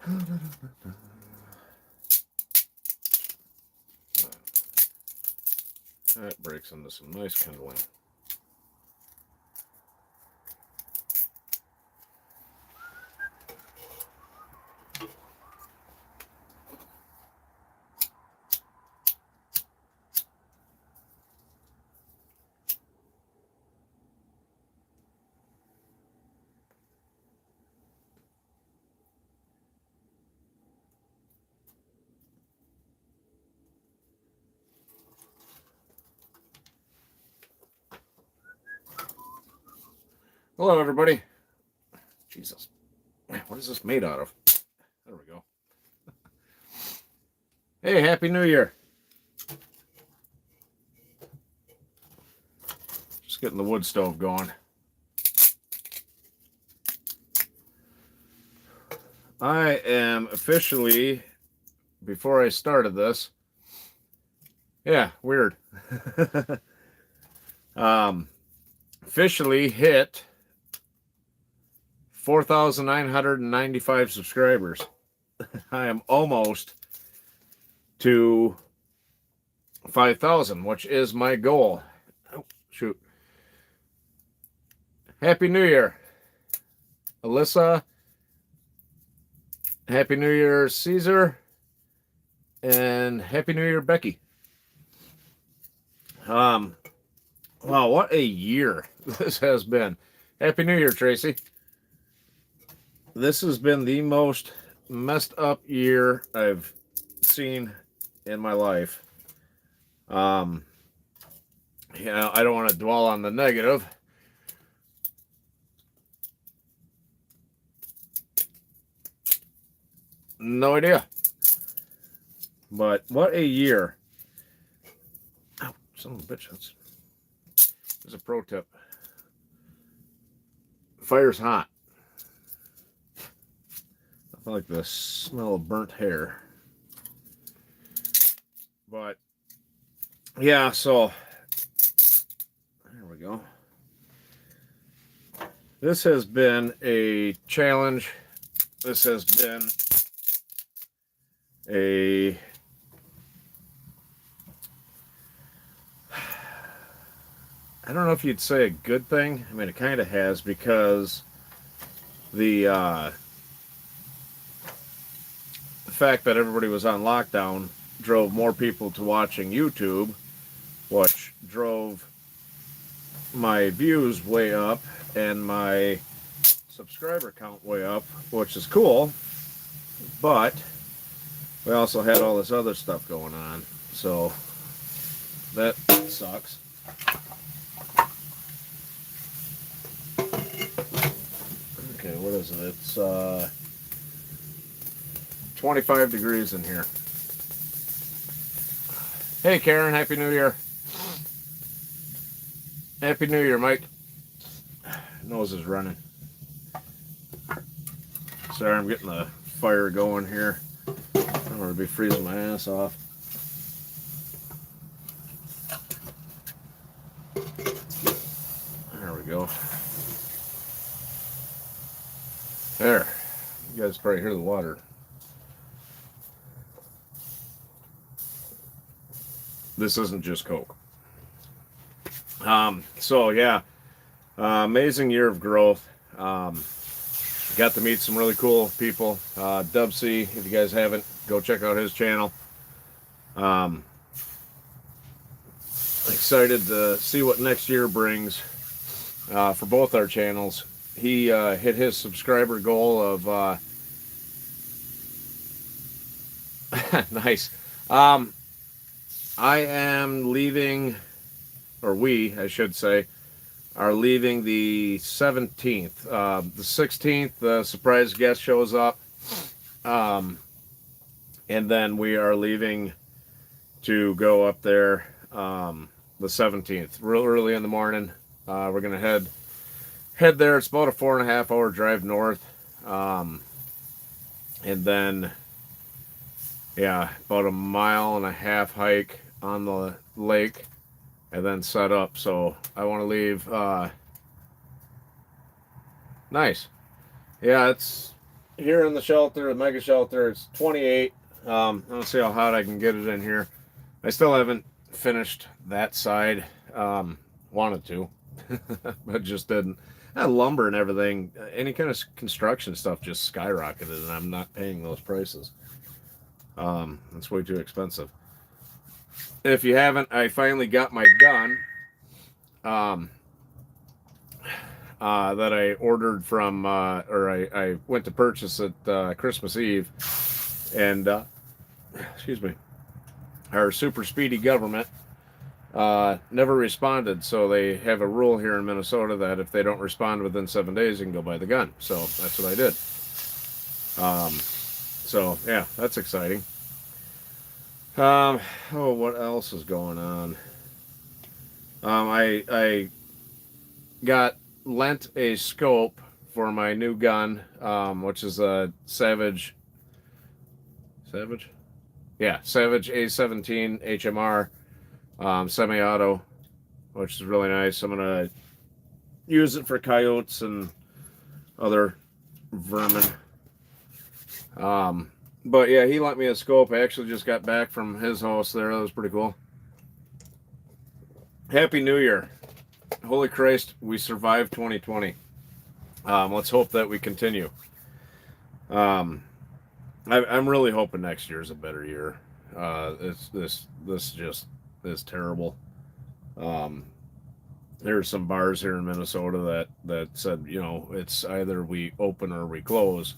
That breaks into some nice kindling. Hello, everybody. Jesus. What is this made out of? There we go. Hey, Happy New Year. Just getting the wood stove going. I am officially, before I started this, yeah, weird. Officially hit 4,995 subscribers. I am almost to 5,000, which is my goal. Oh, shoot. Happy New Year, Alyssa. Happy New Year, Caesar. And Happy New Year, Becky. Wow, what a year this has been. Happy New Year, Tracy. This has been the most messed up year I've seen in my life. I don't want to dwell on the negative. No idea. But what a year. Oh, son of a bitch. There's a pro tip. Fire's hot. I like the smell of burnt hair. But yeah, so there we go. This has been a challenge. This has been a I don't know if you'd say a good thing. I mean, it kind of has, because the fact that everybody was on lockdown drove more people to watching YouTube, which drove my views way up and my subscriber count way up, which is cool. But we also had all this other stuff going on, so that sucks. Okay, what is it? It's 25 degrees in here. Hey, Karen, Happy New Year. Happy New Year, Mike. Nose is running. Sorry, I'm getting the fire going here. I don't want to be freezing my ass off. There we go. There. You guys probably hear the water. This isn't just Coke. So yeah, amazing year of growth. Got to meet some really cool people. Dub C, if you guys haven't, go check out his channel. Excited to see what next year brings for both our channels. He hit his subscriber goal of nice. I am leaving, or we, I should say, are leaving the 17th. The 16th, the surprise guest shows up. And then we are leaving to go up there the 17th, real early in the morning. We're going to head there. It's about a 4.5 hour drive north. And then, yeah, about a 1.5 mile hike on the lake, and then set up. So I want to leave. Nice. Yeah, it's here in the shelter, the mega shelter, it's 28. Let's see how hot I can get it in here. I still haven't finished that side. Wanted to, but just didn't. Lumber and everything, any kind of construction stuff just skyrocketed, and I'm not paying those prices. It's way too expensive. If you haven't, I finally got my gun. That I ordered from, or I went to purchase at Christmas Eve, and excuse me, our super speedy government never responded. So they have a rule here in Minnesota that if they don't respond within 7 days, you can go buy the gun. So that's what I did. So yeah, that's exciting. What else is going on? I got lent a scope for my new gun, which is a Savage A17 HMR semi-auto, which is really nice. I'm gonna use it for coyotes and other vermin. But yeah, he lent me a scope. I actually just got back from his house there. That was pretty cool. Happy New Year. Holy Christ, we survived 2020. Let's hope that we continue. I'm really hoping next year is a better year. This just is terrible. There's some bars here in Minnesota that said, it's either we open or we close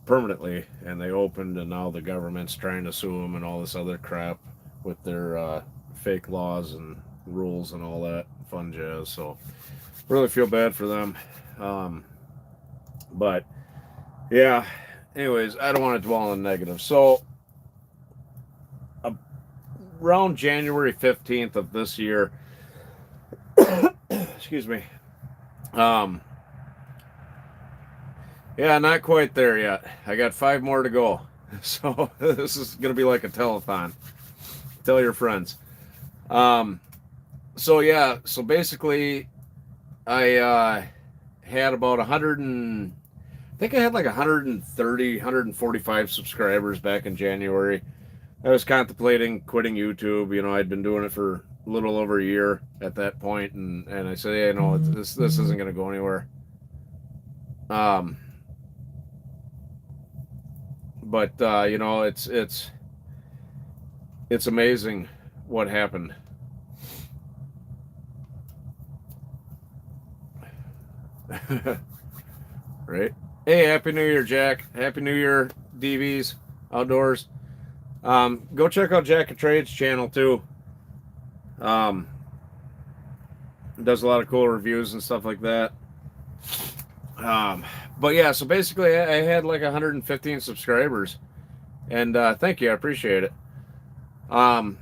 permanently, and they opened, and now the government's trying to sue them and all this other crap with their fake laws and rules and all that fun jazz. So really feel bad for them. But yeah, anyways, I don't want to dwell on negative. So around January 15th of this year, excuse me, yeah, not quite there yet. I got 5 more to go. So this is going to be like a telethon. Tell your friends. So yeah, so basically I had about 100 and I think I had like 130, 145 subscribers back in January. I was contemplating quitting YouTube. I'd been doing it for a little over a year at that point, and I said, hey, no, this isn't going to go anywhere. But it's amazing what happened. Right? Hey, Happy New Year, Jack. Happy New Year, DVs, outdoors. Go check out Jack of Trades channel too. Does a lot of cool reviews and stuff like that. But yeah, so basically I had like 115 subscribers, and thank you, I appreciate it. And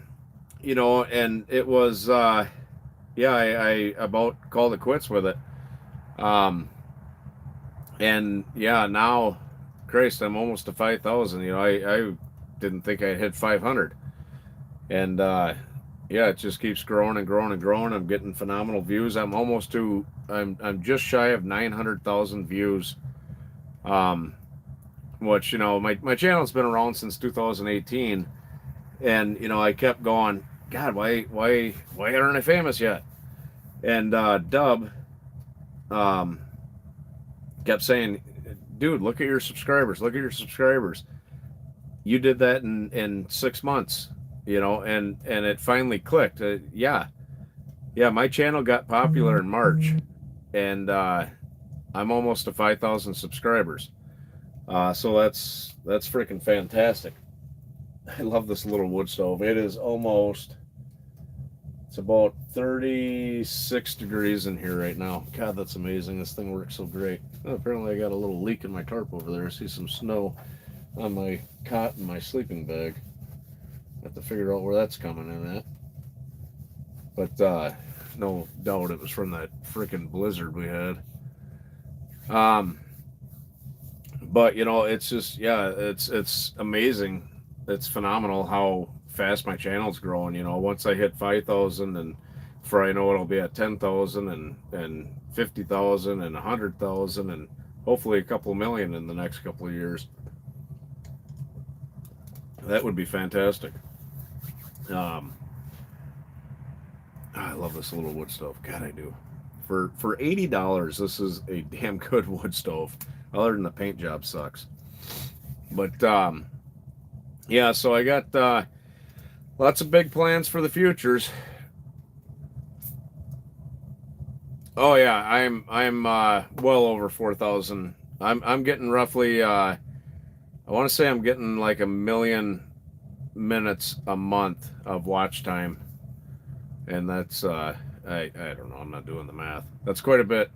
it was yeah, I about called it quits with it. And yeah, now, Christ, I'm almost to 5,000. I didn't think I'd hit 500, and yeah, it just keeps growing and growing and growing. I'm getting phenomenal views. I'm just shy of 900,000 views. Which my channel's been around since 2018, and I kept going, God, why aren't I famous yet? And Dub kept saying, dude, look at your subscribers, you did that in 6 months, and it finally clicked. Yeah, my channel got popular in March, and I'm almost to 5,000 subscribers. So that's freaking fantastic. I love this little wood stove. It's about 36 degrees in here right now. God, that's amazing. This thing works so great. Oh, apparently I got a little leak in my tarp over there. I see some snow on my cot and my sleeping bag. I have to figure out where that's coming in at. But no doubt it was from that freaking blizzard we had. But it's just, yeah, it's amazing. It's phenomenal how fast my channel's growing. Once I hit 5,000, and before I know it, I'll be at 10,000 and 50,000 and 100,000, and hopefully a couple million in the next couple of years. That would be fantastic. Um, I love this little wood stove. God, I do. For $80, this is a damn good wood stove. Other than the paint job sucks. But yeah, so I got lots of big plans for the futures. Oh yeah, I'm well over 4,000. I'm getting roughly I want to say I'm getting like 1,000,000 minutes a month of watch time, and that's I don't know. I'm not doing the math. That's quite a bit,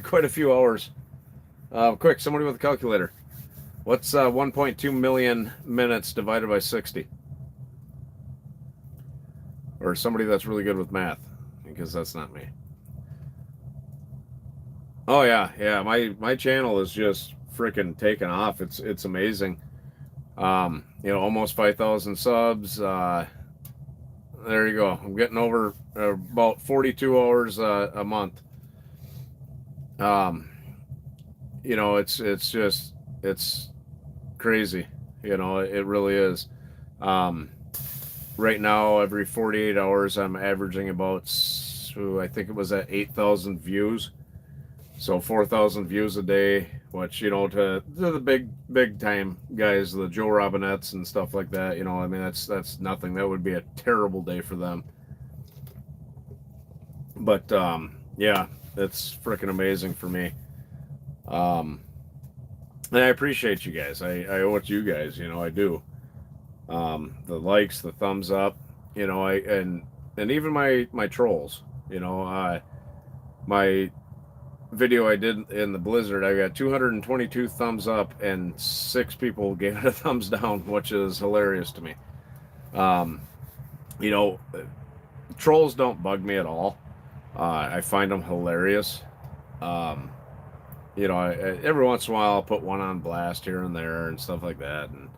quite a few hours. Quick, somebody with a calculator. What's 1.2 million minutes divided by 60? Or somebody that's really good with math, because that's not me. Oh yeah, yeah. My channel is just freaking taking off. It's amazing. Almost 5,000 subs. There you go. I'm getting over about 42 hours a month. Um, it's crazy. It really is. Um, right now, every 48 hours, I'm averaging about, I think it was at 8,000 views. So 4,000 views a day, which, to the big time guys, the Joe Robinettes and stuff like that, I mean, that's nothing. That would be a terrible day for them. But yeah, it's freaking amazing for me. Um, and I appreciate you guys. I owe it to you guys, I do. The likes, the thumbs up, and even my trolls, my video I did in the blizzard, I got 222 thumbs up and 6 people gave it a thumbs down, which is hilarious to me. Um, you know, trolls don't bug me at all. I find them hilarious. Um, every once in a while I'll put one on blast here and there and stuff like that, and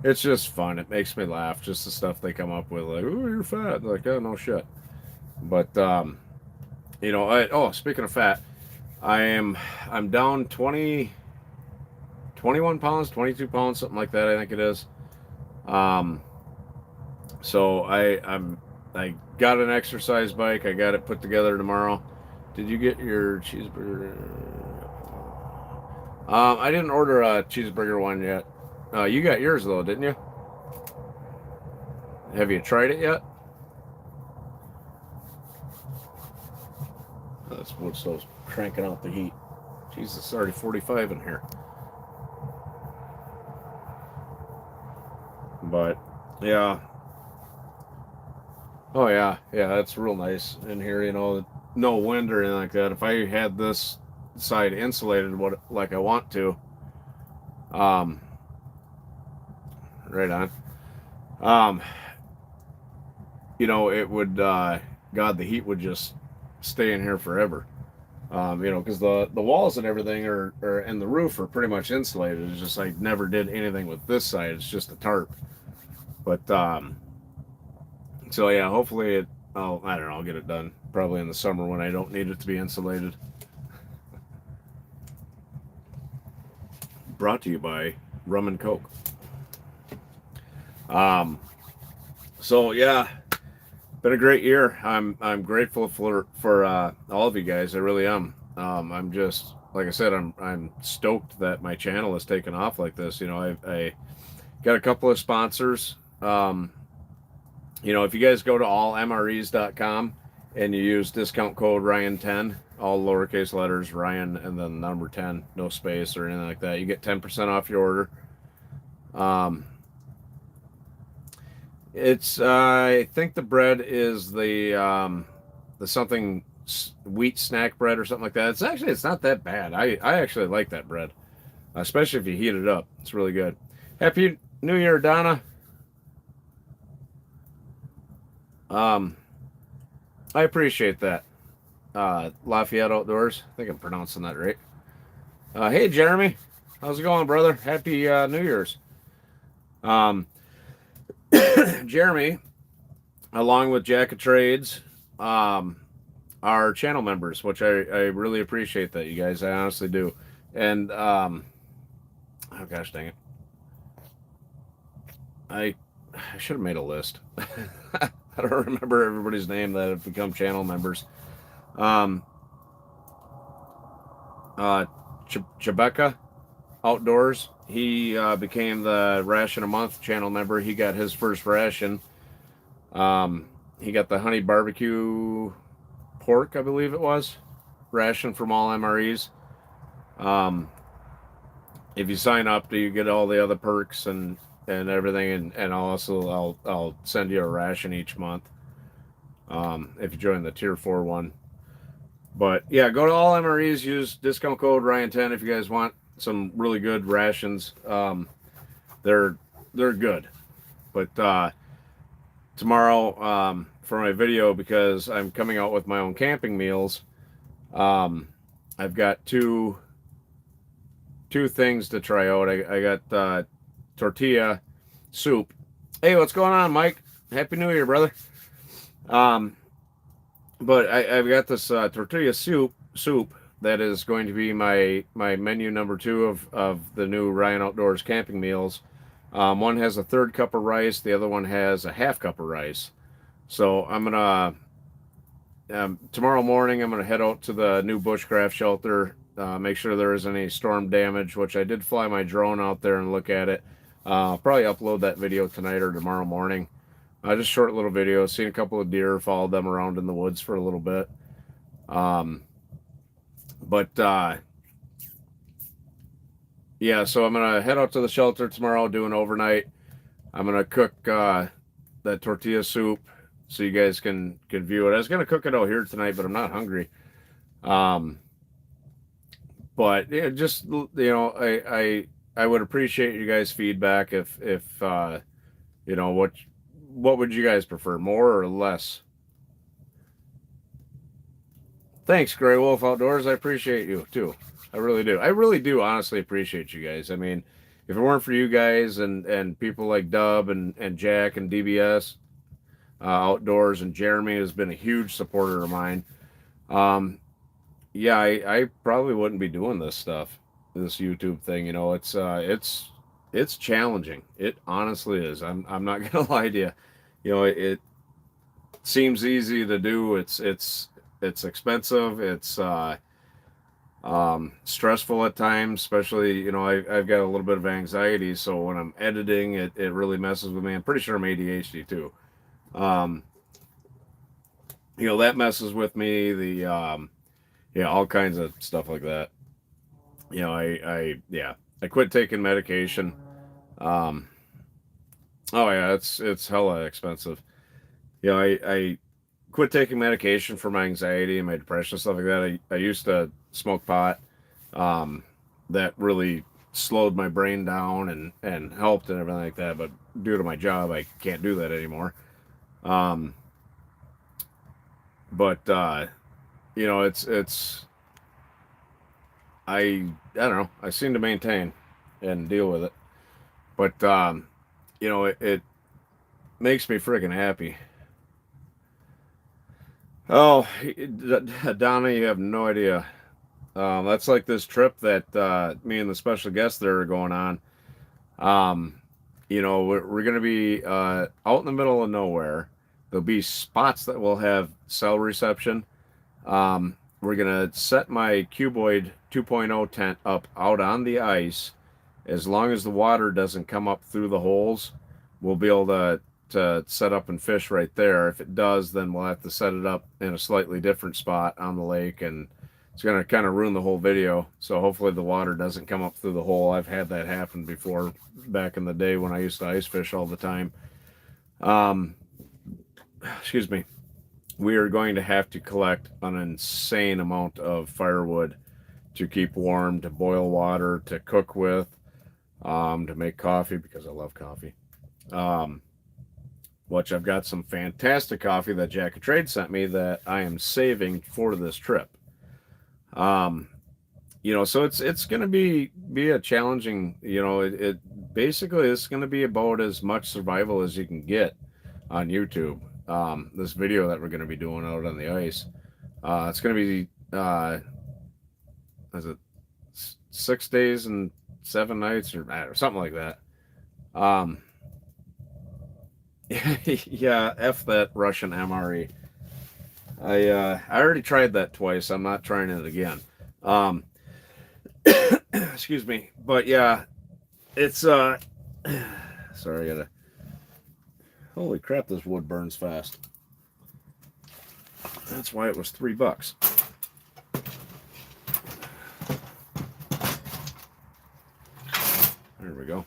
it's just fun. It makes me laugh, just the stuff they come up with, like, "Oh, you're fat," like, "Oh, no shit." But speaking of fat, I'm down 21 pounds, 22 pounds, something like that, I think it is. Um, so I got an exercise bike. I got it put together tomorrow. Did you get your cheeseburger? I didn't order a cheeseburger one yet. You got yours though, didn't you? Have you tried it yet? This wood stove's cranking out the heat. Jesus, it's already 45 in here. But yeah. Oh yeah, yeah, that's real nice in here. No wind or anything like that. If I had this side insulated, like I want to, um, right on. Um, it would. God, the heat would just stay in here forever. Because the walls and everything and the roof are pretty much insulated. It's just I never did anything with this side. It's just a tarp. But so yeah, hopefully I don't know, I'll get it done probably in the summer when I don't need it to be insulated. Brought to you by Rum and Coke. So yeah, been a great year. I'm grateful for all of you guys. I really am. I'm just, like I said, I'm stoked that my channel has taken off like this. I got a couple of sponsors. If you guys go to allmres.com and you use discount code Ryan10, all lowercase letters, Ryan, and then number 10, no space or anything like that, you get 10% off your order. It's I think the bread is the something wheat snack bread or something like that. It's not that bad. I actually like that bread, especially if you heat it up. It's really good. Happy New Year, Donna. I appreciate that. Lafayette Outdoors. I think I'm pronouncing that right. Hey, Jeremy. How's it going, brother? Happy New Year's. Jeremy, along with Jack of Trades, are channel members, which I really appreciate that, you guys. I honestly do. And oh gosh dang it, I I should have made a list. I don't remember everybody's name that have become channel members. Um, uh, Chebecca Outdoors. He became the Ration a Month channel member. He got his first ration. He got the honey barbecue pork, I believe it was, ration from all MREs. Um, if you sign up, you get all the other perks and everything, and I'll send you a ration each month. If you join the tier 4 one. But yeah, go to all MREs, use discount code Ryan10 if you guys want some really good rations. They're they're good. But tomorrow, for my video, because I'm coming out with my own camping meals, I've got two things to try out. I got tortilla soup. Hey, what's going on, Mike? Happy New Year, brother. Um, but I've got this tortilla soup that is going to be my menu number 2 of the new Ryan Outdoors camping meals. One has a third cup of rice, the other one has a half cup of rice. So I'm gonna tomorrow morning I'm gonna head out to the new bushcraft shelter, make sure there isn't any storm damage, which I did fly my drone out there and look at it. I'll probably upload that video tonight or tomorrow morning. Just short little video. Seen a couple of deer, followed them around in the woods for a little bit. But yeah, so I'm gonna head out to the shelter tomorrow, do an overnight. I'm gonna cook that tortilla soup so you guys can view it. I was gonna cook it out here tonight, but I'm not hungry. Um, but yeah, just I would appreciate you guys' feedback if what would you guys prefer, more or less? Thanks, Gray Wolf Outdoors. I appreciate you too. I really do. I really do honestly appreciate you guys. I mean, if it weren't for you guys and people like Dub and Jack and DBS Outdoors, and Jeremy has been a huge supporter of mine. Um, yeah, I probably wouldn't be doing this stuff, this YouTube thing. It's challenging. It honestly is. I'm not gonna lie to you. It seems easy to do. It's expensive. It's stressful at times, especially I've got a little bit of anxiety, so when I'm editing, it really messes with me. I'm pretty sure I'm ADHD too. Um, that messes with me. The yeah, all kinds of stuff like that. I quit taking medication. Um, oh yeah, it's hella expensive. I quit taking medication for my anxiety and my depression, stuff like that. I used to smoke pot. Um, that really slowed my brain down and helped and everything like that. But due to my job, I can't do that anymore. Um, but it's I don't know. I seem to maintain and deal with it. But it makes me friggin' happy. Oh, Donna, you have no idea. That's like this trip that me and the special guest there are going on. Um, we're going to be out in the middle of nowhere. There'll be spots that will have cell reception. We're going to set my Cuboid 2.0 tent up out on the ice. As long as the water doesn't come up through the holes, we'll be able to set up and fish right there. If it does, then we'll have to set it up in a slightly different spot on the lake, and it's going to kind of ruin the whole video. So hopefully the water doesn't come up through the hole. I've had that happen before back in the day when I used to ice fish all the time. Excuse me. We are going to have to collect an insane amount of firewood to keep warm, to boil water, to cook with, to make coffee, because I love coffee. Which I've got some fantastic coffee that Jack of Trade sent me that I am saving for this trip. So it's going to be a challenging. It basically it's going to be about as much survival as you can get on YouTube. This video that we're going to be doing out on the ice, it's going to be is it 6 days and 7 nights or something like that. Um, yeah, F that Russian MRE. I already tried that twice. I'm not trying it again. Um, excuse me, but yeah, it's sorry, I gotta. Holy crap, this wood burns fast. That's why it was $3. There we go.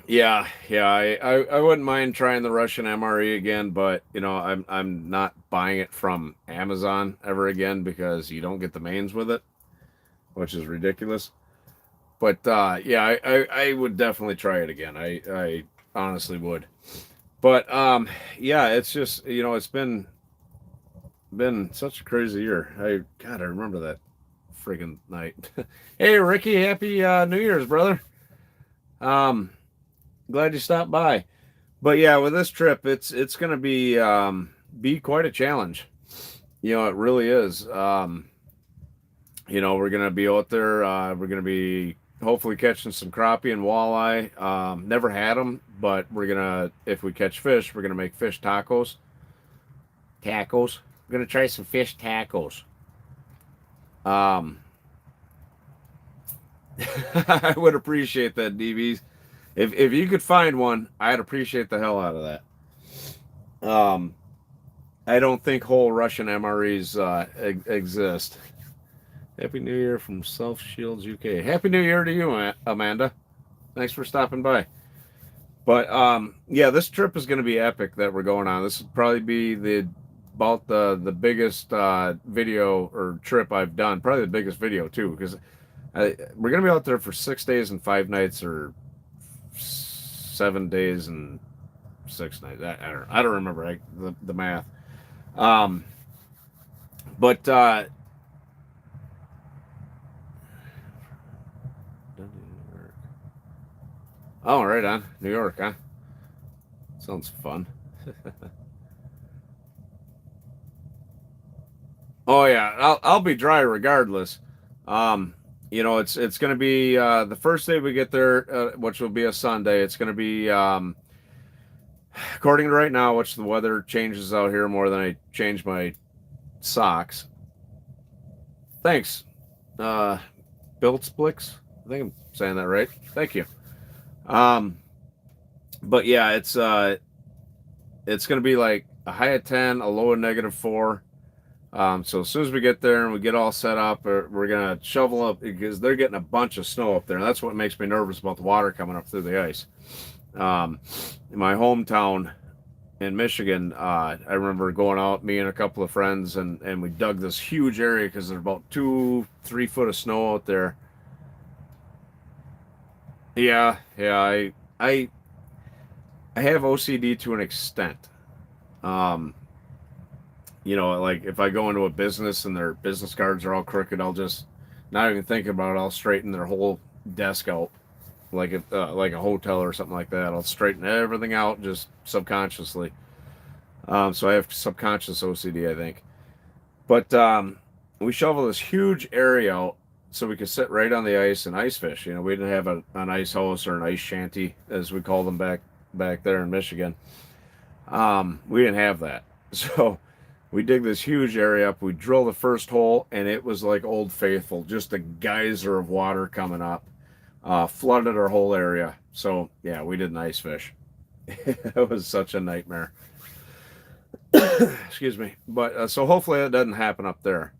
Yeah, I wouldn't mind trying the Russian MRE again, but I'm not buying it from Amazon ever again because you don't get the mains with it, which is ridiculous. But yeah, I would definitely try it again. I honestly would. But yeah, it's just it's been such a crazy year. I remember that friggin' night. Hey Ricky, happy New Year's, brother. Um, Glad you stopped by. But yeah, with this trip, it's gonna be quite a challenge. It really is. We're gonna be out there. We're gonna be hopefully catching some crappie and walleye. Never had them, but if we catch fish, we're gonna make fish tacos. Tacos. We're gonna try some fish tacos. Um, I would appreciate that, DVs. If you could find one, I'd appreciate the hell out of that. I don't think whole Russian MREs exist. Happy New Year from Self Shields UK. Happy New Year to you, Amanda. Thanks for stopping by. But yeah, this trip is going to be epic that we're going on. This will probably be about the biggest video or trip I've done. Probably the biggest video too, because we're going to be out there for 6 days and 5 nights, or 7 days and 6 nights. I don't remember the math. But oh, right on. New York, huh? Sounds fun. Oh yeah, I'll be dry regardless. It's going to be the first day we get there, which will be a Sunday. It's going to be according to right now, which the weather changes out here more than I change my socks. Thanks, Built Splix. I think I'm saying that right. Thank you. But yeah, it's going to be like a high of 10, a low of -4. So as soon as we get there and we get all set up, we're going to shovel up because they're getting a bunch of snow up there. And that's what makes me nervous about the water coming up through the ice. In my hometown in Michigan, I remember going out, me and a couple of friends, and we dug this huge area because there's about 2-3 foot of snow out there. Yeah, I have OCD to an extent. Like if I go into a business and their business cards are all crooked, I'll just not even think about it. I'll straighten their whole desk out, like a hotel or something like that. I'll straighten everything out just subconsciously. So I have subconscious OCD, I think. But we shovel this huge area out so we could sit right on the ice and ice fish. We didn't have an ice house or an ice shanty, as we call them back there in Michigan. We didn't have that. So we dig this huge area up. We drill the first hole, and it was like Old Faithful, just a geyser of water coming up, flooded our whole area. So yeah, we didn't ice fish. It was such a nightmare. Excuse me. But so hopefully that doesn't happen up there.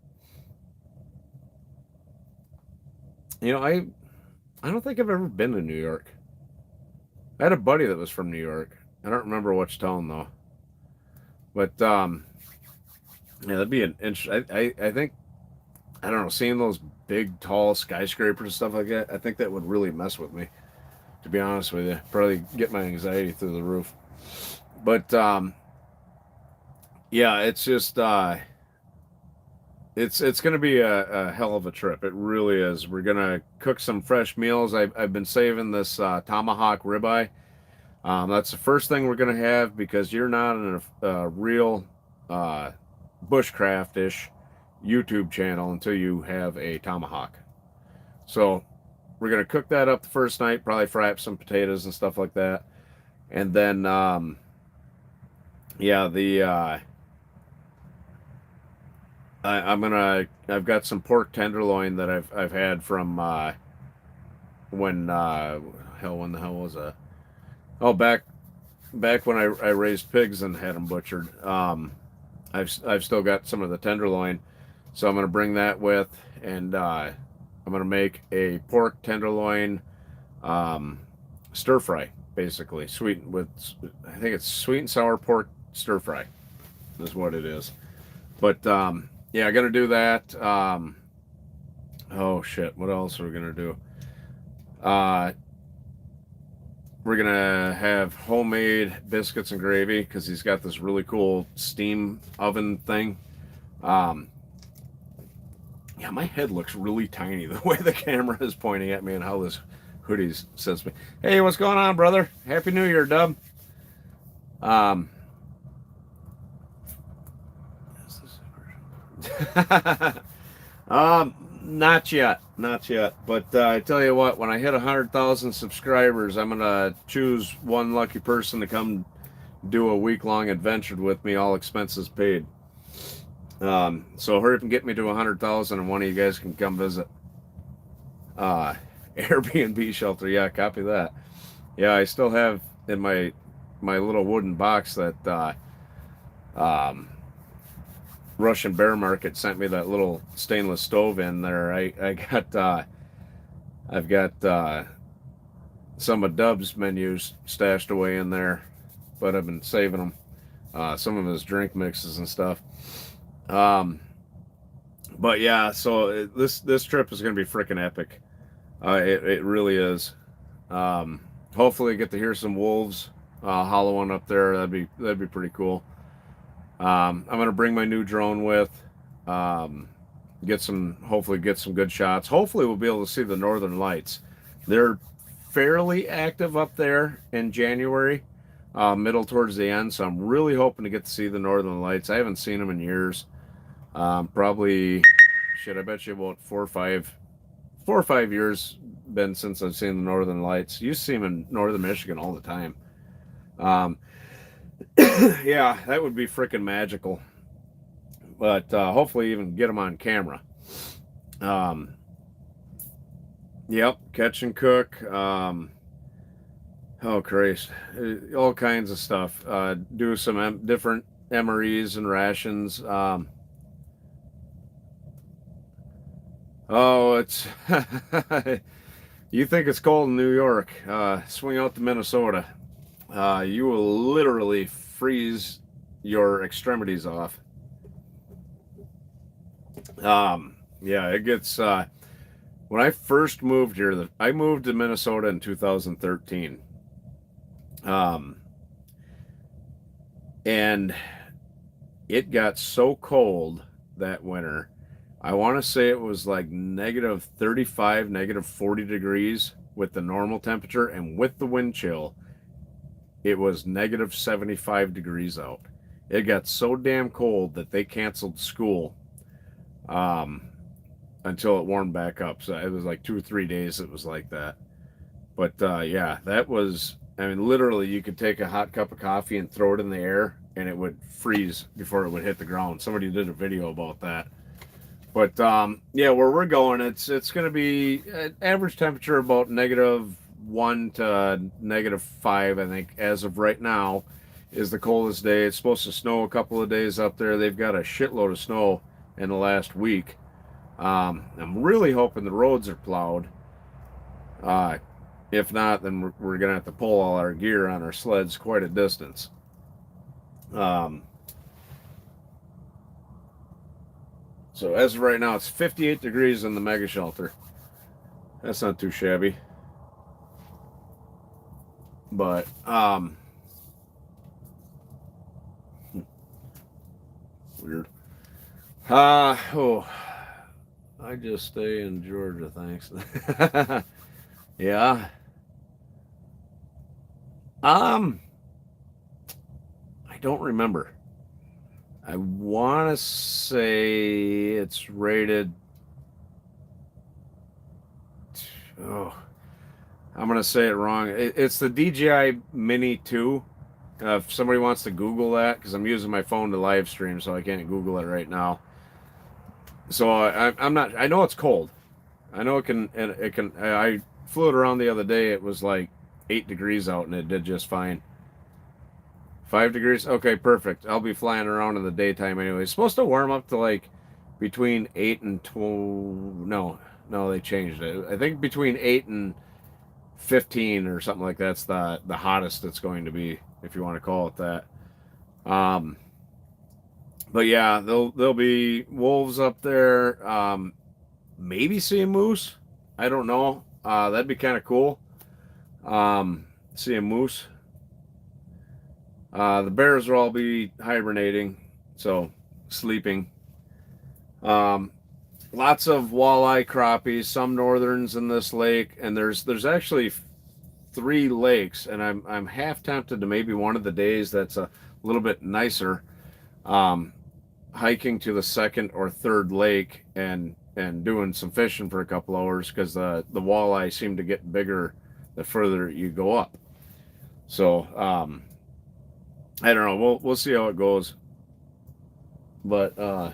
I don't think I've ever been to New York. I had a buddy that was from New York. I don't remember which town though. But yeah, that'd be an interesting. I think, I don't know, seeing those big tall skyscrapers and stuff like that. I think that would really mess with me. To be honest with you, probably get my anxiety through the roof. But yeah, it's just it's going to be a hell of a trip. It really is. We're going to cook some fresh meals. I've been saving this tomahawk ribeye. That's the first thing we're going to have because you're not in a real bushcraft-ish. YouTube channel until you have a tomahawk. So we're gonna cook that up the first night, probably fry up some potatoes and stuff like that, and then yeah, I've got some pork tenderloin that I've had from when when the hell was that? Oh, back when I raised pigs and had them butchered. I've still got some of the tenderloin, so I'm gonna bring that with, and I'm gonna make a pork tenderloin stir fry, basically sweet with, I think it's sweet and sour pork stir fry is what it is. But yeah, I'm gonna do that. Oh shit, what else are we gonna do? Uh, we're gonna have homemade biscuits and gravy because he's got this really cool steam oven thing. Um, yeah, my head looks really tiny the way the camera is pointing at me and how this hoodie says me. Hey, what's going on, brother? Happy New Year, Dub. Um, not yet, not yet. But I tell you what, when I hit 100,000 subscribers, I'm gonna choose one lucky person to come do a week-long adventure with me, all expenses paid. So hurry up and get me to 100,000, and one of you guys can come visit. Airbnb shelter, yeah, copy that. Yeah, I still have in my little wooden box that Russian Bear Market sent me that little stainless stove in there. I've got some of Dub's menus stashed away in there, but I've been saving them. Some of his drink mixes and stuff. But yeah, so this trip is going to be freaking epic. It really is. Hopefully, get to hear some wolves hollowing up there. That'd be pretty cool. I'm gonna bring my new drone with. Hopefully get some good shots. Hopefully, we'll be able to see the northern lights. They're fairly active up there in January, middle towards the end. So I'm really hoping to get to see the northern lights. I haven't seen them in years. Probably, shit, I bet you about 4 or 5 years been since I've seen the northern lights. You see them in northern Michigan all the time. Yeah, that would be freaking magical. But hopefully even get them on camera. Yep, catch and cook. Oh Christ, all kinds of stuff. Do some different MREs and rations. Oh, it's you think it's cold in New York? Swing out to Minnesota. You will literally freeze your extremities off. Yeah, it gets. When I first moved here, I moved to Minnesota in 2013. And it got so cold that winter. I want to say it was like negative 35, negative 40 degrees with the normal temperature, and with the wind chill, it was negative 75 degrees out. It got so damn cold that they canceled school until it warmed back up. So it was like 2 or 3 days it was like that. But yeah, that was, I mean, literally you could take a hot cup of coffee and throw it in the air and it would freeze before it would hit the ground. Somebody did a video about that. But yeah, where we're going, it's going to be average temperature about -1 to -5, I think, as of right now, is the coldest day. It's supposed to snow a couple of days up there. They've got a shitload of snow in the last week. I'm really hoping the roads are plowed. If not, then we're going to have to pull all our gear on our sleds quite a distance. So as of right now, it's 58 degrees in the mega shelter. That's not too shabby. But weird. Oh, I just stay in Georgia, thanks. Yeah. I don't remember. I want to say it's rated. Oh, I'm going to say it wrong. It's the DJI Mini 2. If somebody wants to Google that, because I'm using my phone to live stream, so I can't Google it right now. So I'm not. I know it's cold. I know it can. It can. I flew it around the other day. It was like 8 degrees out, and it did just fine. 5 degrees. Okay, perfect. I'll be flying around in the daytime anyway. It's supposed to warm up to like between 8 and 12. No, they changed it. I think between 8 and 15 or something like that's the hottest it's going to be, if you want to call it that. But yeah, there'll be wolves up there. Maybe see a moose. I don't know. That'd be kind of cool. See a moose. The bears will all be hibernating, so sleeping. Lots of walleye, crappies, some northerns in this lake, and there's actually 3 lakes, and I'm half tempted to maybe one of the days that's a little bit nicer, hiking to the 2nd or 3rd lake and doing some fishing for a couple hours, because the walleye seem to get bigger the further you go up. So I don't know. We'll see how it goes. But I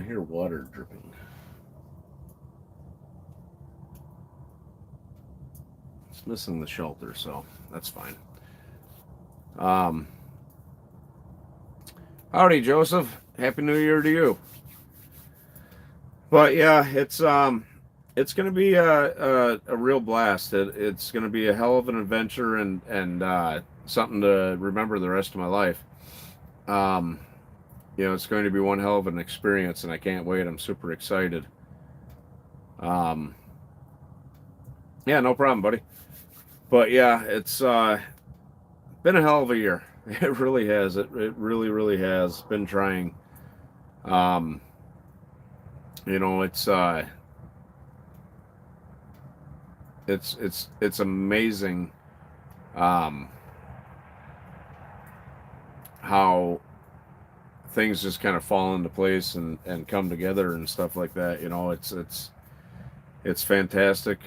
hear water dripping. It's missing the shelter, so that's fine. Howdy, Joseph. Happy New Year to you. But yeah, it's going to be a real blast. It's going to be a hell of an adventure and something to remember the rest of my life. It's going to be one hell of an experience, and I can't wait. I'm super excited. Yeah, no problem, buddy. But yeah, it's been a hell of a year. It really has. It really, really has been trying. It's amazing how things just kind of fall into place and come together and stuff like that. It's fantastic.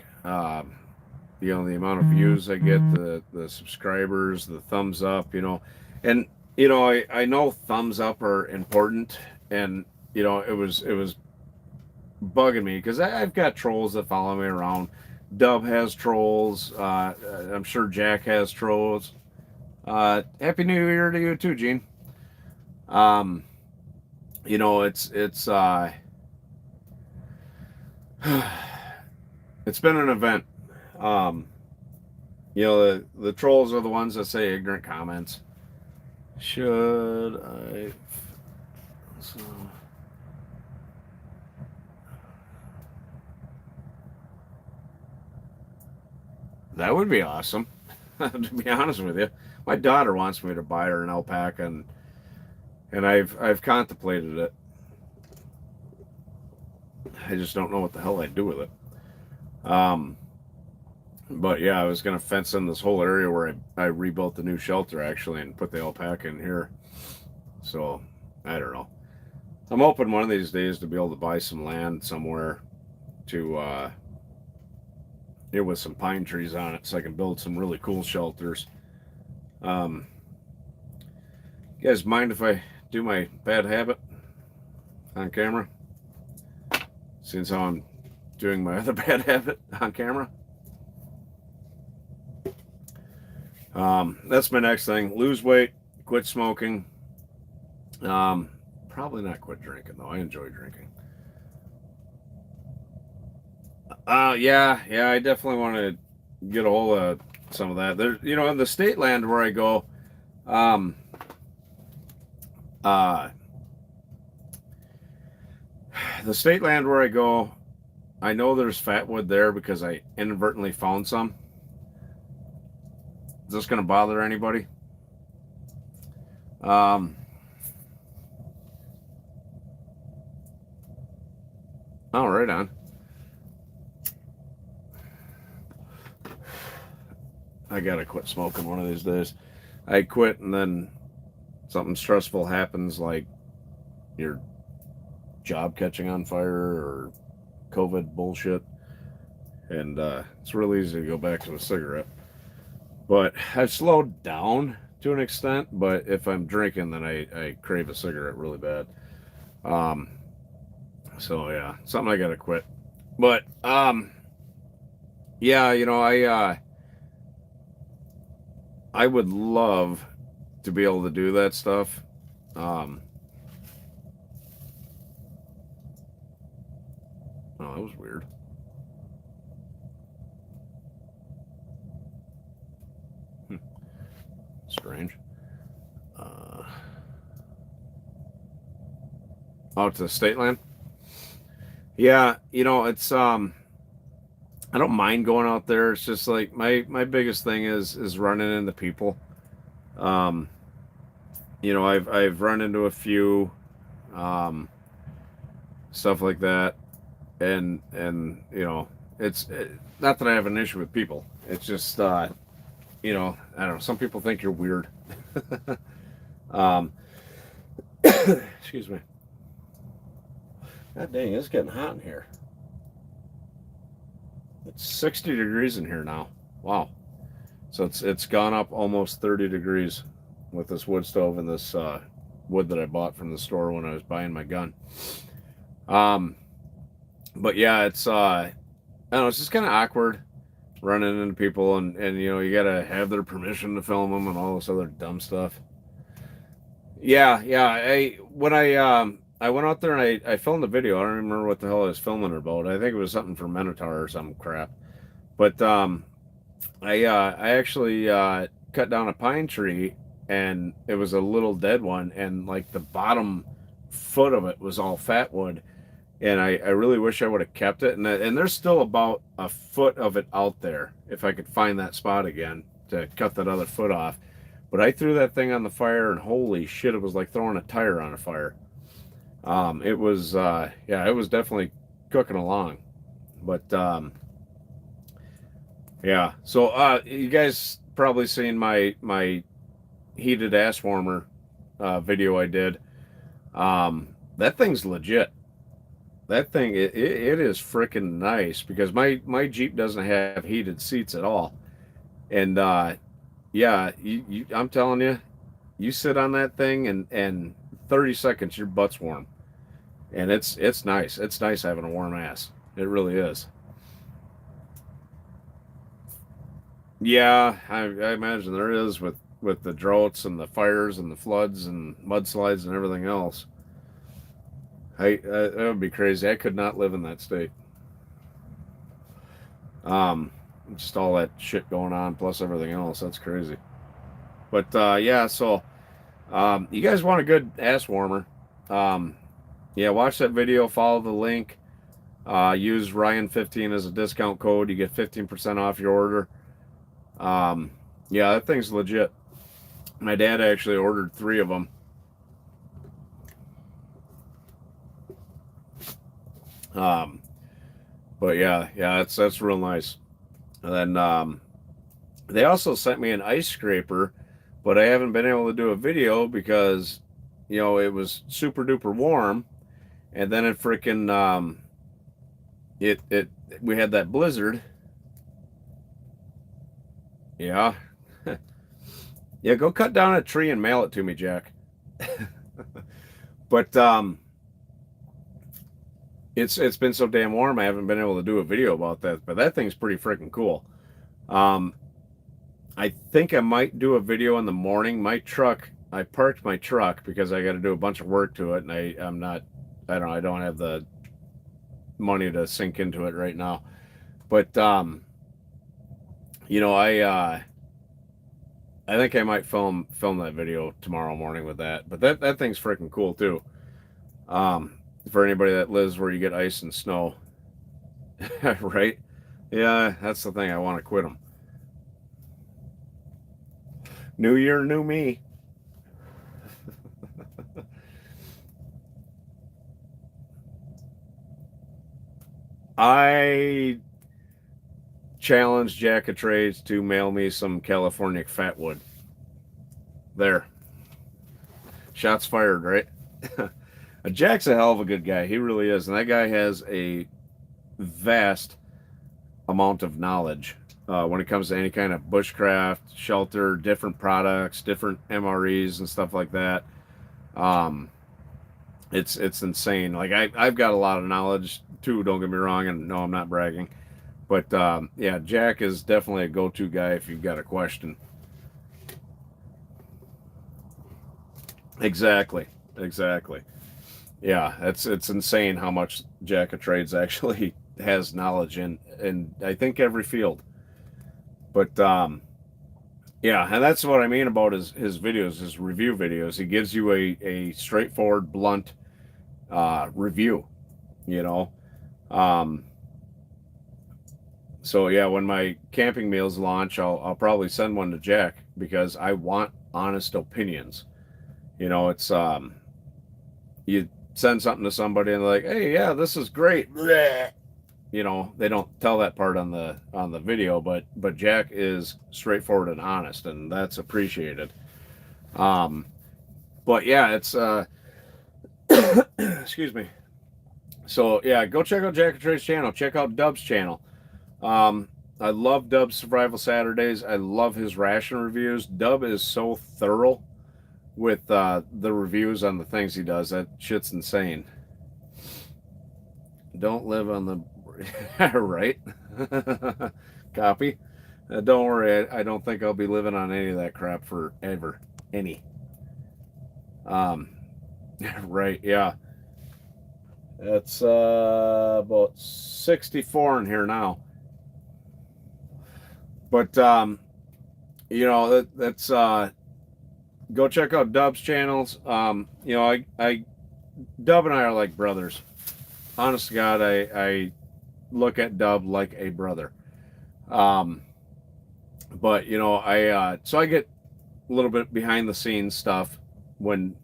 The amount of views I get, the subscribers, the thumbs up, and I know thumbs up are important, and it was bugging me because I've got trolls that follow me around. Dub has trolls. I'm sure Jack has trolls. Happy New Year to you too, Gene. It's it's been an event. The trolls are the ones that say ignorant comments. Should I? So. That would be awesome. To be honest with you, my daughter wants me to buy her an alpaca, and I've contemplated it. I just don't know what the hell I'd do with it. But yeah, I was gonna fence in this whole area where I rebuilt the new shelter actually and put the alpaca in here. So I don't know. I'm hoping one of these days to be able to buy some land somewhere to with some pine trees on it, so I can build some really cool shelters. You guys mind if I do my bad habit on camera? Since I'm doing my other bad habit on camera. That's my next thing. Lose weight, quit smoking. Probably not quit drinking though. I enjoy drinking. Yeah, I definitely want to get a hold of some of that. There, in the state land where I go, the state land where I go, I know there's fatwood there because I inadvertently found some. Is this going to bother anybody? Oh, right on. I gotta quit smoking one of these days. I quit and then something stressful happens, like your job catching on fire or COVID bullshit, and it's real easy to go back to a cigarette. But I've slowed down to an extent, but if I'm drinking, then I crave a cigarette really bad. Um, so yeah, something I gotta quit. But yeah, I would love to be able to do that stuff. Um, oh, that was weird. Hmm, strange. Uh, out to the state land. Yeah, it's I don't mind going out there. It's just like my biggest thing is running into people. Um, I've run into a few um, stuff like that, and not that I have an issue with people. It's just I don't know. Some people think you're weird. um, excuse me. God dang, it's getting hot in here. It's 60 degrees in here now. Wow. So it's gone up almost 30 degrees with this wood stove and this wood that I bought from the store when I was buying my gun. Um, but yeah, it's I don't know, it's just kind of awkward running into people, and you gotta have their permission to film them and all this other dumb stuff. Yeah, yeah. I went out there and I filmed a video. I don't remember what the hell I was filming it about. I think it was something for Minotaur or some crap. But I actually cut down a pine tree, and it was a little dead one, and like the bottom foot of it was all fat wood, and I really wish I would have kept it. And there's still about a foot of it out there if I could find that spot again to cut that other foot off. But I threw that thing on the fire, and holy shit, it was like throwing a tire on a fire. It was yeah, it was definitely cooking along. But yeah, so you guys probably seen my heated ass warmer video I did. That thing's legit. That thing it is freaking nice, because my Jeep doesn't have heated seats at all. And yeah, I'm telling you, you sit on that thing, and 30 seconds your butt's warm. And it's nice. It's nice having a warm ass. It really is. Yeah, I imagine there is with the droughts and the fires and the floods and mudslides and everything else. That would be crazy. I could not live in that state. Um, just all that shit going on plus everything else. That's crazy. But yeah, so you guys want a good ass warmer? Um, yeah, watch that video. Follow the link. Use Ryan15 as a discount code. You get 15% off your order. Yeah, that thing's legit. My dad actually ordered 3 of them. Um, but yeah, that's real nice. And then they also sent me an ice scraper, but I haven't been able to do a video because it was super duper warm, and then it freaking it we had that blizzard. Yeah. Yeah, go cut down a tree and mail it to me, Jack. But it's been so damn warm I haven't been able to do a video about that. But that thing's pretty freaking cool. Um, I think I might do a video in the morning. I parked my truck because I got to do a bunch of work to it, and I don't have the money to sink into it right now. But I think I might film that video tomorrow morning with that. But that thing's freaking cool too. For anybody that lives where you get ice and snow, right? Yeah, that's the thing. I want to quit them. New year, new me. I challenge Jack of Trades to mail me some California fatwood. There. Shots fired, right? Jack's a hell of a good guy. He really is. And that guy has a vast amount of knowledge when it comes to any kind of bushcraft, shelter, different products, different MREs and stuff like that. Um, it's insane. Like I've got a lot of knowledge too. Don't get me wrong, and no, I'm not bragging. But yeah, Jack is definitely a go-to guy if you've got a question. Exactly, exactly. Yeah, it's insane how much Jack of Trades actually has knowledge in I think every field. But yeah, and that's what I mean about his videos, his review videos. He gives you a straightforward, blunt review, you know. Um, so yeah, when my camping meals launch, I'll probably send one to Jack because I want honest opinions. You know, it's you send something to somebody and they're like, "Hey, yeah, this is great." Bleh. You know, they don't tell that part on the video, but Jack is straightforward and honest, and that's appreciated. Um, but yeah, it's excuse me. So yeah, go check out Jack and Trey's channel. Check out Dub's channel. Um, I love Dub's Survival Saturdays. I love his ration reviews. Dub is so thorough with the reviews on the things he does. That shit's insane. Don't live on the right. Copy. Don't worry. I don't think I'll be living on any of that crap forever. Any. Um, right. Yeah. It's about 64 in here now. But you know that's go check out Dub's channels. You know I Dub and I are like brothers. Honest to God, I look at Dub like a brother. But you know so I get a little bit behind the scenes stuff when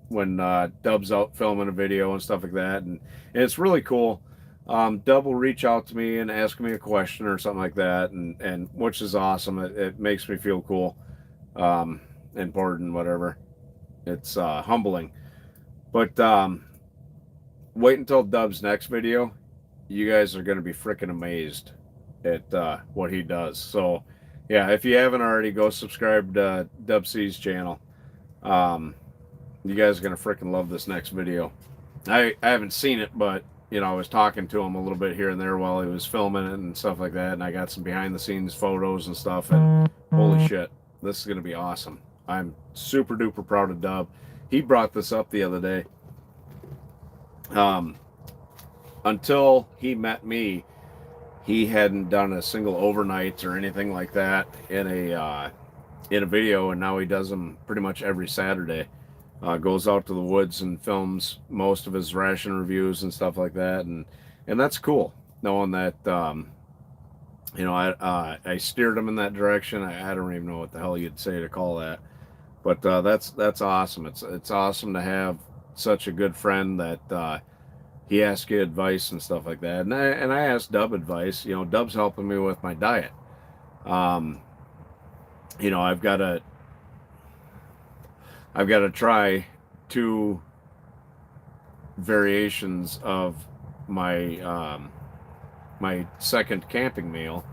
Dub's out filming a video and stuff like that, and it's really cool. Dub will reach out to me and ask me a question or something like that, and which is awesome. It makes me feel cool, important, whatever. It's humbling. But wait until Dub's next video. You guys are going to be freaking amazed at what he does. So yeah, if you haven't already, go subscribe to Dub C's channel. You guys are going to freaking love this next video. I haven't seen it, but you know, I was talking to him a little bit here and there while he was filming it and stuff like that, and I got some behind the scenes photos and stuff, and holy shit, this is going to be awesome. I'm super duper proud of Dub. He brought this up the other day. Until he met me, he hadn't done a single overnight or anything like that in a video, and now he does them pretty much every Saturday. Goes out to the woods and films most of his ration reviews and stuff like that, and that's cool. Knowing that, you know, I steered him in that direction. I don't even know what the hell you'd say to call that, but that's awesome. It's awesome to have such a good friend that he asks you advice and stuff like that. And I asked Dub advice. You know, Dub's helping me with my diet. You know, I've got to try 2 variations of my my second camping meal.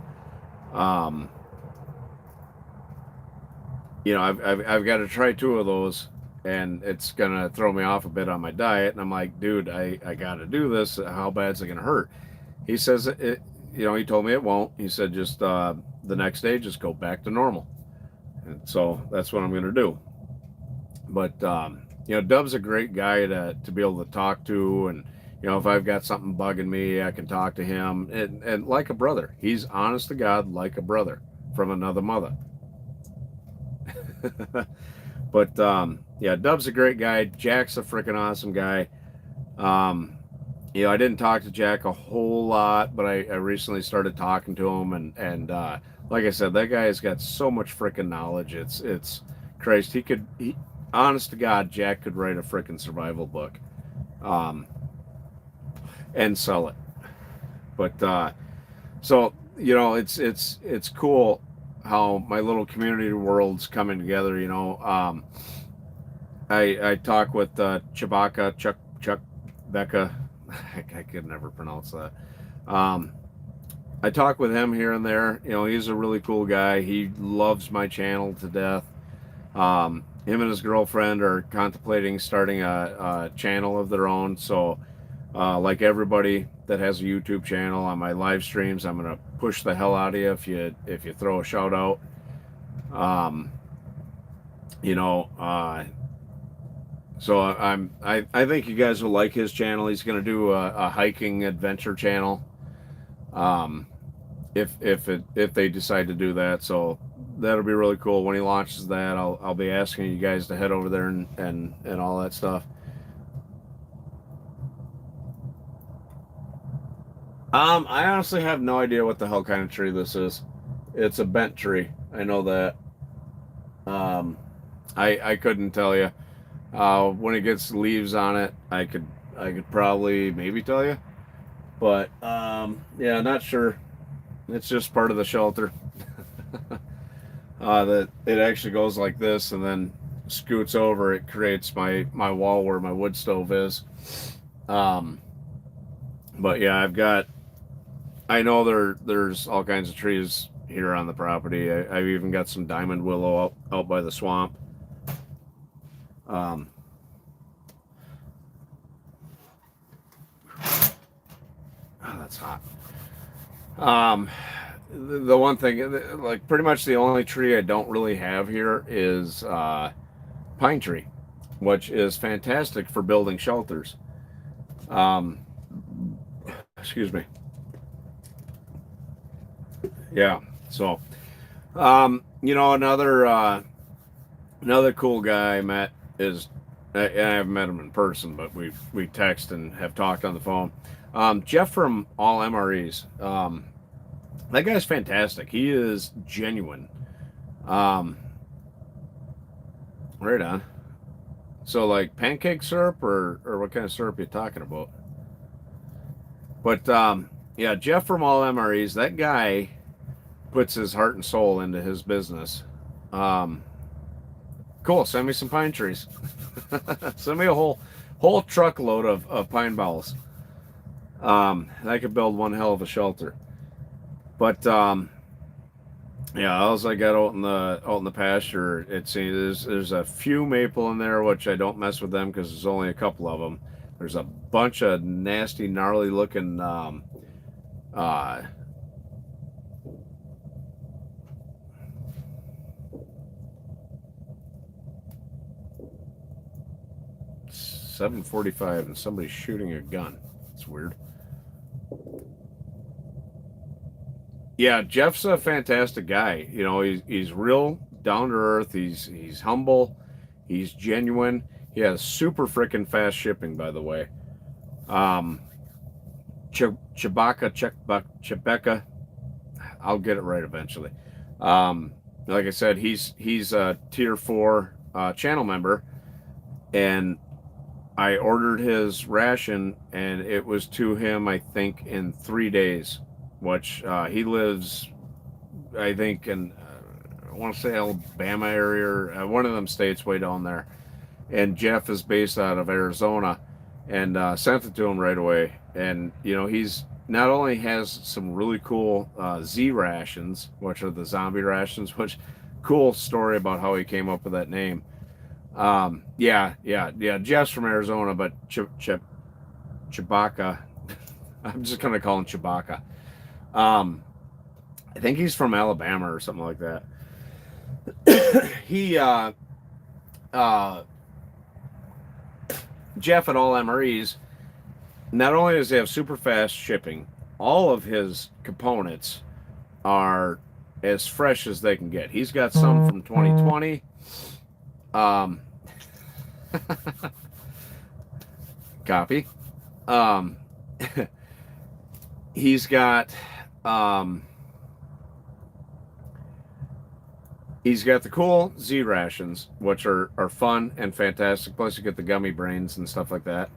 You know, I've got to try 2 of those, and it's gonna throw me off a bit on my diet. And I'm like, dude, I got to do this. How bad's it gonna hurt? He says it. You know, he told me it won't. He said just the next day, just go back to normal. And so that's what I'm gonna do. But you know, Dub's a great guy to be able to talk to, and you know, if I've got something bugging me, I can talk to him, and like a brother. He's honest to God, like a brother from another mother. But yeah, Dub's a great guy. Jack's a freaking awesome guy. You know, I didn't talk to Jack a whole lot, but I recently started talking to him, and like I said, that guy has got so much freaking knowledge. It's Christ. He honest to God, Jack could write a freaking survival book, and sell it. But so you know, it's cool how my little community world's coming together. You know, I talk with Chewbacca, Chuck Becca. I could never pronounce that. Um, I talk with him here and there. You know, he's a really cool guy. He loves my channel to death. Him and his girlfriend are contemplating starting a channel of their own. So, like everybody that has a YouTube channel, on my live streams, I'm gonna push the hell out of you if you throw a shout out. Um, you know, so I think you guys will like his channel. He's gonna do a hiking adventure channel. Um, if they decide to do that, so that'll be really cool. When he launches that, I'll be asking you guys to head over there and all that stuff. I honestly have no idea what the hell kind of tree this is. It's a bent tree. I know that. Um, I couldn't tell you. When it gets leaves on it, I could probably maybe tell you, but yeah, not sure. It's just part of the shelter. That it actually goes like this and then scoots over. It creates my wall where my wood stove is. Um, but yeah, I know there's all kinds of trees here on the property. I've even got some diamond willow out by the swamp. Um, oh, that's hot. Um, the one thing, like pretty much the only tree I don't really have here is pine tree, which is fantastic for building shelters. Um, excuse me. Yeah. So, another cool guy I met is I haven't met him in person, but we text and have talked on the phone. Jeff from All MREs. That guy's fantastic. He is genuine. Um, right on. So like pancake syrup or what kind of syrup are you talking about? But yeah, Jeff from All MREs. That guy puts his heart and soul into his business. Um, cool. Send me some pine trees. Send me a whole truckload of pine boughs. I could build one hell of a shelter. But yeah, all I got out in the pasture, it seems there's a few maple in there, which I don't mess with them because there's only a couple of them. There's a bunch of nasty, gnarly looking uh, 7:45 and somebody's shooting a gun. It's weird. Yeah, Jeff's a fantastic guy. You know, he's real down to earth. He's humble. He's genuine. He has super freaking fast shipping, by the way. Um, Chewbacca. I'll get it right eventually. Like I said, he's a tier 4 channel member, and I ordered his ration, and it was to him, I think, in 3 days. Which he lives, I think, in I want to say Alabama area, or one of them states way down there. And Jeff is based out of Arizona, and sent it to him right away. And he's not only has some really cool Z rations, which are the zombie rations, which cool story about how he came up with that name. Yeah. Jeff's from Arizona, but Chewbacca. I'm just gonna call him Chewbacca. I think he's from Alabama or something like that. he Jeff at All MREs, not only does he have super fast shipping, all of his components are as fresh as they can get. He's got some from 2020. Copy. He's got he's got the cool Z rations, which are fun and fantastic. Plus, you get the gummy brains and stuff like that.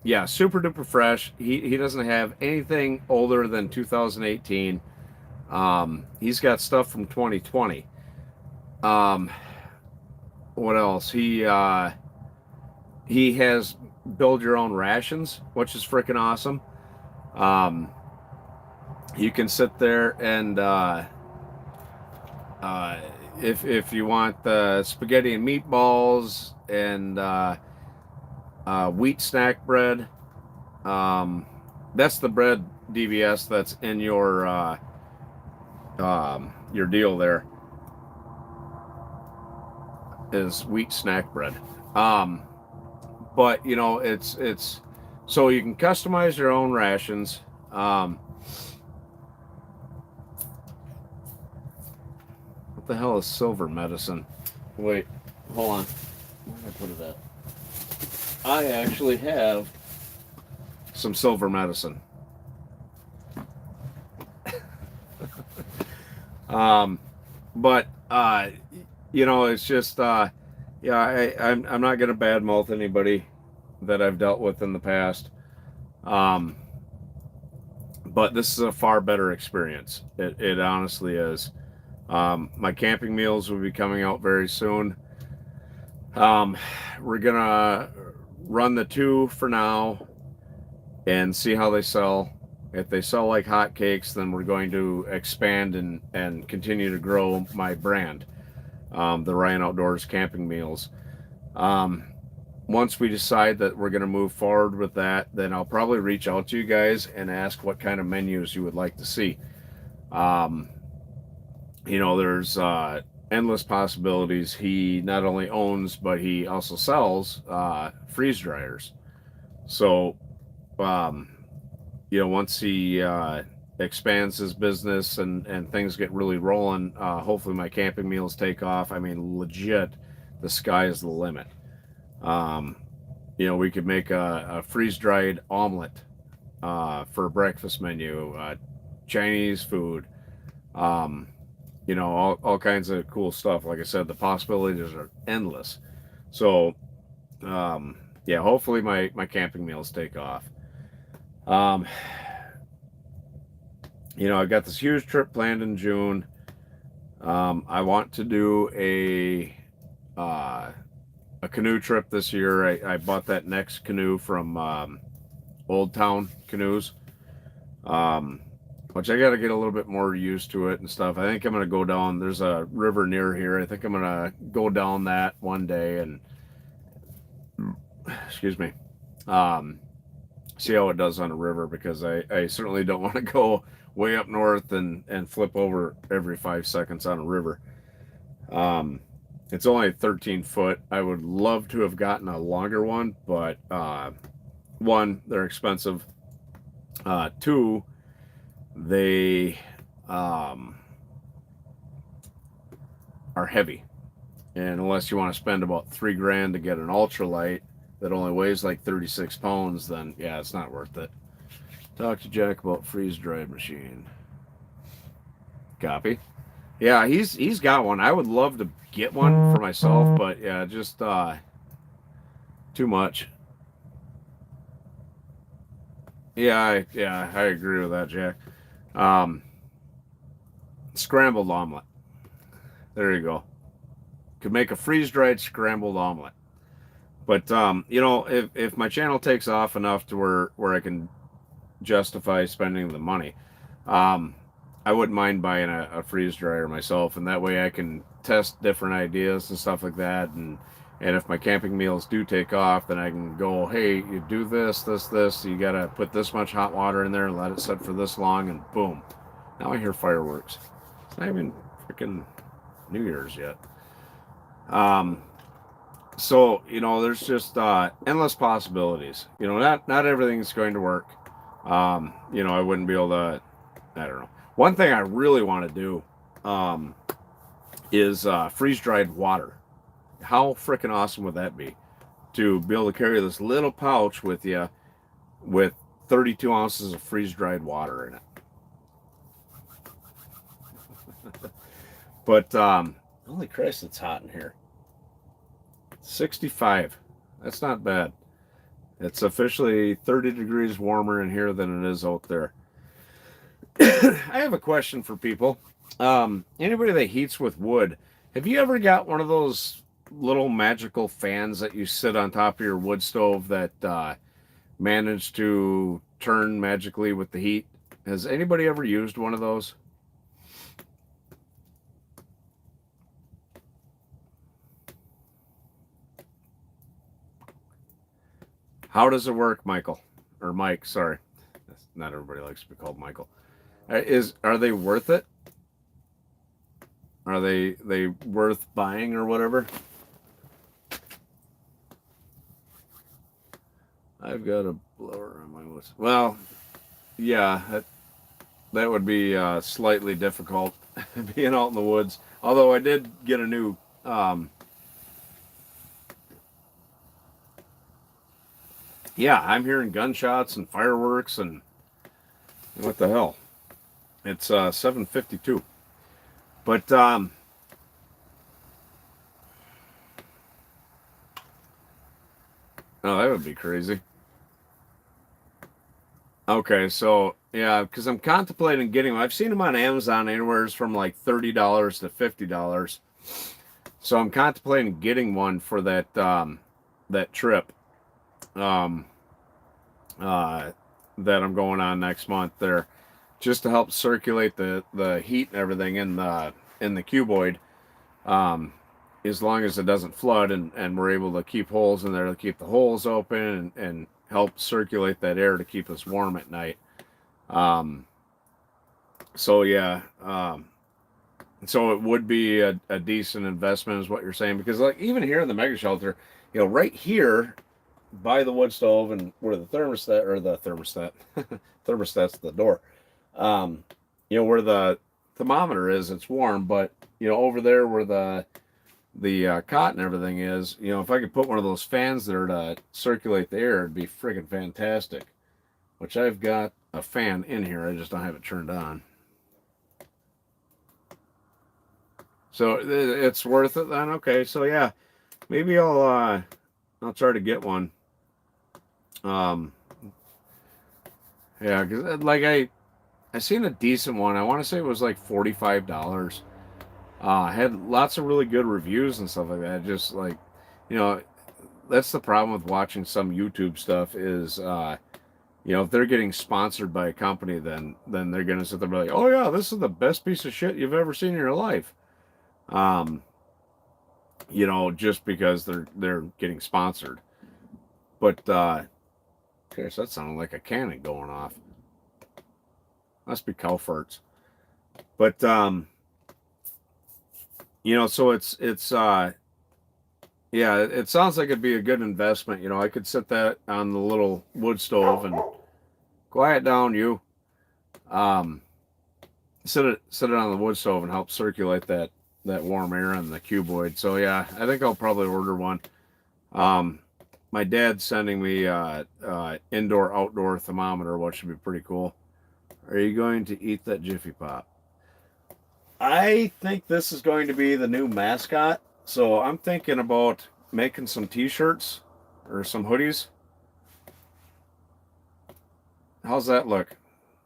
Yeah, super duper fresh. He doesn't have anything older than 2018. He's got stuff from 2020. what else? He has build your own rations, which is freaking awesome. Um, you can sit there and uh, if you want the spaghetti and meatballs and wheat snack bread, that's the bread DVS that's in your deal there is wheat snack bread. But you know it's so you can customize your own rations. What the hell is silver medicine? Wait, hold on. Where did I put it at? I actually have some silver medicine. But you know, it's just yeah, I'm not gonna badmouth anybody that I've dealt with in the past. Um, but this is a far better experience. It honestly is. My camping meals will be coming out very soon. We're gonna run the 2 for now and see how they sell. If they sell like hotcakes, then we're going to expand and continue to grow my brand, the Ryan Outdoors Camping Meals. Once we decide that we're going to move forward with that, then I'll probably reach out to you guys and ask what kind of menus you would like to see. You know, there's endless possibilities. He not only owns, but he also sells freeze dryers. So, you know, once he expands his business and things get really rolling, hopefully my camping meals take off. I mean, legit, the sky is the limit. You know, we could make a freeze-dried omelet for a breakfast menu, Chinese food, you know, all kinds of cool stuff. Like I said, the possibilities are endless. So, yeah, hopefully my camping meals take off. You know, I've got this huge trip planned in June. I want to do a canoe trip this year. I bought that next canoe from Old Town Canoes, which I got to get a little bit more used to it and stuff. I think I'm going to go down. There's a river near here. I think I'm going to go down that one day and, excuse me, see how it does on a river, because I certainly don't want to go way up north and flip over every 5 seconds on a river. It's only 13 foot. I would love to have gotten a longer one, but one, they're expensive. Two, they are heavy. And unless you want to spend about $3,000 to get an ultralight that only weighs like 36 pounds, then yeah, it's not worth it. Talk to Jack about freeze-dried machine. Copy. Yeah, he's got one. I would love to get one for myself, but yeah, just too much. Yeah, I agree with that, Jack. Scrambled omelet. There you go. Could make a freeze-dried scrambled omelet. But you know, if my channel takes off enough to where I can justify spending the money, I wouldn't mind buying a freeze dryer myself, and that way I can test different ideas and stuff like that. And if my camping meals do take off, then I can go, hey, you do this. You got to put this much hot water in there and let it sit for this long, and boom. Now I hear fireworks. It's not even freaking New Year's yet. So, you know, there's just endless possibilities. You know, not everything's going to work. You know, I wouldn't be able to, I don't know. One thing I really want to do is freeze-dried water. How freaking awesome would that be? To be able to carry this little pouch with you with 32 ounces of freeze-dried water in it. But, holy Christ, it's hot in here. 65. That's not bad. It's officially 30 degrees warmer in here than it is out there. I have a question for people. Anybody that heats with wood, have you ever got one of those little magical fans that you sit on top of your wood stove that manage to turn magically with the heat? Has anybody ever used one of those? How does it work, Michael? Or Mike, sorry. Not everybody likes to be called Michael. Are they worth it? Are they worth buying or whatever? I've got a blower on my list. Well, yeah, that would be slightly difficult being out in the woods. Although I did get a new. Yeah, I'm hearing gunshots and fireworks and what the hell? It's 7:52. But oh, that would be crazy. Okay, so yeah, because I'm contemplating getting them. I've seen them on Amazon anywhere from like $30 to $50. So I'm contemplating getting one for that trip um, that I'm going on next month there, just to help circulate the heat and everything in the cuboid. As long as it doesn't flood and we're able to keep holes in there to keep the holes open and help circulate that air to keep us warm at night. So yeah, so it would be a decent investment is what you're saying, because like even here in the mega shelter, right here by the wood stove and where the thermostat's the door, where the thermometer is, it's warm, but over there where the cot and everything is, if I could put one of those fans there to circulate the air, it'd be friggin' fantastic. Which I've got a fan in here, I just don't have it turned on. So it's worth it then. Okay, so yeah, maybe I'll try to get one. Yeah, because like I seen a decent one. I want to say it was like $45. Had lots of really good reviews and stuff like that. Just like, that's the problem with watching some YouTube stuff is, if they're getting sponsored by a company, then they're gonna sit there and be like, oh yeah, this is the best piece of shit you've ever seen in your life. Just because they're getting sponsored. But okay, so that sounded like a cannon going off. Must be cow farts. But so it's yeah, it sounds like it'd be a good investment. I could set that on the little wood stove and quiet down, you. Set it on the wood stove and help circulate that warm air in the cuboid. So yeah, I think I'll probably order one. My dad's sending me indoor outdoor thermometer, which should be pretty cool. Are you going to eat that Jiffy Pop? I think this is going to be the new mascot. So I'm thinking about making some t-shirts or some hoodies. How's that look?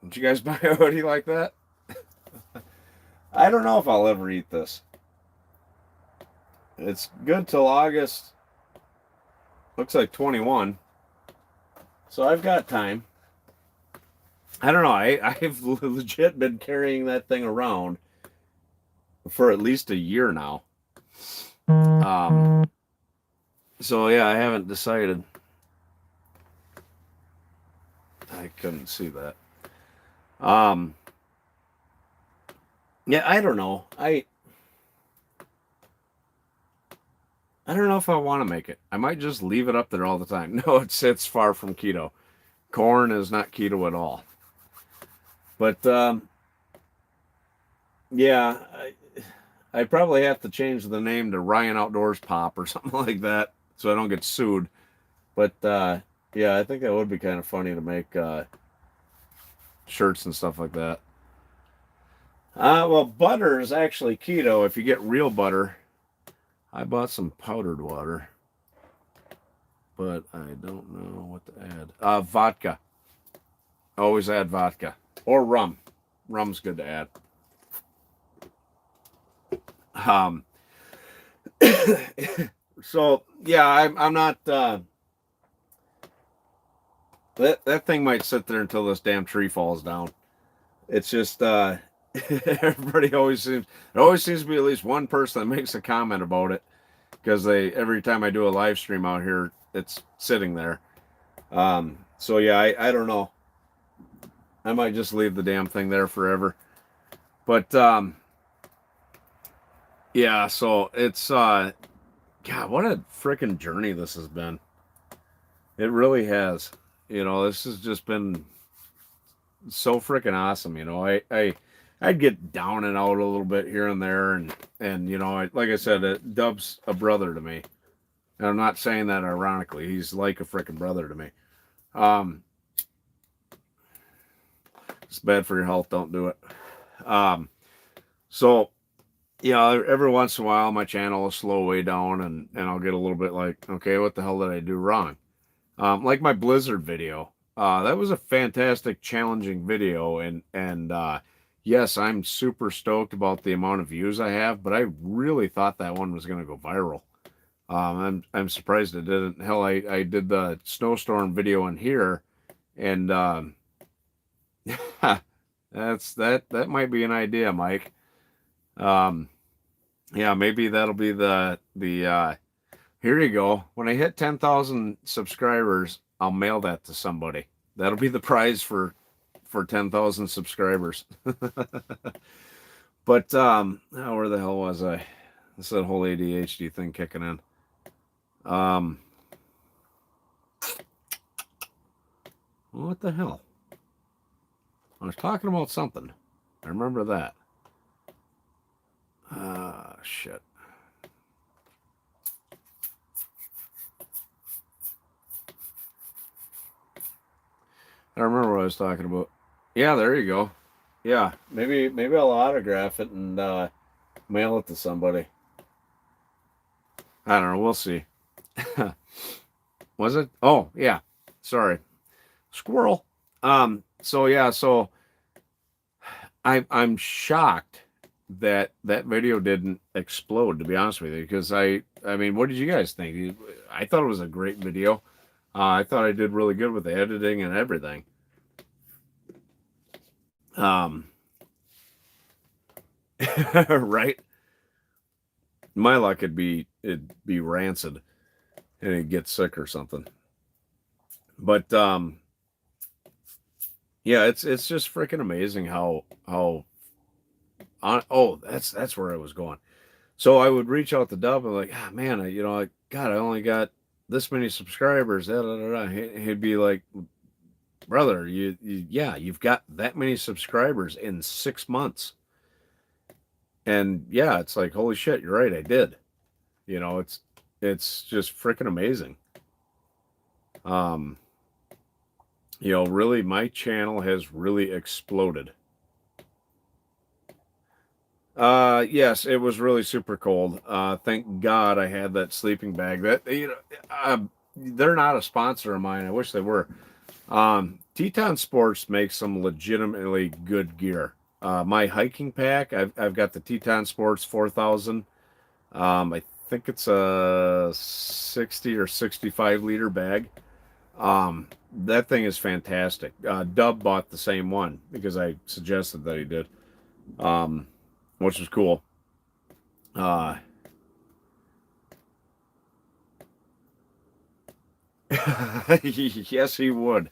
Did you guys buy a hoodie like that? I don't know if I'll ever eat this. It's good till August. Looks like 21. So I've got time. I don't know. I've legit been carrying that thing around for at least a year now. So yeah, I haven't decided. I couldn't see that. Yeah, I don't know. I don't know if I want to make it. I might just leave it up there all the time. No, it's far from keto. Corn is not keto at all. But yeah, I probably have to change the name to Ryan Outdoors Pop or something like that, so I don't get sued. But yeah, I think that would be kind of funny to make shirts and stuff like that. Well, butter is actually keto if you get real butter. I bought some powdered water, but I don't know what to add. Vodka. Always add vodka. Or rum. Rum's good to add. So yeah, I'm not. That thing might sit there until this damn tree falls down. It's just everybody always seems there always seems to be at least one person that makes a comment about it because they every time I do a live stream out here, it's sitting there. So yeah, I don't know. I might just leave the damn thing there forever. But yeah, so it's God, what a freaking journey this has been. It really has. You know, this has just been so freaking awesome. You know, I'd get down and out a little bit here and there, and you know, like I said, Dub's a brother to me. And I'm not saying that ironically. He's like a freaking brother to me. Um, it's bad for your health. Don't do it. Um, so you know, every once in a while, my channel will slow way down, and I'll get a little bit like, okay, what the hell did I do wrong? Like my Blizzard video. That was a fantastic, challenging video, and yes, I'm super stoked about the amount of views I have, but I really thought that one was going to go viral. I'm surprised it didn't. Hell, I did the snowstorm video in here, and that might be an idea, Mike. Um, yeah, maybe that'll be the here you go. When I hit 10,000 subscribers, I'll mail that to somebody. That'll be the prize for 10,000 subscribers. But oh, where the hell was I? It's that whole ADHD thing kicking in. What the hell? I was talking about something. I remember that. Shit. I remember what I was talking about. Yeah, there you go. Yeah, maybe I'll autograph it and mail it to somebody. I don't know. We'll see. Was it? Oh, yeah. Sorry. Squirrel. So yeah, so I'm shocked that video didn't explode, to be honest with you, because I mean, what did you guys think? I thought it was a great video. I thought I did really good with the editing and everything. Right? My luck it'd be rancid and it'd get sick or something. But yeah, it's just freaking amazing how oh, that's where I was going. So I would reach out to Dub and like, man, God, I only got this many subscribers. Da, da, da, da. He'd be like, brother, yeah, you've got that many subscribers in 6 months. And yeah, it's like, holy shit, you're right, I did. You know, it's just freaking amazing. You know, really, my channel has really exploded. Yes, it was really super cold. Thank God I had that sleeping bag. That they're not a sponsor of mine. I wish they were. Teton Sports makes some legitimately good gear. My hiking pack, I've got the Teton Sports 4000. I think it's a 60 or 65 liter bag. That thing is fantastic. Dub bought the same one because I suggested that he did. Which was cool. Yes, he would.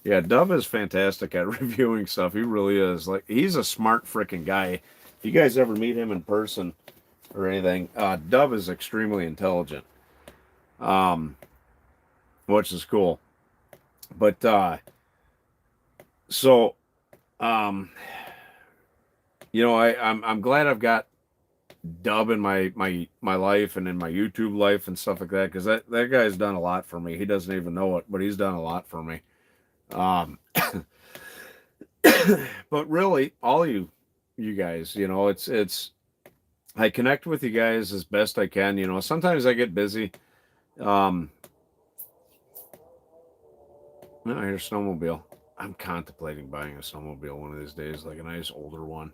Yeah, Dub is fantastic at reviewing stuff. He really is. Like, he's a smart freaking guy. If you guys ever meet him in person or anything, Dub is extremely intelligent. Which is cool. But so you know, I'm glad I've got Dub in my life and in my YouTube life and stuff like that, because that guy's done a lot for me. He doesn't even know it, but he's done a lot for me. But really, all you guys, you know, it's I connect with you guys as best I can. You know, sometimes I get busy. No, here's a snowmobile. I'm contemplating buying a snowmobile one of these days, like a nice older one.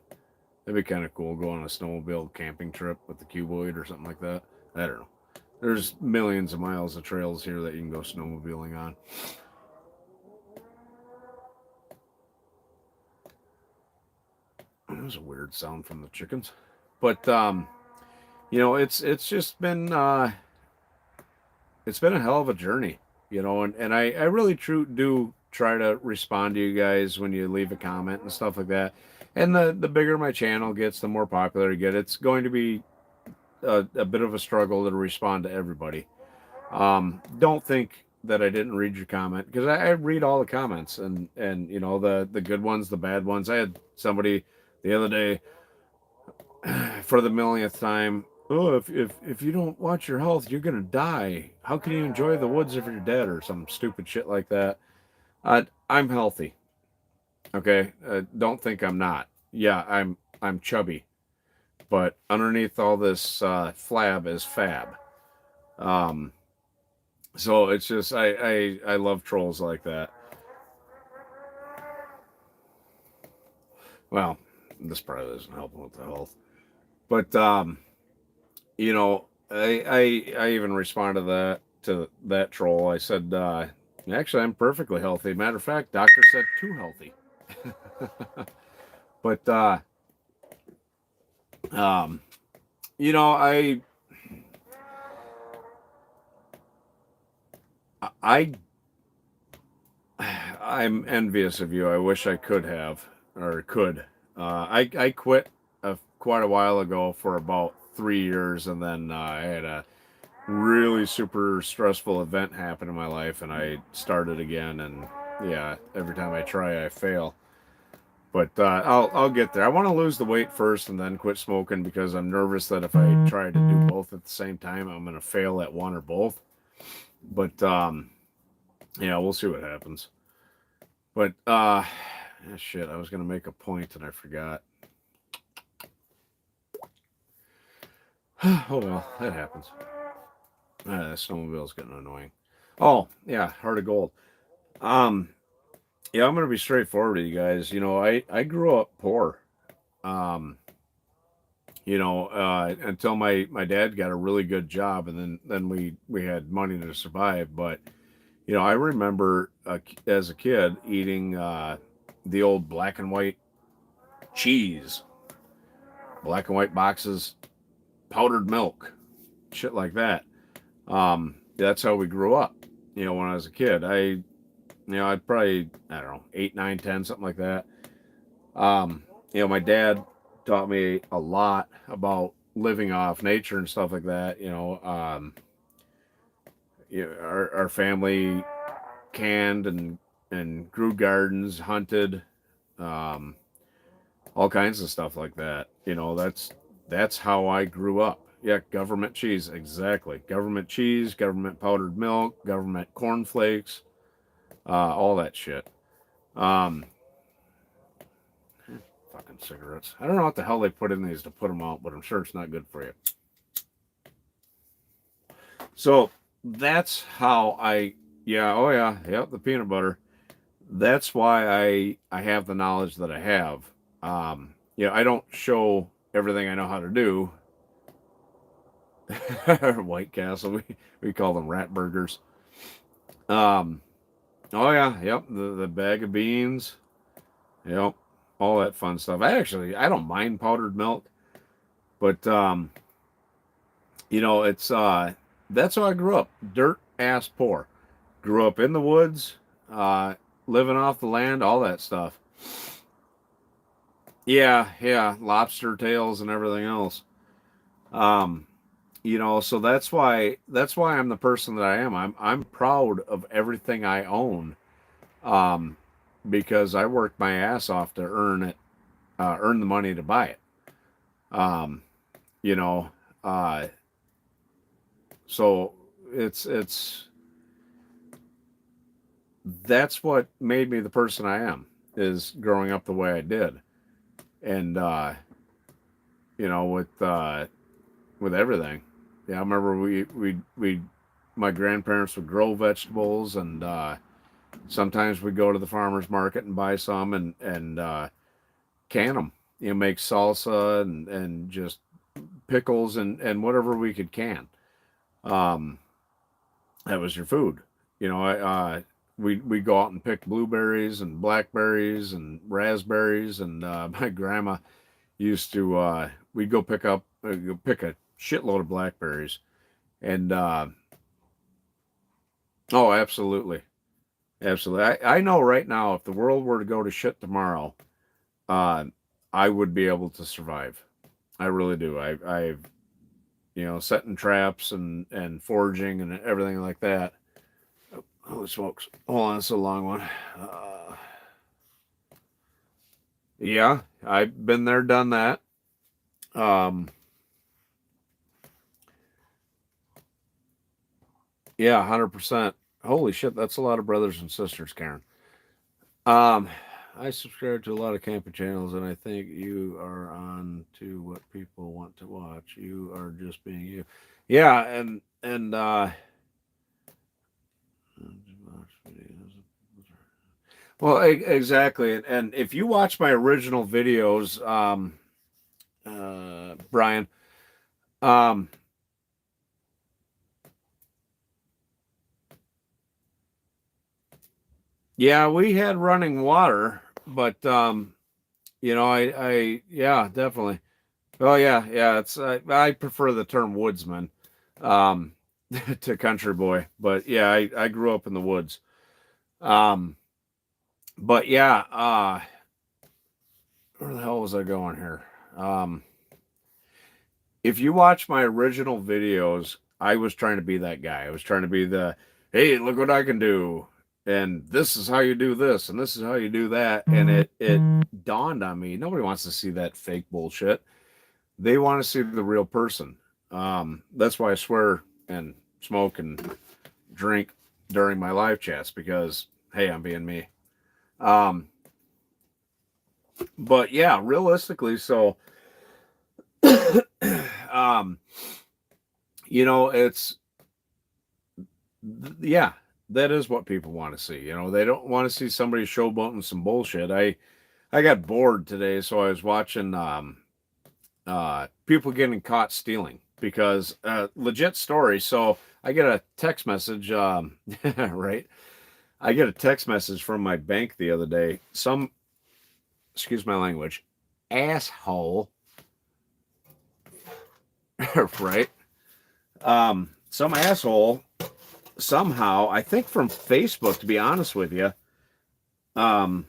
That'd be kind of cool. Go on a snowmobile camping trip with the cuboid or something like that. I don't know. There's millions of miles of trails here that you can go snowmobiling on. That was a weird sound from the chickens, but it's just been it's been a hell of a journey, and I really do try to respond to you guys when you leave a comment and stuff like that. And the bigger my channel gets, the more popular I get. It's going to be a bit of a struggle to respond to everybody. Don't think that I didn't read your comment, because I read all the comments, and the good ones, the bad ones. I had somebody the other day for the millionth time. Oh, if you don't watch your health, you're gonna die. How can you enjoy the woods if you're dead, or some stupid shit like that? I'm healthy. Okay, don't think I'm not. Yeah, I'm chubby, but underneath all this flab is fab. Um, so it's just I love trolls like that. Well, this probably isn't helping with the health, but I even responded to that troll. I said, actually, I'm perfectly healthy. Matter of fact, doctor said too healthy. But um, you know, I I'm envious of you. I wish I could have, or could. I quit quite a while ago for about 3 years, and then I had a really super stressful event happen in my life, and I started again. And yeah, every time I try, I fail. But I'll get there. I want to lose the weight first and then quit smoking, because I'm nervous that if I try to do both at the same time, I'm going to fail at one or both. But yeah, we'll see what happens. But shit, I was going to make a point and I forgot. Oh well, that happens. The snowmobile's getting annoying. Oh yeah, heart of gold. Um, yeah, I'm going to be straightforward with you guys. I grew up poor. Um, until my dad got a really good job, and then we had money to survive. But I remember as a kid eating the old black and white cheese, black and white boxes, powdered milk, shit like that. That's how we grew up. When I was a kid, I'd probably, I don't know, 8, 9, 10, something like that. My dad taught me a lot about living off nature and stuff like that. Our family canned and grew gardens, hunted, um, all kinds of stuff like that. That's how I grew up. Yeah, government cheese, exactly. Government cheese, government powdered milk, government cornflakes, all that shit. Um, Fucking cigarettes. I don't know what the hell they put in these to put them out, but I'm sure it's not good for you. So that's how yeah, oh yeah, yep, the peanut butter. That's why I have the knowledge that I have. I don't show everything I know how to do. White Castle, we call them rat burgers. Um, oh yeah, yep, the bag of beans, yep, all that fun stuff. I don't mind powdered milk, but it's that's how I grew up. Dirt ass poor. Grew up in the woods, uh, living off the land, all that stuff. Yeah, yeah, lobster tails and everything else. Um, so that's why I'm the person that I am. I'm proud of everything I own. Um, because I worked my ass off to earn the money to buy it. Um, you know, uh, so it's that's what made me the person I am, is growing up the way I did. And with everything. Yeah, I remember we my grandparents would grow vegetables, and sometimes we'd go to the farmers market and buy some, and can them. Make salsa and just pickles and whatever we could can. Um, that was your food. You know, we go out and pick blueberries and blackberries and raspberries, and my grandma used to we'd go pick a shitload of blackberries, and oh, absolutely, absolutely. I know right now if the world were to go to shit tomorrow, uh, I would be able to survive. I really do. I've setting traps and foraging and everything like that. Holy smokes! Hold on, it's a long one. Yeah, I've been there, done that. Um, yeah, 100%. Holy shit, that's a lot of brothers and sisters, Karen. Um, I subscribe to a lot of camping channels, and I think you are on to what people want to watch. You are just being you. Yeah, and well, exactly. And if you watch my original videos, Brian, um, yeah, we had running water, but yeah, definitely. Oh yeah, yeah. I prefer the term woodsman, um, to country boy, but yeah, I grew up in the woods. Um, but yeah, where the hell was I going here? Um, if you watch my original videos, I was trying to be that guy. I was trying to be the, hey, look what I can do, and this is how you do this, and this is how you do that, and it dawned on me. Nobody wants to see that fake bullshit. They want to see the real person. That's why I swear and smoke and drink during my live chats because hey, I'm being me. Um, but yeah, realistically, so um, it's yeah, that is what people want to see. They don't want to see somebody showboating some bullshit. I got bored today, so I was watching people getting caught stealing because legit story. So I get a text message, right? I get a text message from my bank the other day. Some, excuse my language, asshole, right? Some asshole somehow, I think from Facebook, to be honest with you, God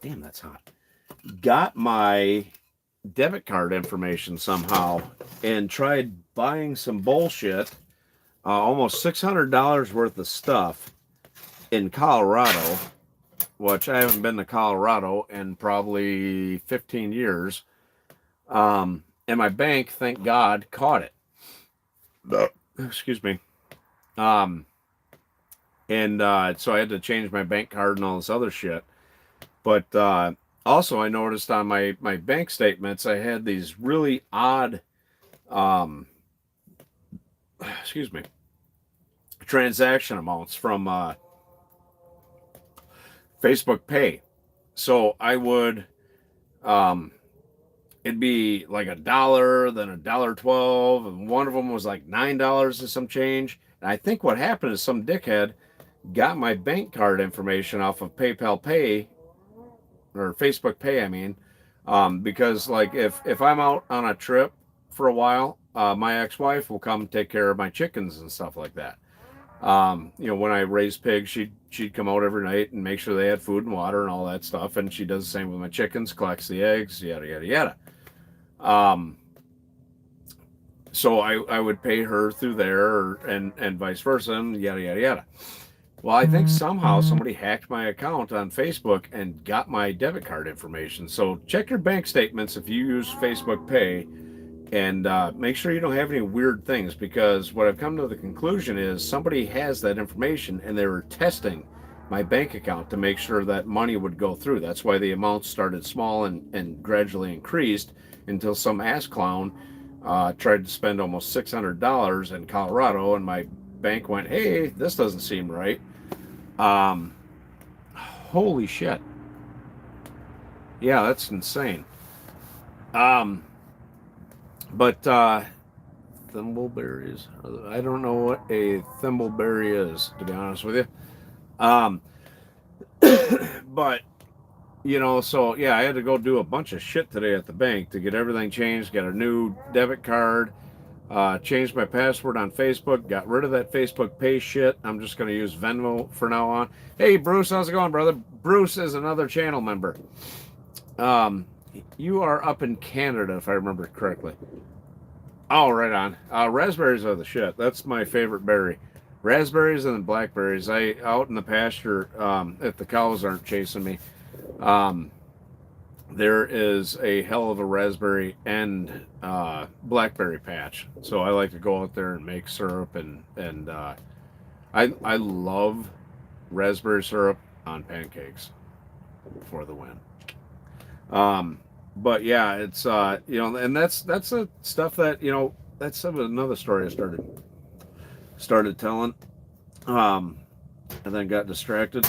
damn, that's hot. Got my debit card information somehow and tried buying some bullshit, almost $600 worth of stuff in Colorado, which I haven't been to Colorado in probably 15 years. And my bank, thank God, caught it. Excuse me. Um, and so I had to change my bank card and all this other shit. But also, I noticed on my bank statements, I had these really odd, um, excuse me, transaction amounts from Facebook Pay. So I would, um, it'd be like $1, then $1.12, and one of them was like $9 and some change. And I think what happened is some dickhead got my bank card information off of PayPal Pay or Facebook Pay, I mean, because like if I'm out on a trip for a while, my ex-wife will come take care of my chickens and stuff like that. When I raised pigs, she'd come out every night and make sure they had food and water and all that stuff, and she does the same with my chickens, collects the eggs, yada yada yada. Um, so I would pay her through there, and vice versa, and yada yada yada. Well, I think somehow somebody hacked my account on Facebook and got my debit card information. So check your bank statements if you use Facebook Pay, and make sure you don't have any weird things, because what I've come to the conclusion is somebody has that information and they were testing my bank account to make sure that money would go through. That's why the amounts started small and gradually increased until some ass clown tried to spend almost $600 in Colorado, and my bank went, hey, this doesn't seem right. Holy shit. Yeah, that's insane. But thimbleberries. I don't know what a thimbleberry is, to be honest with you. Um, but so yeah, I had to go do a bunch of shit today at the bank to get everything changed, get a new debit card, changed my password on Facebook, got rid of that Facebook Pay shit. I'm just going to use Venmo for now on. Hey, Bruce, how's it going, brother? Bruce is another channel member. Um, you are up in Canada, if I remember correctly. Oh, right on. Raspberries are the shit. That's my favorite berry. Raspberries and blackberries. I out in the pasture, if the cows aren't chasing me. Um, there is a hell of a raspberry and blackberry patch. So I like to go out there and make syrup and I love raspberry syrup on pancakes for the win. But yeah, it's and that's the stuff that that's another story I started telling, and then got distracted.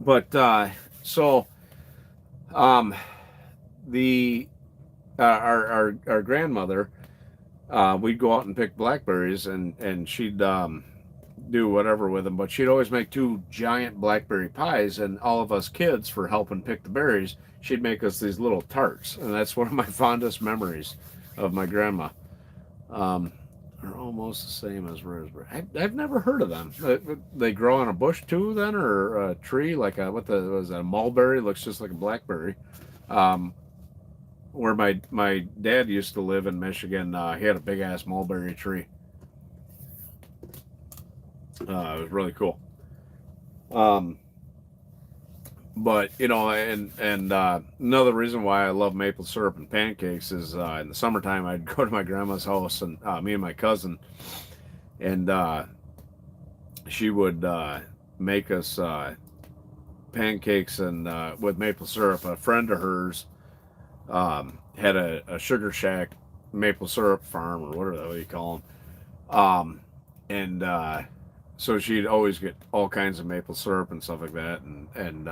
But so the our grandmother, we'd go out and pick blackberries, and she'd do whatever with them, but she'd always make two giant blackberry pies, and all of us kids, for helping pick the berries, she'd make us these little tarts, and that's one of my fondest memories of my grandma. Are almost the same as raspberry. I've never heard of them. They grow on a bush too, then, or a tree like was that, a mulberry? Looks just like a blackberry. Where my dad used to live in Michigan, he had a big ass mulberry tree. It was really cool. But and another reason why I love maple syrup and pancakes is in the summertime I'd go to my grandma's house, and me and my cousin, and she would make us pancakes and with maple syrup. A friend of hers had a sugar shack maple syrup farm, or whatever you call them, and so she'd always get all kinds of maple syrup and stuff like that, and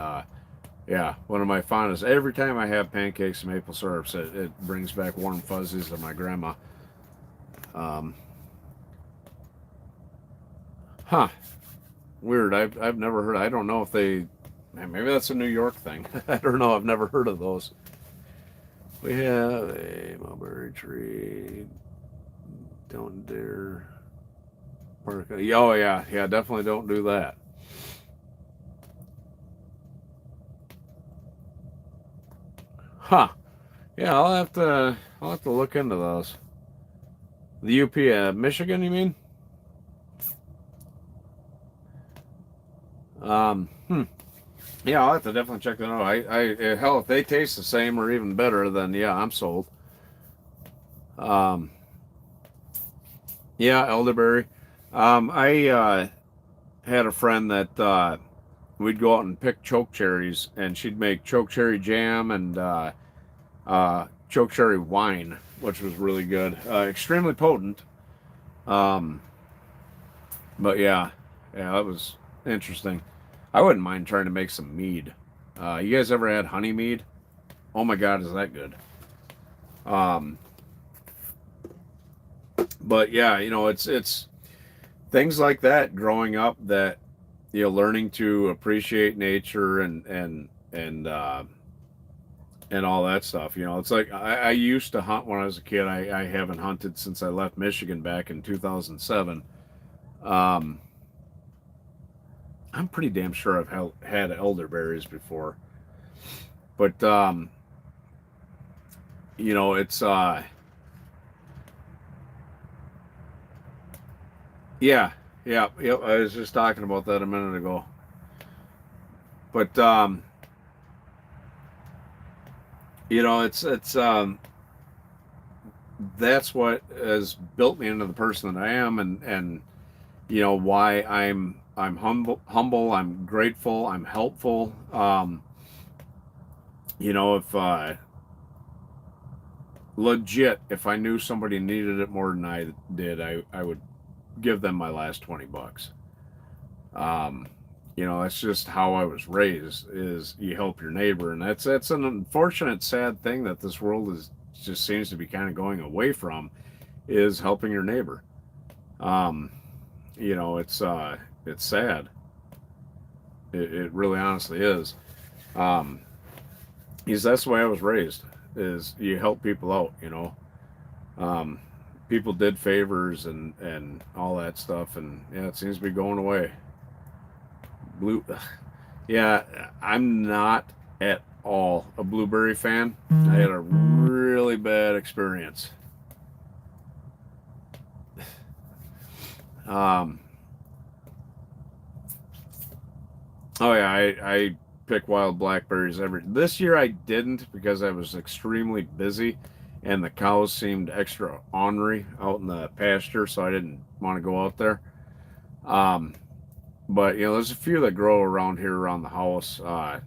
yeah, one of my fondest. Every time I have pancakes and maple syrups, it brings back warm fuzzies of my grandma. Huh? Weird. I've never heard. I don't know if they. Maybe that's a New York thing. I don't know. I've never heard of those. We have a mulberry tree. Don't dare. Oh yeah, definitely don't do that. Huh? Yeah, I'll have to look into those. The UP, Michigan, you mean? Yeah, I'll have to definitely check that out. Hell, if they taste the same or even better, then yeah, I'm sold. Yeah, elderberry. I had a friend that we'd go out and pick choke cherries, and she'd make choke cherry jam and choke cherry wine, which was really good. Extremely potent. But yeah, that was interesting. I wouldn't mind trying to make some mead. You guys ever had honey mead? Oh my God, is that good? But yeah, it's things like that growing up, that learning to appreciate nature and all that stuff. It's like I used to hunt when I was a kid. I haven't hunted since I left Michigan back in 2007. I'm pretty damn sure I've had elderberries before, but it's yeah, yep. I was just talking about that a minute ago, but it's that's what has built me into the person that I am, and why I'm humble, I'm grateful, I'm helpful. If legit, if I knew somebody needed it more than I did, I would give them my last $20. That's just how I was raised, is you help your neighbor. And that's an unfortunate, sad thing that this world just seems to be kind of going away from, is helping your neighbor. Um, it's sad. It really honestly is. Um, because that's the way I was raised. Is you help people out. Um, People did favors and all that stuff, and yeah, it seems to be going away. Blue, yeah, I'm not at all a blueberry fan. I had a really bad experience. Um, oh yeah, I pick wild blackberries every. This year I didn't because I was extremely busy, and the cows seemed extra ornery out in the pasture, so I didn't want to go out there. Um, but there's a few that grow around here around the house. I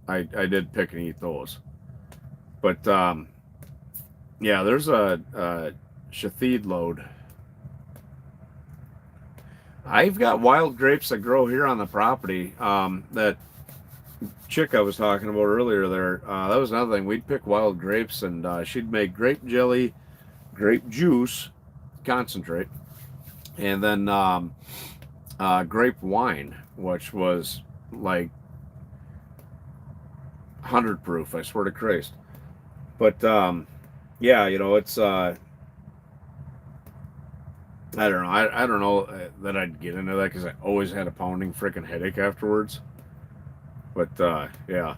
did pick and eat those, but yeah, there's a Shathid load. I've got wild grapes that grow here on the property. That chick I was talking about earlier there, that was another thing. We'd pick wild grapes, and she'd make grape jelly, grape juice, concentrate, and then grape wine, which was like 100 proof. I swear to Christ. But yeah, it's I don't know. I don't know that I'd get into that because I always had a pounding freaking headache afterwards. But yeah,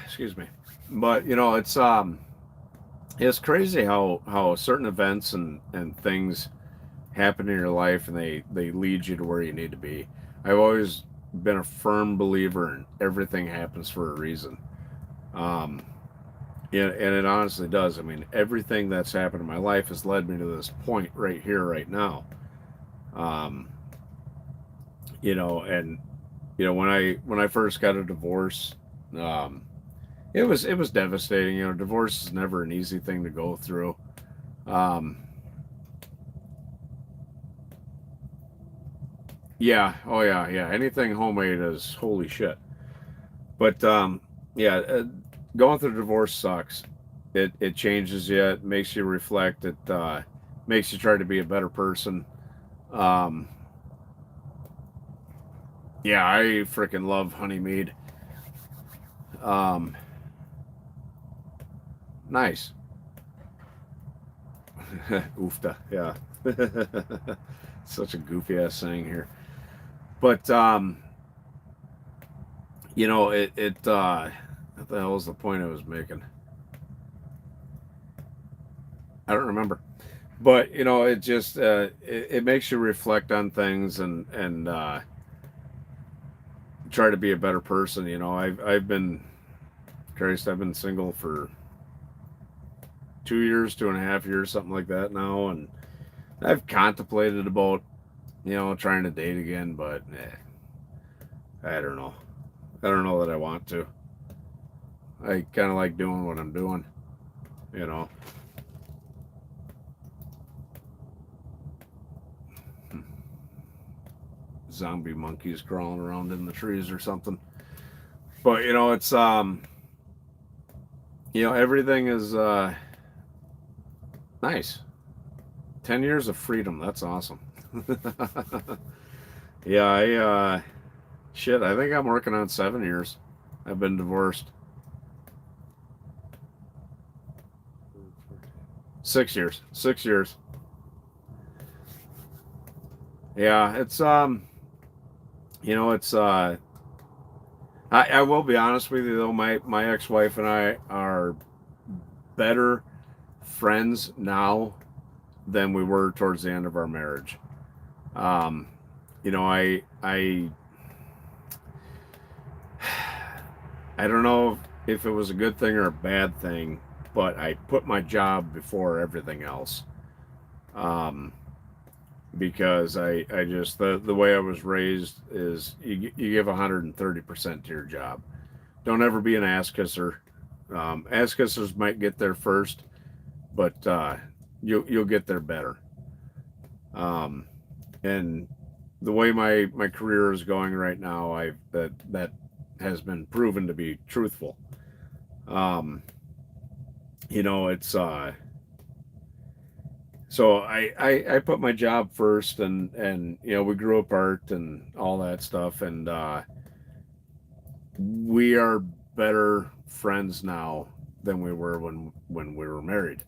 excuse me. But it's crazy how certain events and things happen in your life, and they lead you to where you need to be. I've always been a firm believer in everything happens for a reason. Um, yeah, and it honestly does. I mean, everything that's happened in my life has led me to this point right here, right now. Um, and when I first got a divorce, um, it was devastating. Divorce is never an easy thing to go through. Um, yeah, oh yeah, yeah. Anything homemade is holy shit. But yeah, going through divorce sucks. It changes you. It makes you reflect. It makes you try to be a better person. Um, yeah, I freaking love honey mead. Um, nice. Oofta. Yeah. Such a goofy ass saying here. But what the hell was the point I was making? I don't remember. But it just it makes you reflect on things and try to be a better person. I've been Christ, I've been single for 2 years, 2.5 years, something like that now, and I've contemplated about trying to date again, but I don't know. I don't know that I want to. I kind of like doing what I'm doing, you know. Zombie monkeys crawling around in the trees or something. But it's everything is nice. 10 years of freedom. That's awesome. Yeah, shit. I think I'm working on 7 years. I've been divorced. 6 years. 6 years. Yeah, it's it's I will be honest with you though, my ex-wife and I are better friends now than we were towards the end of our marriage. Um, I I don't know if it was a good thing or a bad thing, but I put my job before everything else. Um, because I just the way I was raised is you give 130% to your job. Don't ever be an ass kisser. Ass kissers might get there first, but you'll get there better. Um, and the way my career is going right now, I that has been proven to be truthful. Um, it's so I put my job first, and we grew apart and all that stuff, and we are better friends now than we were when we were married.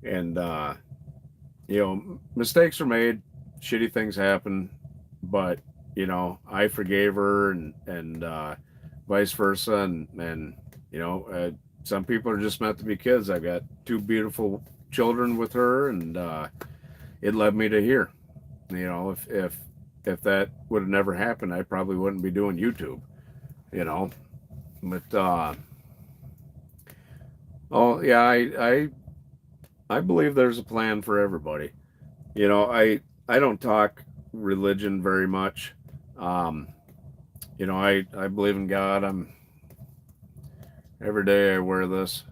And mistakes are made, shitty things happen, but I forgave her, and vice versa, and you know uh, some people are just meant to be kids. I've got two beautiful children with her, and it led me to here. If that would have never happened, I probably wouldn't be doing YouTube. You know, but oh yeah, I believe there's a plan for everybody. I don't talk religion very much. Um, I believe in God. Every day I wear this.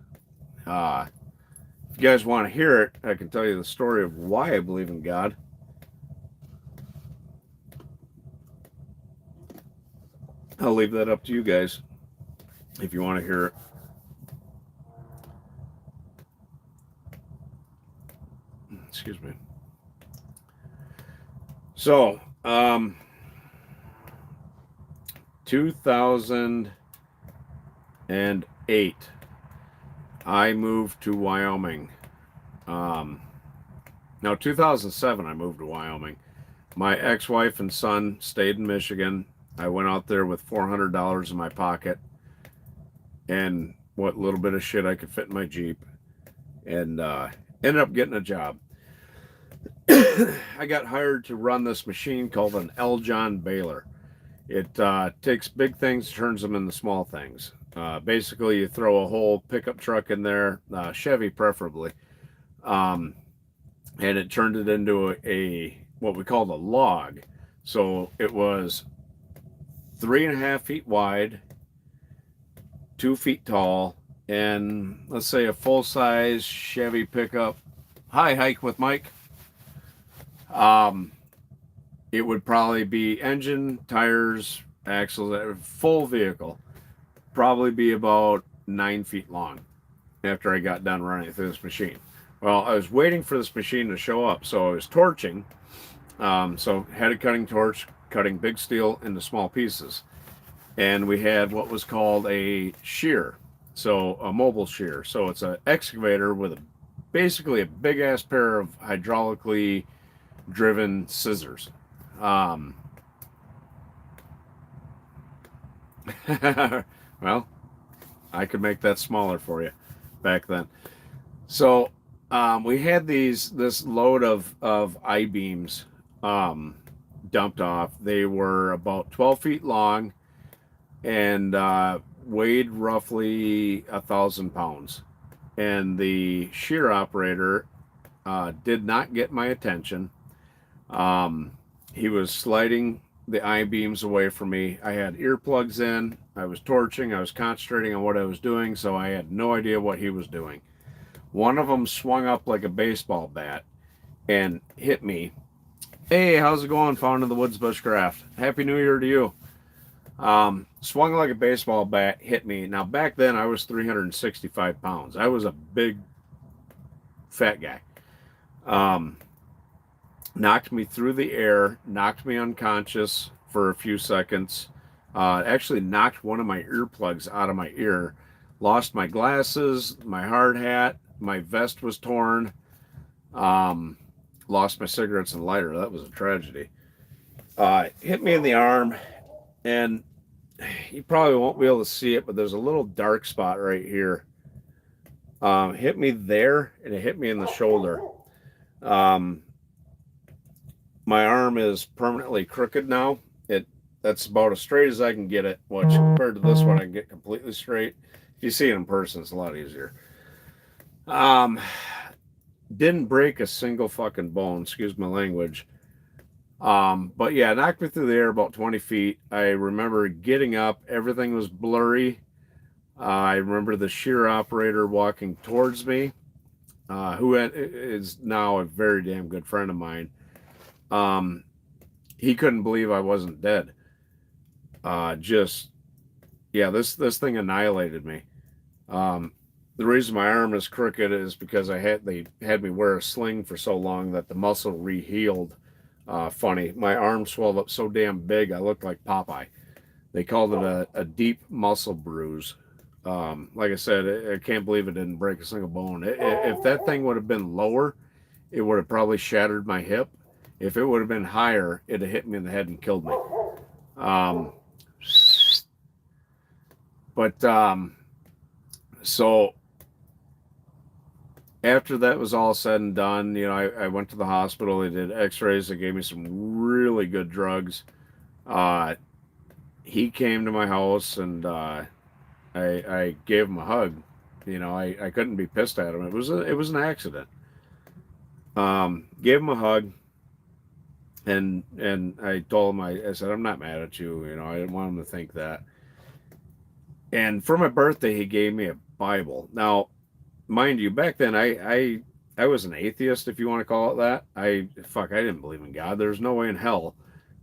Uh, if you guys want to hear it, I can tell you the story of why I believe in God. I'll leave that up to you guys if you want to hear it. Excuse me. So, 2008, I moved to Wyoming. Um, Now, 2007, I moved to Wyoming. My ex-wife and son stayed in Michigan. I went out there with $400 in my pocket and what little bit of shit I could fit in my Jeep, and ended up getting a job. I got hired to run this machine called an L. John baler. It takes big things, turns them into small things. Basically, you throw a whole pickup truck in there, Chevy preferably, um, and it turned it into a what we called a log. So it was 3.5 feet wide, 2 feet tall, and let's say a full size Chevy pickup. Hi, Hike with Mike. Um, it would probably be engine, tires, axles, full vehicle. Probably be about 9 feet long after I got done running through this machine. Well, I was waiting for this machine to show up, so I was torching. So had a cutting torch, cutting big steel into small pieces, and we had what was called a shear, so a mobile shear. So it's an excavator with basically a big ass pair of hydraulically driven scissors. Um, well, I could make that smaller for you back then. So we had this load of I-beams um, dumped off. They were about 12 feet long and weighed roughly 1,000 pounds. And the shear operator did not get my attention. He was sliding the I-beams away from me. I had earplugs in. I was torching. I was concentrating on what I was doing, so I had no idea what he was doing. One of them swung up like a baseball bat and hit me. Hey, how's it going, Found in the Woods Bushcraft? Happy New Year to you. Swung like a baseball bat, hit me. Now, back then, I was 365 pounds. I was a big, fat guy. Knocked me through the air, knocked me unconscious for a few seconds. Actually knocked one of my earplugs out of my ear. Lost my glasses, my hard hat, my vest was torn. Um, Lost my cigarettes and lighter. That was a tragedy. Hit me in the arm, and you probably won't be able to see it, but there's a little dark spot right here. Hit me there, and it hit me in the shoulder. Um, my arm is permanently crooked now. That's about as straight as I can get it, which compared to this one, I can get completely straight. If you see it in person, it's a lot easier. Didn't break a single fucking bone, excuse my language. But yeah, knocked me through the air about 20 feet. I remember getting up, everything was blurry. I remember the shear operator walking towards me, who is now a very damn good friend of mine. He couldn't believe I wasn't dead. This thing annihilated me. the reason my arm is crooked is because they had me wear a sling for so long that the muscle rehealed funny. My arm swelled up so damn big I looked like Popeye. They called it a deep muscle bruise. Like I said, I can't believe it didn't break a single bone. If that thing would have been lower, it would have probably shattered my hip. If it would have been higher, it'd have hit me in the head and killed me. Um, but so after that was all said and done, I went to the hospital. They did X-rays. They gave me some really good drugs. Uh, he came to my house, and I gave him a hug. I couldn't be pissed at him. It was an accident. Gave him a hug, and I told him, I said, I'm not mad at you. I didn't want him to think that. And for my birthday, he gave me a Bible. Now, mind you, back then I was an atheist, if you want to call it that. I didn't believe in God. There's no way in hell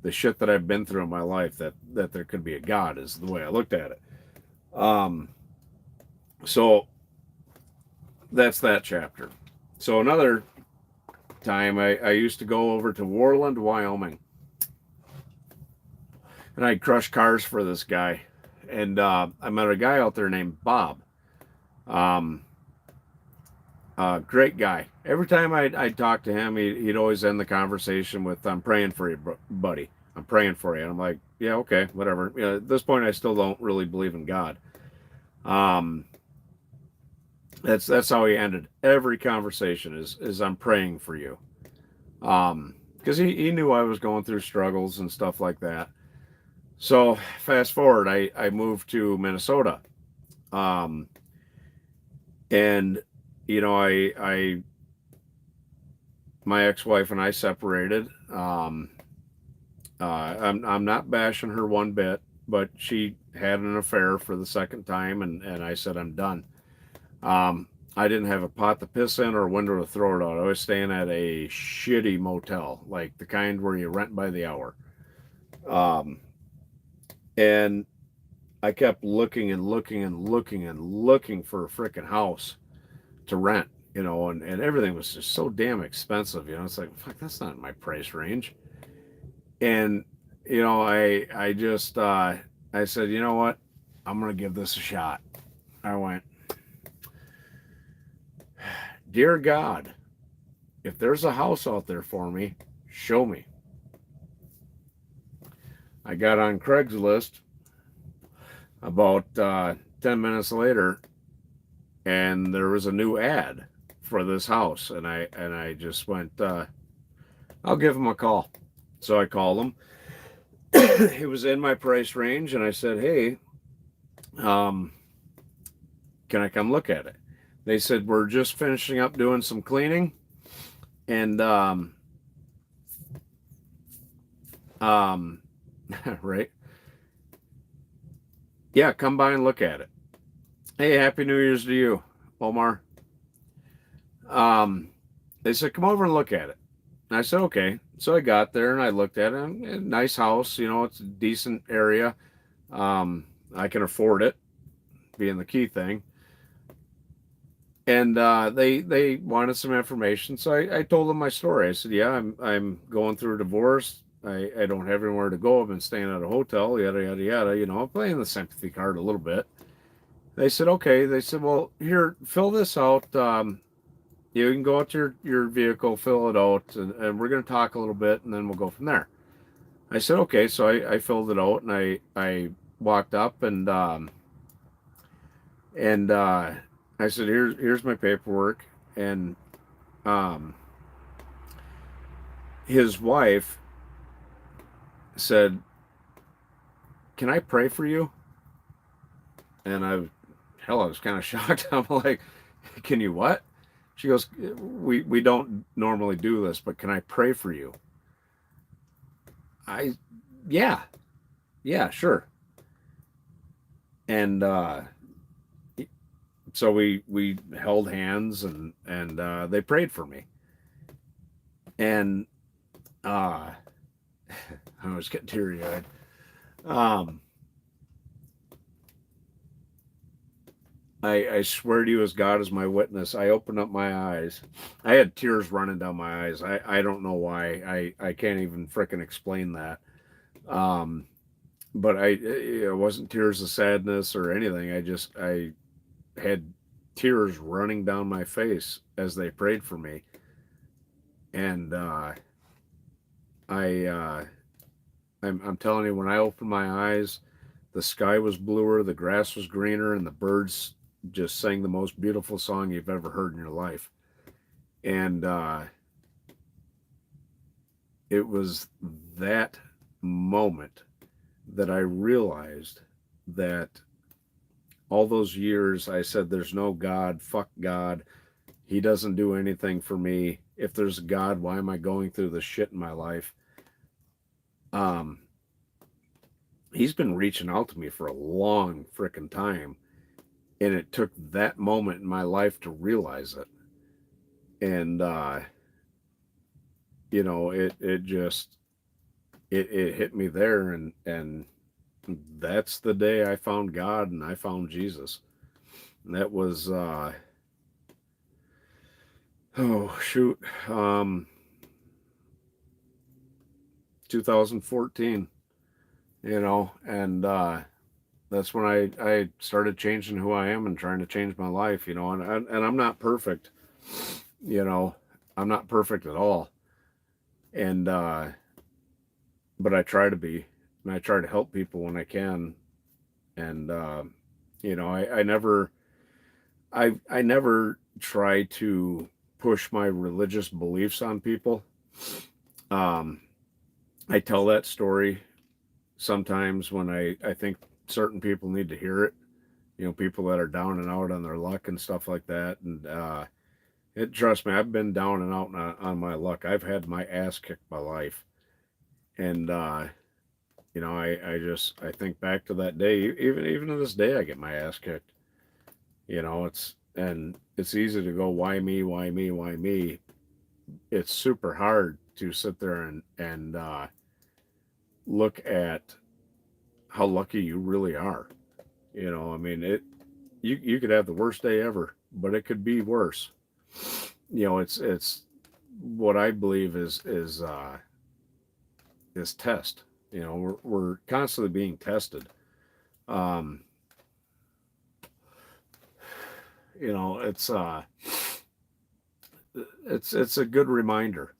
the shit that I've been through in my life that there could be a God is the way I looked at it. So that's that chapter. So another time I used to go over to Warland, Wyoming, and I'd crush cars for this guy. And I met a guy out there named Bob. Um, Great guy. Every time I'd talk to him, he'd always end the conversation with, I'm praying for you, buddy. I'm praying for you. And I'm like, yeah, okay, whatever. At this point, I still don't really believe in God. Um, that's how he ended every conversation is I'm praying for you. Because he knew I was going through struggles and stuff like that. So fast forward, I moved to Minnesota. Um, and I my ex-wife and I separated. I'm not bashing her one bit, but she had an affair for the second time, and I said I'm done. I didn't have a pot to piss in or a window to throw it out. I was staying at a shitty motel, like the kind where you rent by the hour. Um, and I kept looking and looking and looking and looking for a freaking house to rent, and everything was just so damn expensive. It's like, fuck, that's not in my price range. And I just I said, you know what, I'm gonna give this a shot. I went, dear God, if there's a house out there for me, show me. I got on Craigslist about 10 minutes later, and there was a new ad for this house, and I just went, I'll give him a call. So I called him. It was in my price range, and I said, hey, can I come look at it? They said, we're just finishing up doing some cleaning, and right, yeah, come by and look at it. Hey, happy New Year's to you, Omar. They said, come over and look at it. And I said, okay. So I got there and I looked at it. Nice house, it's a decent area. I can afford it, being the key thing. And they wanted some information, so I told them my story. I said, yeah, I'm going through a divorce. I don't have anywhere to go. I've been staying at a hotel, yada yada yada. I'm playing the sympathy card a little bit. They said, okay. They said, well, here, fill this out. You can go out to your vehicle, fill it out, and we're going to talk a little bit, and then we'll go from there. I said, okay. So I filled it out, and I walked up, and I said, here's my paperwork. And his wife said, can I pray for you? And I was kind of shocked. I'm like, can you what? She goes, we don't normally do this, but can I pray for you? Yeah, sure. And so we held hands, and they prayed for me. And I was getting teary eyed. I swear to you, as God is my witness, I opened up my eyes. I had tears running down my eyes. I don't know why. I can't even frickin' explain that. Um, but it wasn't tears of sadness or anything. I had tears running down my face as they prayed for me. And I, I'm telling you, when I opened my eyes, the sky was bluer, the grass was greener, and the birds just sang the most beautiful song you've ever heard in your life. And it was that moment that I realized that all those years I said, there's no God, fuck God. He doesn't do anything for me. If there's a God, why am I going through this shit in my life? Um, he's been reaching out to me for a long freaking time. And it took that moment in my life to realize it. And, it just, it hit me there. And that's the day I found God and I found Jesus. And that was, oh, shoot, um, 2014, and, that's when I started changing who I am and trying to change my life, and I'm not perfect, you know, I'm not perfect at all. And, but I try to be, and I try to help people when I can. And, I never try to push my religious beliefs on people. Um, I tell that story sometimes when I think certain people need to hear it. People that are down and out on their luck and stuff like that. And trust me, I've been down and out on my luck. I've had my ass kicked by life, and I think back to that day. Even to this day, I get my ass kicked. It's easy to go, why me, why me, why me. It's super hard to sit there and look at how lucky you really are. I mean, you could have the worst day ever, but it could be worse. It's what I believe is test. We're constantly being tested. Um, it's a good reminder.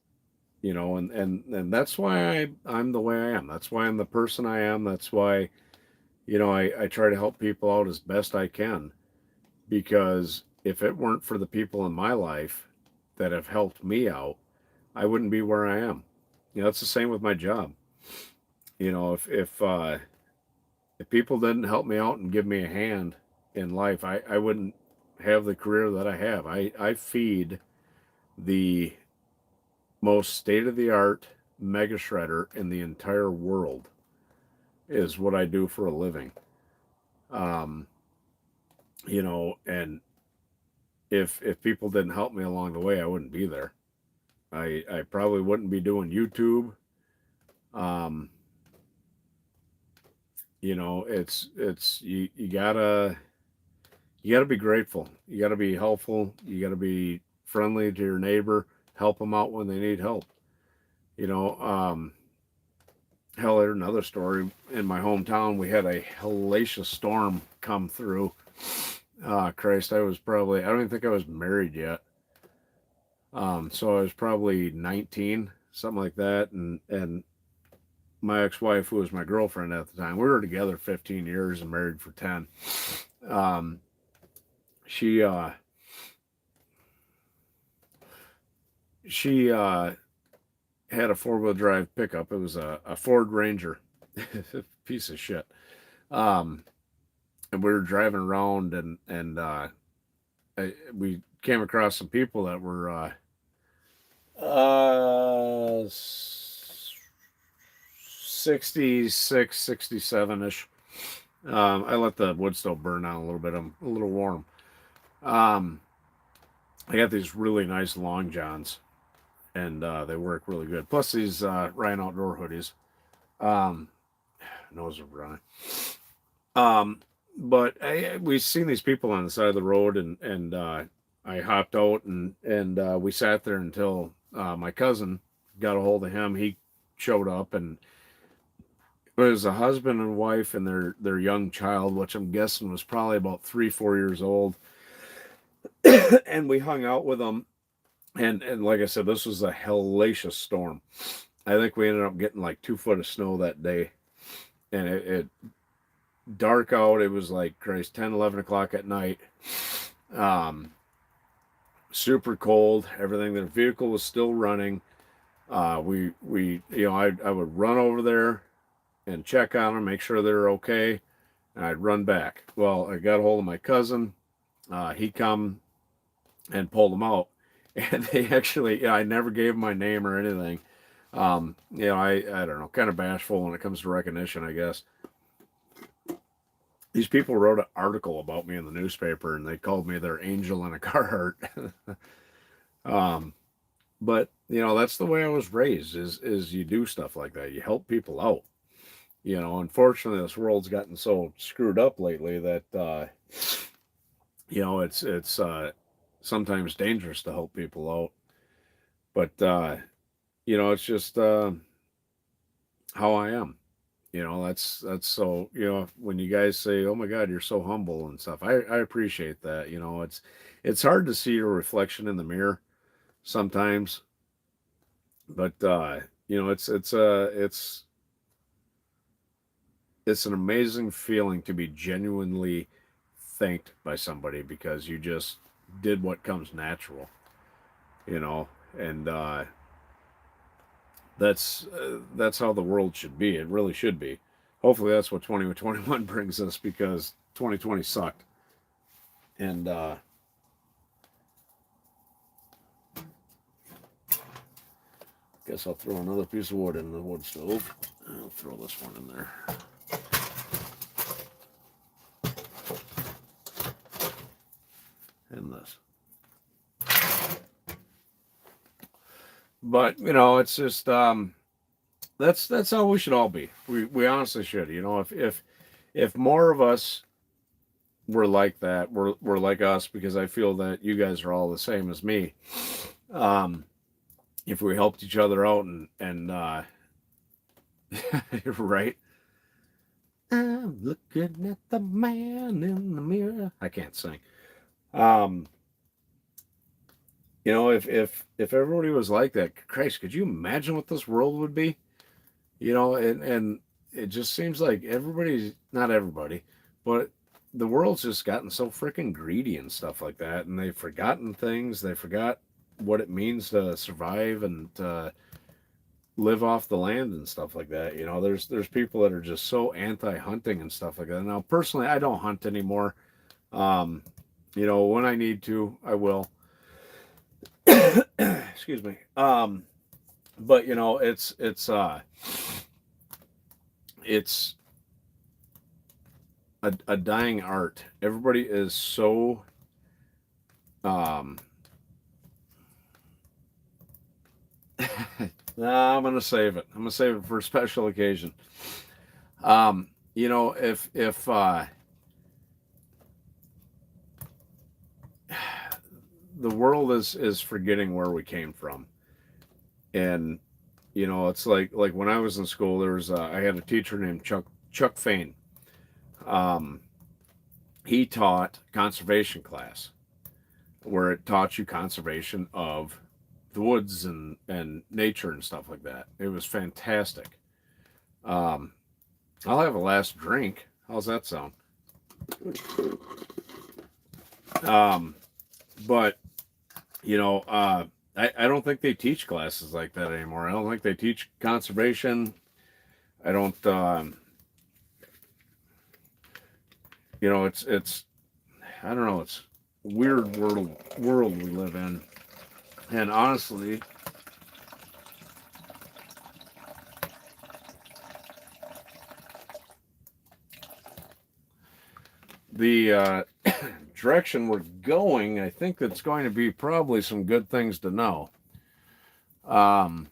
And that's why I'm the way I am. That's why I'm the person I am. That's why I try to help people out as best I can, because if it weren't for the people in my life that have helped me out, I wouldn't be where I am. It's the same with my job. If people didn't help me out and give me a hand in life, I wouldn't have the career that I have. I feed the most state of the art mega shredder in the entire world is what I do for a living. Um, and if people didn't help me along the way, I wouldn't be there. I probably wouldn't be doing YouTube. Um, you gotta be grateful. You gotta be helpful. You gotta be friendly to your neighbor. Help them out when they need help. You know, um, Hell, there's another story. In my hometown, we had a hellacious storm come through. Christ, I don't even think I was married yet. So I was probably 19, something like that. And my ex-wife, who was my girlfriend at the time, we were together 15 years and married for 10. Um, she, uh, she had a four-wheel drive pickup. It was a Ford Ranger, piece of shit. Um, and we were driving around, and we came across some people that were uh 66, 67 ish. I let the wood stove burn out a little bit. I'm a little warm. Um, I got these really nice long johns, and they work really good. Plus these Ryan Outdoor hoodies. Um, Nose are running. Um, but we've seen these people on the side of the road, and I hopped out, and we sat there until my cousin got a hold of him. He showed up, and it was a husband and wife and their young child, which I'm guessing was probably about 3-4 years old. And we hung out with them, and like I said, this was a hellacious storm. I think we ended up getting like 2 foot of snow that day, and it dark out. It was like Christ 10-11 o'clock at night. Um, Super cold. Everything. The vehicle was still running. We I would run over there and check on them, make sure they're okay, and I'd run back. Well, I got a hold of my cousin. He come and pulled them out, and they actually, I never gave them my name or anything. I don't know, kind of bashful when it comes to recognition, I guess. These people wrote an article about me in the newspaper, and they called me their angel in a Carhartt. But that's the way I was raised. Is you do stuff like that. You help people out. Unfortunately, this world's gotten so screwed up lately that it's sometimes dangerous to help people out. But it's just how I am. That's so, when you guys say, "Oh my God, you're so humble" and stuff, I appreciate that. It's hard to see your reflection in the mirror sometimes, but it's an amazing feeling to be genuinely thanked by somebody because you just did what comes natural, and that's how the world should be. It really should be. Hopefully, that's what 2021 brings us because 2020 sucked. And guess I'll throw another piece of wood in the wood stove. I'll throw this one in there. And this. But it's just that's how we should all be. We honestly should. If more of us were like that, we're like us, because I feel that you guys are all the same as me. If we helped each other out and right. I'm looking at the man in the mirror. I can't sing. If everybody was like that, Christ, could you imagine what this world would be? And it just seems like not everybody, but the world's just gotten so freaking greedy and stuff like that, and they've forgotten things. They forgot what it means to survive and live off the land and stuff like that. There's people that are just so anti-hunting and stuff like that. Now, personally, I don't hunt anymore. When I need to, I will. Excuse me. But it's a dying art. Everybody is so nah, I'm gonna save it. I'm gonna save it for a special occasion. If the world is forgetting where we came from, and it's like when I was in school, there was I had a teacher named Chuck Fain. He taught conservation class, where it taught you conservation of the woods and nature and stuff like that. It was fantastic. I'll have a last drink. How's that sound? But I don't think they teach classes like that anymore. I don't think they teach conservation. I don't. It's I don't know. It's a weird world we live in, and honestly, the direction we're going, I think that's going to be probably some good things to know. Oh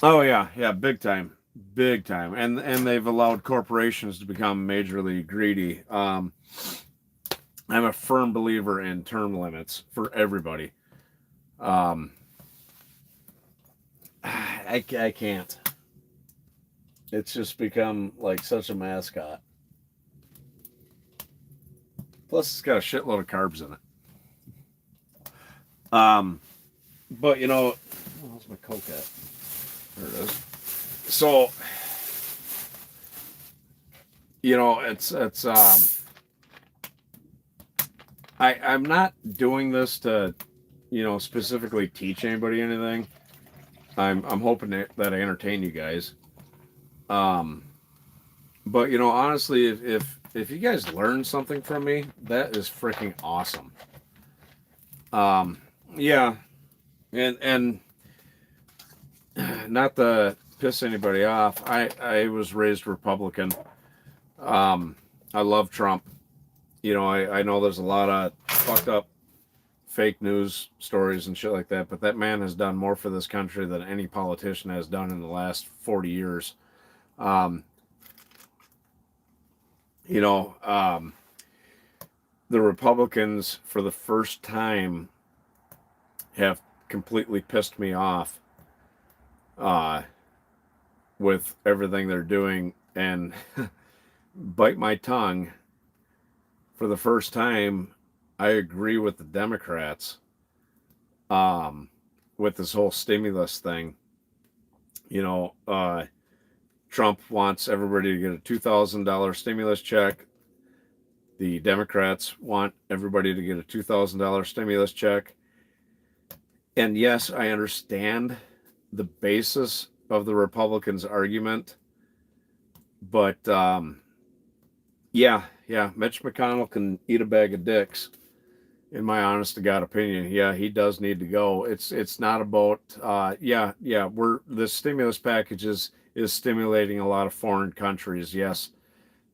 yeah, big time. big time, and they've allowed corporations to become majorly greedy. I'm a firm believer in term limits for everybody. Um, I can't. It's just become like such a mascot. Plus, it's got a shitload of carbs in it. But you know, where's my Coke at? There it is. So, you know, I'm not doing this to, you know, specifically teach anybody anything. I'm hoping that I entertain you guys. But you know, honestly, if you guys learn something from me, that is freaking awesome. Yeah, and not to piss anybody off, I was raised Republican. I love Trump. You know, I know there's a lot of fucked up fake news stories and shit like that, but that man has done more for this country than any politician has done in the last 40 years. Um, you know, the Republicans, for the first time, have completely pissed me off uh, with everything they're doing, and bite my tongue. For the first time, I agree with the Democrats with this whole stimulus thing. You know, Trump wants everybody to get a $2,000 stimulus check. The Democrats want everybody to get a $2,000 stimulus check. And yes, I understand the basis of the Republicans' argument, but yeah, Mitch McConnell can eat a bag of dicks. In my honest to God opinion, yeah, he does need to go. It's not about we're this stimulus package is stimulating a lot of foreign countries. Yes,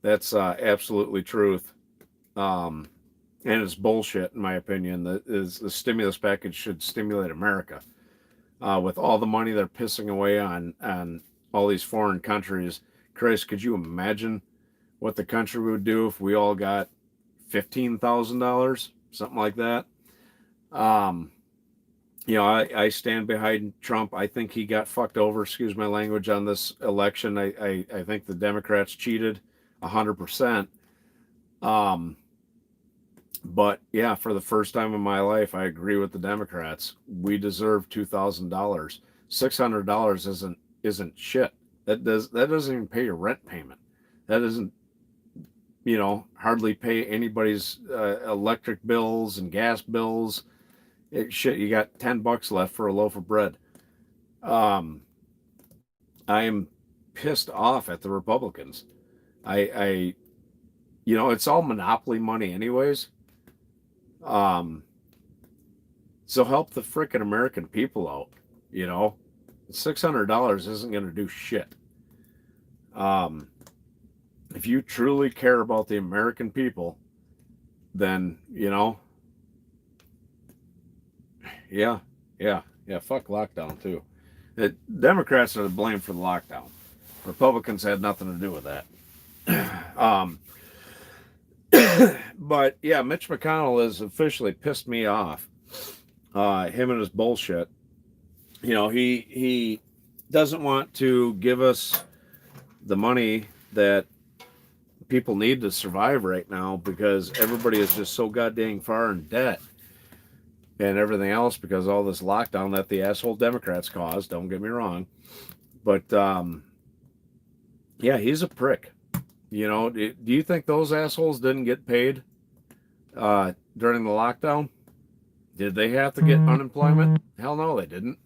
that's absolutely truth. And it's bullshit in my opinion. The stimulus package should stimulate America. With all the money they're pissing away on all these foreign countries. Christ, could you imagine what the country would do if we all got $15,000, something like that? Um, you know, I stand behind Trump. I think he got fucked over, excuse my language, on this election. I think the Democrats cheated 100%. But yeah, for the first time in my life, I agree with the Democrats. We deserve $2,000. $600 isn't shit. That doesn't even pay your rent payment. That doesn't, you know, hardly pay anybody's electric bills and gas bills. Shit, you got $10 left for a loaf of bread. I am pissed off at the Republicans. I you know, it's all monopoly money anyways. So help the frickin' American people out, you know. $600 isn't going to do shit. If you truly care about the American people, then, you know, yeah, fuck lockdown too. The Democrats are to blame for the lockdown. Republicans had nothing to do with that. But yeah, Mitch McConnell has officially pissed me off. Him and his bullshit. You know, he doesn't want to give us the money that people need to survive right now because everybody is just so goddamn far in debt and everything else because of all this lockdown that the asshole Democrats caused. Don't get me wrong, but yeah, he's a prick. You know, do you think those assholes didn't get paid during the lockdown? Did they have to get unemployment? Hell no, they didn't.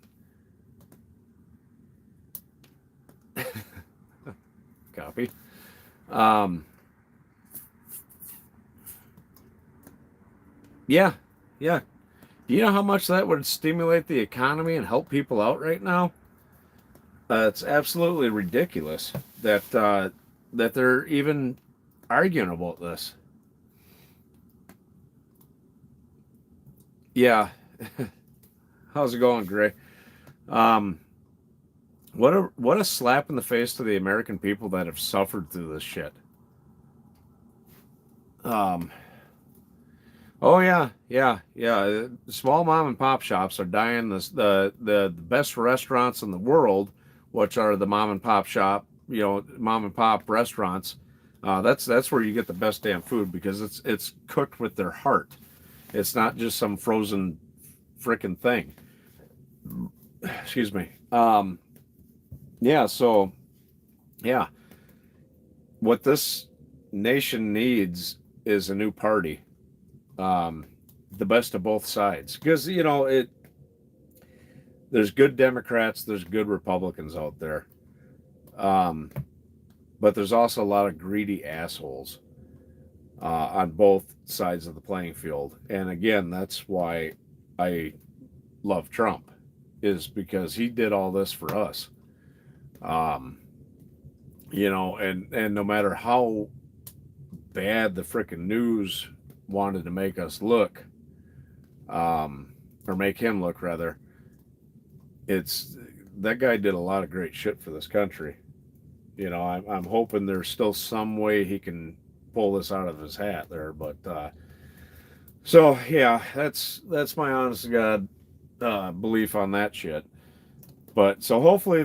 Copy. Yeah. Do you know how much that would stimulate the economy and help people out right now? It's absolutely ridiculous that that they're even arguing about this. Yeah. How's it going, Gray? Um, what a slap in the face to the American people that have suffered through this shit. Um, oh yeah, yeah, yeah. Small mom and pop shops are dying. The best restaurants in the world, which are the mom and pop shop, mom and pop restaurants. That's where you get the best damn food because it's cooked with their heart. It's not just some frozen freaking thing. Excuse me. Yeah. So yeah, what this nation needs is a new party. Um, the best of both sides because there's good Democrats, there's good Republicans out there, um, but there's also a lot of greedy assholes on both sides of the playing field. And again, that's why I love Trump, is because he did all this for us. Um, and no matter how bad the frickin' news wanted to make us look, or make him look rather, it's that guy did a lot of great shit for this country. I'm hoping there's still some way he can pull this out of his hat there, but so yeah, that's my honest to God belief on that shit. But so hopefully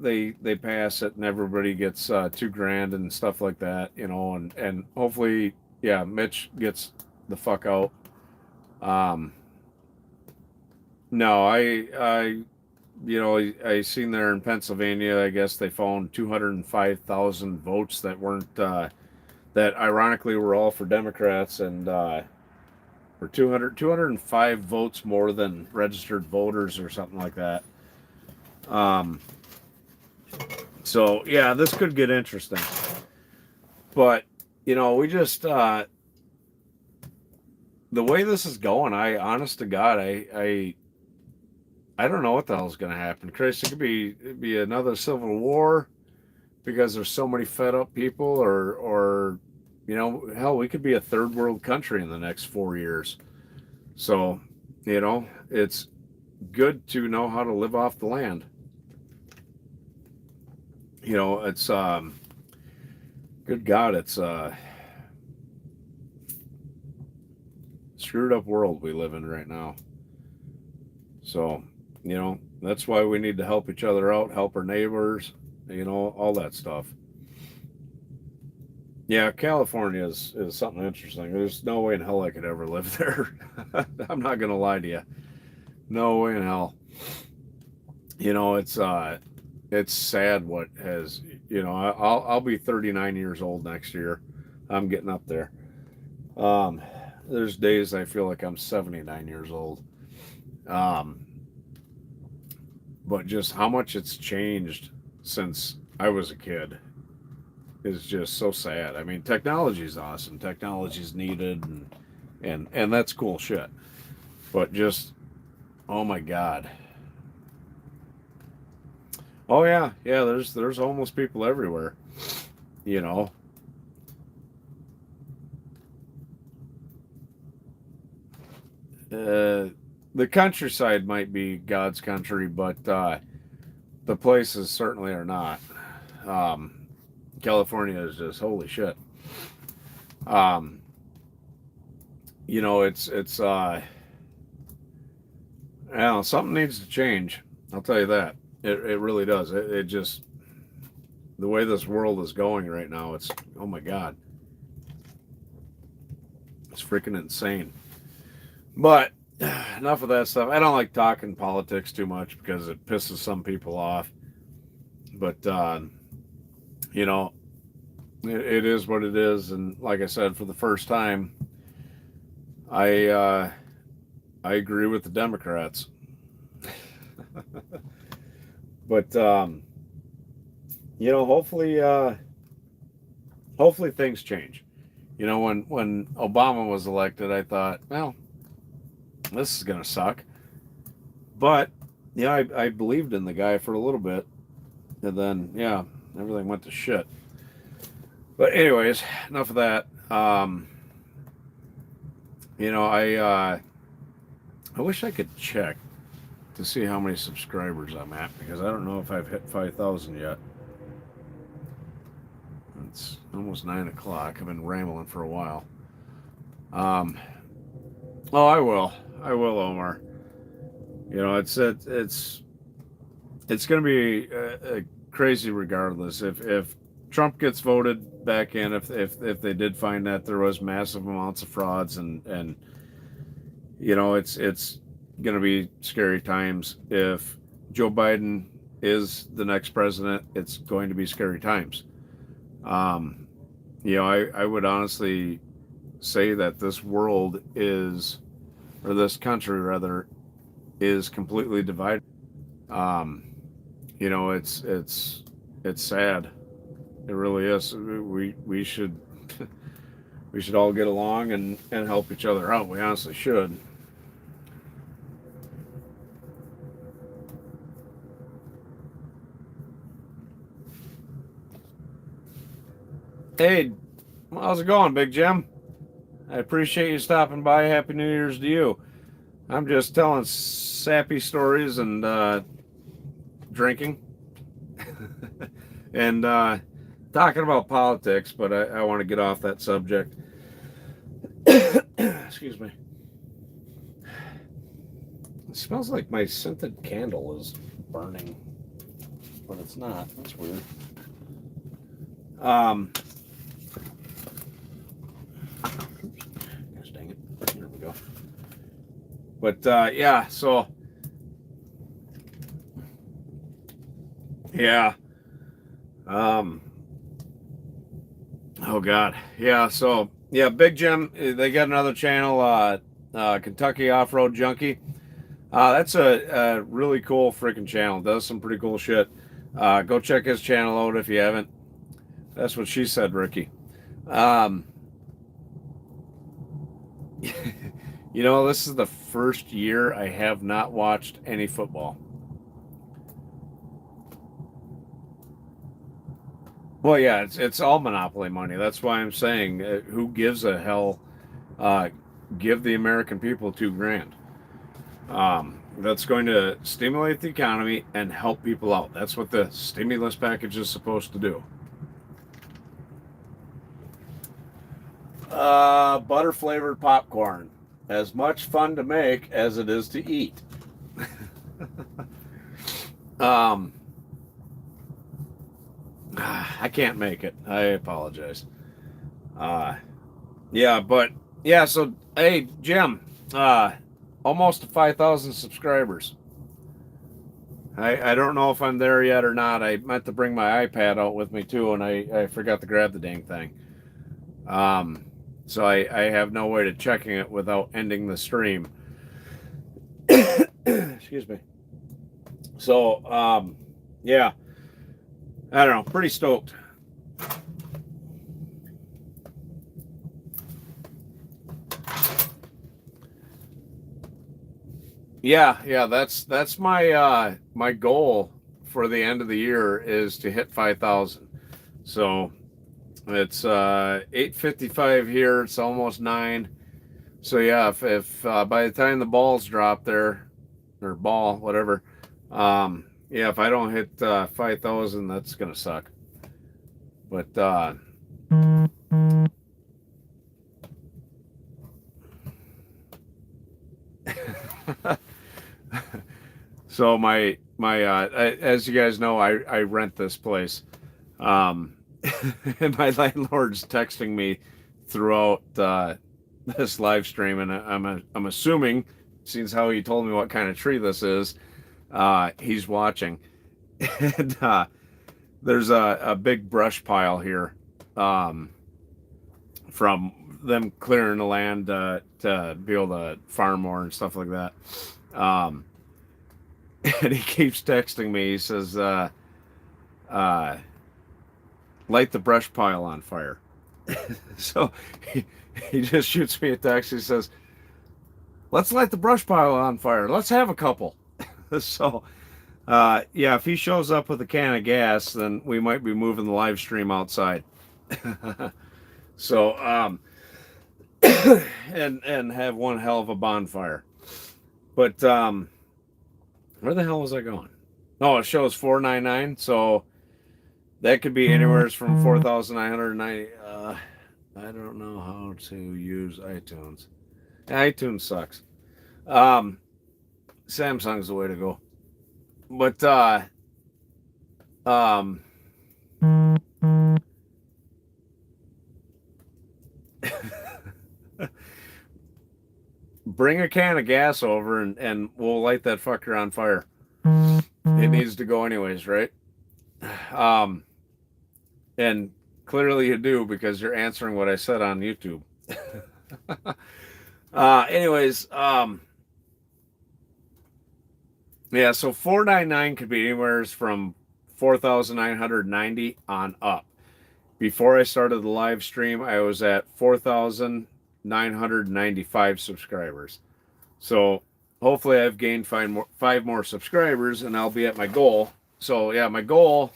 they pass it and everybody gets 2 grand and stuff like that, and hopefully yeah, Mitch gets the fuck out. Um, no, I seen there in Pennsylvania. I guess they found 205,000 votes that weren't that ironically were all for Democrats and or 205 votes more than registered voters or something like that. Um, so yeah, this could get interesting. But we just the way this is going, I honest to God, I don't know what the hell's going to happen. Chris, it'd be another civil war because there's so many fed up people, or hell, we could be a third world country in the next 4 years. So it's good to know how to live off the land. It's good God, it's screwed up world we live in right now. So that's why we need to help each other out, help our neighbors, all that stuff. Yeah, California is something interesting. There's no way in hell I could ever live there. I'm not gonna lie to you. No way in hell. It's sad what has. I'll be 39 years old next year. I'm getting up there. Um, there's days I feel like I'm 79 years old. Um, but just how much it's changed since I was a kid is just so sad. I mean, technology is awesome. Technology is needed, and that's cool shit. But just, oh my God. Oh yeah, yeah. There's homeless people everywhere. You know. The countryside might be God's country, but the places certainly are not. Um, California is just holy shit. Um, it's I don't know, something needs to change. I'll tell you that. It really does. It just the way this world is going right now. It's oh my God, it's freaking insane. But enough of that stuff. I don't like talking politics too much because it pisses some people off. But you know, it is what it is. And like I said, for the first time, I uh, I agree with the Democrats. But hopefully, hopefully things change. When Obama was elected, I thought, well, this is gonna suck. But yeah, I believed in the guy for a little bit, and then yeah, everything went to shit. But anyways, enough of that. I wish I could check to see how many subscribers I'm at because I don't know if I've hit 5,000 yet. It's almost 9 o'clock. I've been rambling for a while. Oh, I will, Omar. You know, it's going to be crazy regardless. If Trump gets voted back in, if they did find that there was massive amounts of frauds and you know, it's going to be scary times. If Joe Biden is the next president, it's going to be scary times. You know, I would honestly say that this world is, or this country rather, is completely divided. You know, it's sad. It really is. We should we should all get along and help each other out. We honestly should. Hey, how's it going, Big Jim? I appreciate you stopping by. Happy New Year's to you. I'm just telling sappy stories and drinking and talking about politics, but I want to get off that subject. Excuse me. It smells like my scented candle is burning, but it's not. That's weird. Gosh dang it. Here we go. But yeah, so yeah. Oh God. Yeah, so yeah, Big Jim, they got another channel, Kentucky Off-Road Junkie. That's a really cool freaking channel. Does some pretty cool shit. Go check his channel out if you haven't. That's what she said, Ricky. You know, this is the first year I have not watched any football. Well, yeah, it's all monopoly money. That's why I'm saying, who gives a hell? Give the American people $2,000. That's going to stimulate the economy and help people out. That's what the stimulus package is supposed to do. Butter flavored popcorn, as much fun to make as it is to eat. I can't make it. I apologize. Yeah, but yeah, so hey, Jim, almost 5,000 subscribers. I don't know if I'm there yet or not. I meant to bring my iPad out with me too, and I forgot to grab the dang thing. So I have no way to checking it without ending the stream. Excuse me. So, yeah. I don't know. Pretty stoked. Yeah. That's my my goal for the end of the year is to hit 5,000. So it's 8:55 here. It's almost 9. So yeah, if by the time the balls drop there, or ball, whatever, yeah, if I don't hit 5,000, that's gonna suck. But so my as you guys know, I rent this place, and my landlord's texting me throughout this live stream, and I'm assuming, since how he told me what kind of tree this is, he's watching. And there's a big brush pile here, from them clearing the land to be able to farm more and stuff like that. And he keeps texting me. He says, light the brush pile on fire. So he just shoots me a text. He says, let's light the brush pile on fire. Let's have a couple. So, yeah, if he shows up with a can of gas, then we might be moving the live stream outside. So, and have one hell of a bonfire. But, Where the hell was I going? No, it shows 499, so that could be anywhere from 4,990. I don't know how to use iTunes. iTunes sucks. Samsung's the way to go. But um bring a can of gas over and we'll light that fucker on fire. It needs to go anyways, right? And clearly you do because you're answering what I said on YouTube. Anyways, yeah, so 499 could be anywhere from 4,990 on up. Before I started the live stream, I was at 4,995 subscribers. So hopefully I've gained five more subscribers and I'll be at my goal. So yeah, my goal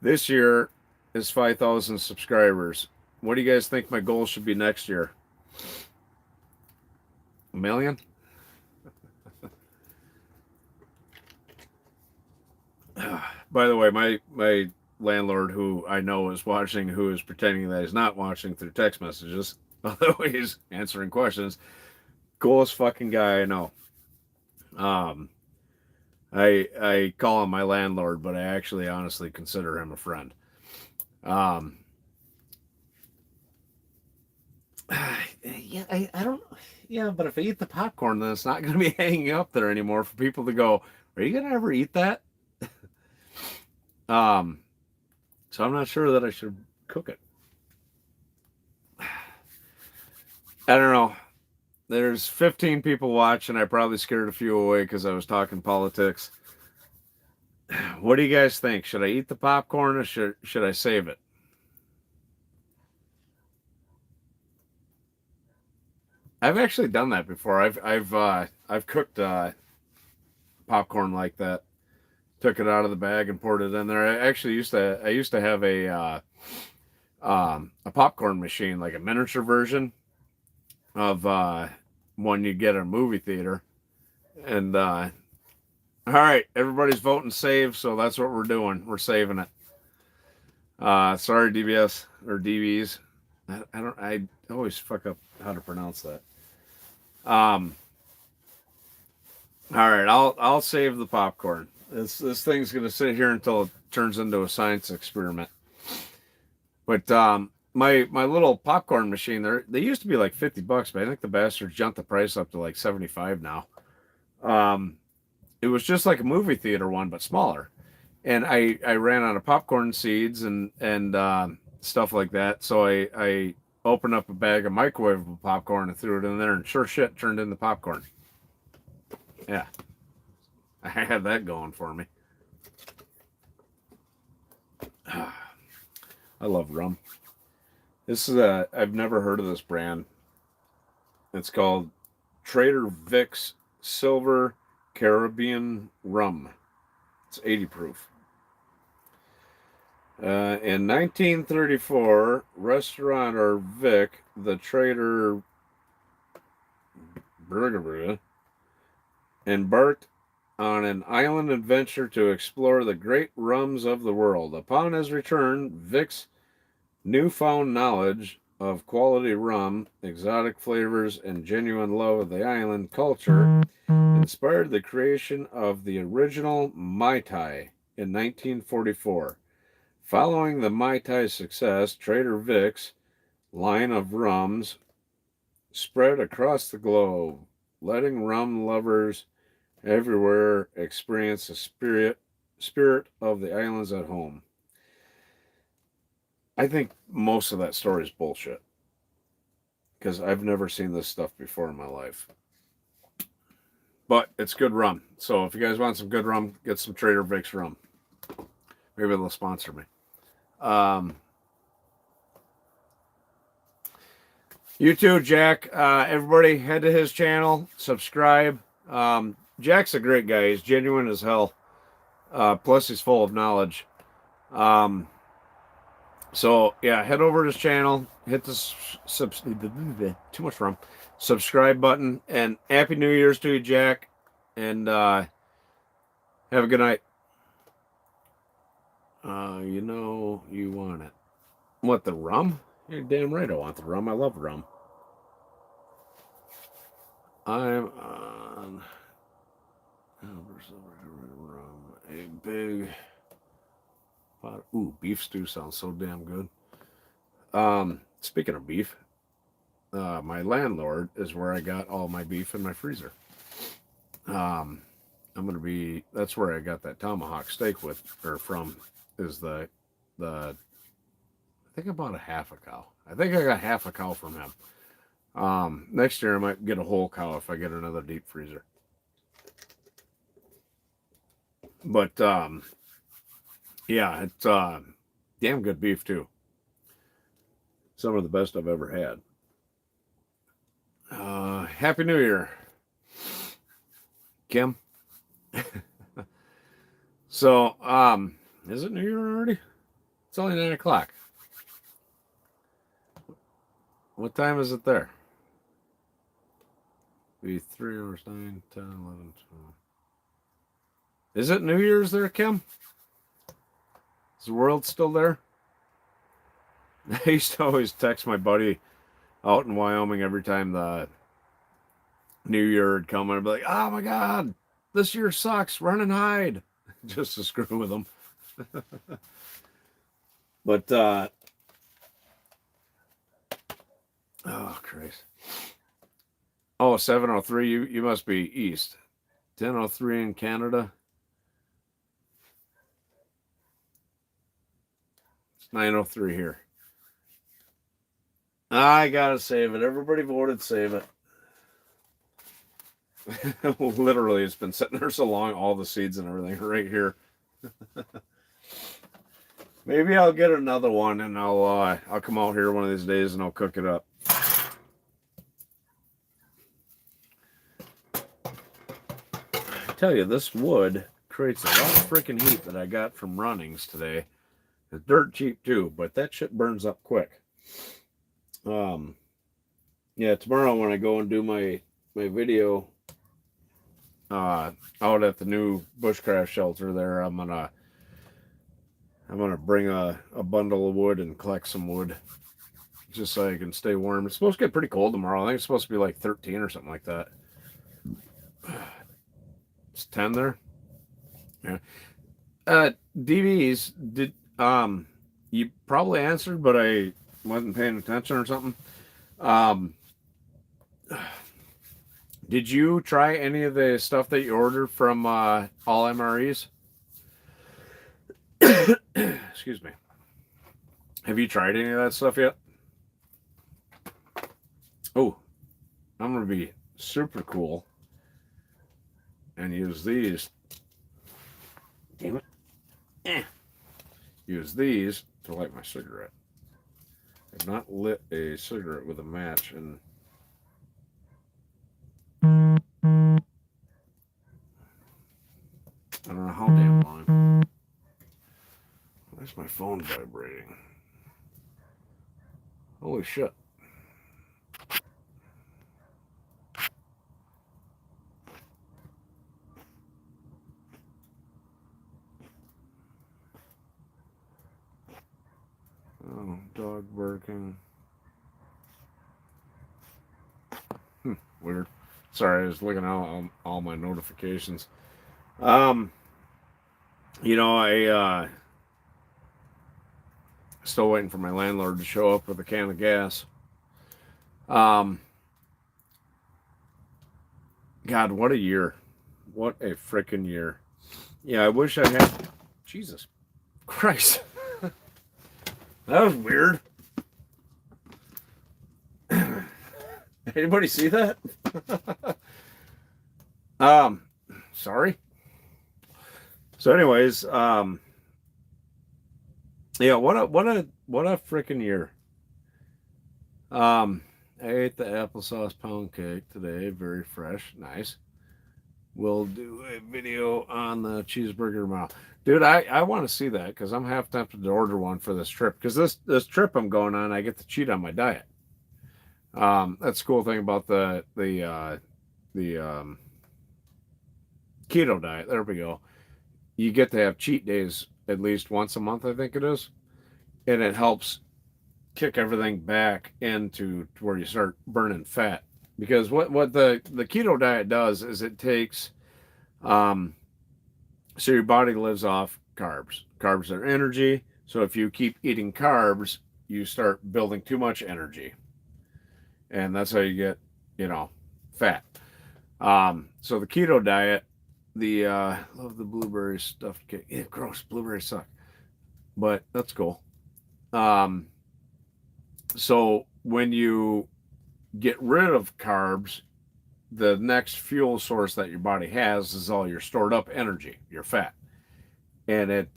this year is 5,000 subscribers. What do you guys think my goal should be next year? 1 million? By the way, my landlord, who I know is watching, who is pretending that he's not watching through text messages, although he's answering questions, coolest fucking guy I know. I call him my landlord, but I actually honestly consider him a friend. Yeah, I don't. Yeah, but if I eat the popcorn, then it's not going to be hanging up there anymore for people to go, "Are you going to ever eat that?" So I'm not sure that I should cook it. I don't know. There's 15 people watching. I probably scared a few away because I was talking politics. What do you guys think? Should I eat the popcorn or should I save it? I've actually done that before. I've cooked popcorn like that. Took it out of the bag and poured it in there. I actually used to have a popcorn machine, like a miniature version of one you get at a movie theater. And all right, everybody's voting save, so that's what we're doing. We're saving it. Sorry, DBS or DBs. I always fuck up how to pronounce that. All right, I'll save the popcorn. This thing's gonna sit here until it turns into a science experiment. But my little popcorn machine, they used to be like $50, but I think the bastards jumped the price up to like 75 now. It was just like a movie theater one, but smaller. And I ran out of popcorn seeds and stuff like that. So I opened up a bag of microwavable popcorn and threw it in there, and sure shit turned into popcorn. Yeah, I had that going for me. I love rum. This is I've never heard of this brand. It's called Trader Vic's Silver Caribbean Rum. It's 80 proof. In 1934, restaurateur Vic, the trader embarked on an island adventure to explore the great rums of the world. Upon his return, Vic's newfound knowledge of quality rum, exotic flavors, and genuine love of the island culture inspired the creation of the original Mai Tai in 1944. Following the Mai Tai's success, Trader Vic's line of rums spread across the globe, letting rum lovers everywhere experience the spirit of the islands at home. I think most of that story is bullshit because I've never seen this stuff before in my life. But it's good rum. So if you guys want some good rum, get some Trader Vic's rum. Maybe they'll sponsor me. You too, Jack. Everybody head to his channel, subscribe. Jack's a great guy. He's genuine as hell. Plus he's full of knowledge. So yeah, head over to his channel, hit the too much rum, subscribe button, and Happy New Year's to you, Jack. And Have a good night. You know you want it. What, the rum? You're damn right I want the rum. I love rum. I'm on rum. A big pot. Ooh, beef stew sounds so damn good. Speaking of beef, my landlord is where I got all my beef in my freezer. I'm gonna be. That's where I got that tomahawk steak with or from. Is the I think I bought a half a cow. I think I got half a cow from him. Next year I might get a whole cow if I get another deep freezer. But yeah, it's damn good beef too. Some of the best I've ever had. Happy New Year, Kim. So, is it New Year already? It's only 9 o'clock. What time is it there? Be 3 hours, 9, 10, 11, 12. Is it New Year's there, Kim? Is the world still there? I used to always text my buddy out in Wyoming every time the New Year would come, and I'd be like, oh my God, this year sucks, run and hide. Just to screw with them. But, oh, Christ. Oh, 7:03, you must be east. 10:03 in Canada. It's 9:03 here. I gotta save it. Everybody voted save it. Literally, it's been sitting there so long, all the seeds and everything right here. Maybe I'll get another one and I'll come out here one of these days and I'll cook it up. I tell you, this wood creates a lot of freaking heat that I got from runnings today. It's dirt cheap too, but that shit burns up quick. Yeah, tomorrow when I go and do my video out at the new bushcraft shelter there, I'm gonna bring a bundle of wood and collect some wood just so I can stay warm. It's supposed to get pretty cold tomorrow. I think it's supposed to be like 13 or something like that. It's 10 there. Yeah. DVs, did you probably answered, but I wasn't paying attention or something. Did you try any of the stuff that you ordered from all MREs? Excuse me. Have you tried any of that stuff yet? Oh, I'm going to be super cool and use these. Damn it. Use these to light my cigarette. I've not lit a cigarette with a match in I don't know how damn long. Why's my phone vibrating? Holy shit. Oh, dog barking. Weird. Sorry, I was looking at all my notifications. You know, I still waiting for my landlord to show up with a can of gas. God, what a year. What a freaking year. Yeah, I wish I had... Jesus Christ. That was weird. Anybody see that? Sorry. So anyways, yeah, what a freaking year. I ate the applesauce pound cake today, very fresh, nice. We'll do a video on the cheeseburger tomorrow. Dude, I want to see that because I'm half tempted to order one for this trip. Because this trip I'm going on, I get to cheat on my diet. That's the cool thing about the keto diet. There we go. you get to have cheat days at least once a month, I think it is, and it helps kick everything back into where you start burning fat. Because what the keto diet does is it takes um, so your body lives off carbs. Carbs are energy. So if you keep eating carbs, you start building too much energy, and that's how you get, fat. So the keto diet, the love the blueberry stuffed cake. Yeah, gross. Blueberries suck, but that's cool. Um, so when you get rid of carbs, the next fuel source that your body has is all your stored up energy, your fat, and it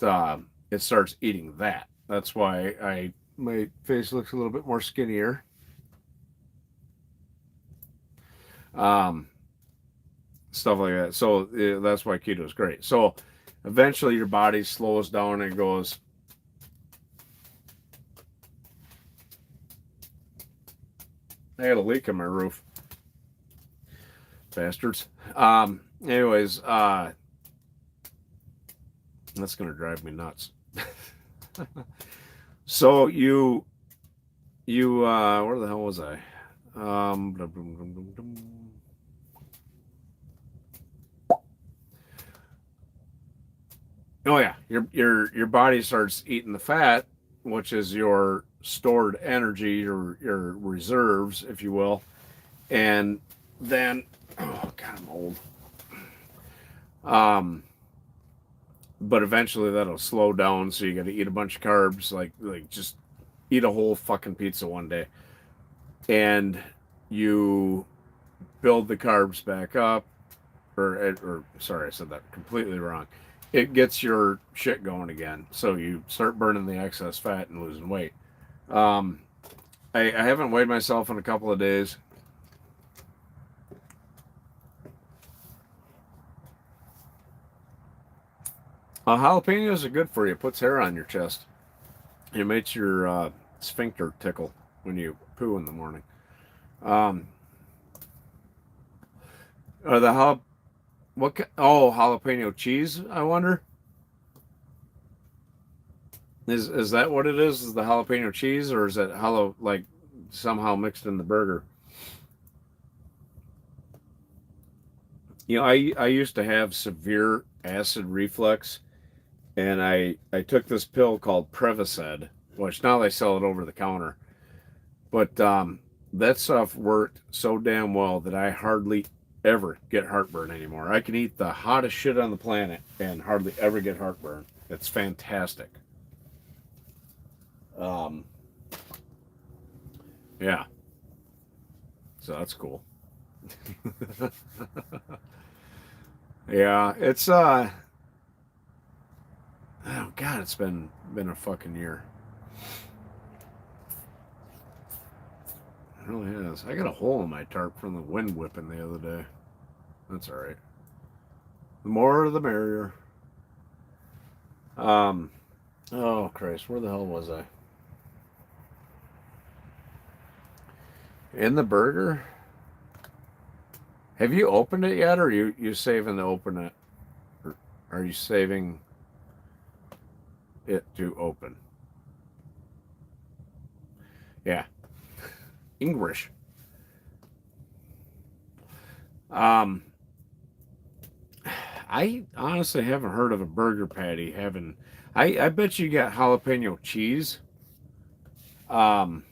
starts eating that. That's why my face looks a little bit more skinnier. Um, Stuff like that. So that's why keto is great. So eventually your body slows down and goes, I got a leak in my roof, bastards. Anyways, that's gonna drive me nuts. So where the hell was I? Oh yeah, your body starts eating the fat, which is your stored energy, your reserves, if you will, and then oh god, I'm old. Um, but eventually that'll slow down, so you got to eat a bunch of carbs, like just eat a whole fucking pizza one day, and you build the carbs back up, or sorry, I said that completely wrong. It gets your shit going again, so you start burning the excess fat and losing weight. Um, I haven't weighed myself in a couple of days. Jalapenos are good for you. It puts hair on your chest. It makes your sphincter tickle when you poo in the morning. Um, are the jalapeno cheese? I wonder. Is that what it is? Is the jalapeno cheese, or is it like somehow mixed in the burger? I used to have severe acid reflux, and I took this pill called Prevacid, which now they sell it over the counter. But that stuff worked so damn well that I hardly ever get heartburn anymore. I can eat the hottest shit on the planet and hardly ever get heartburn. It's fantastic. Um, yeah, so that's cool. Yeah, it's oh god, it's been a fucking year. It really has. I got a hole in my tarp from the wind whipping the other day. That's all right. The more the merrier. Um, oh Christ, where the hell was I? In the burger? Have you opened it yet, or you saving to open it? Or are you saving it to open? Yeah, English. Um, I honestly haven't heard of a burger patty having. I bet you got jalapeno cheese. Um,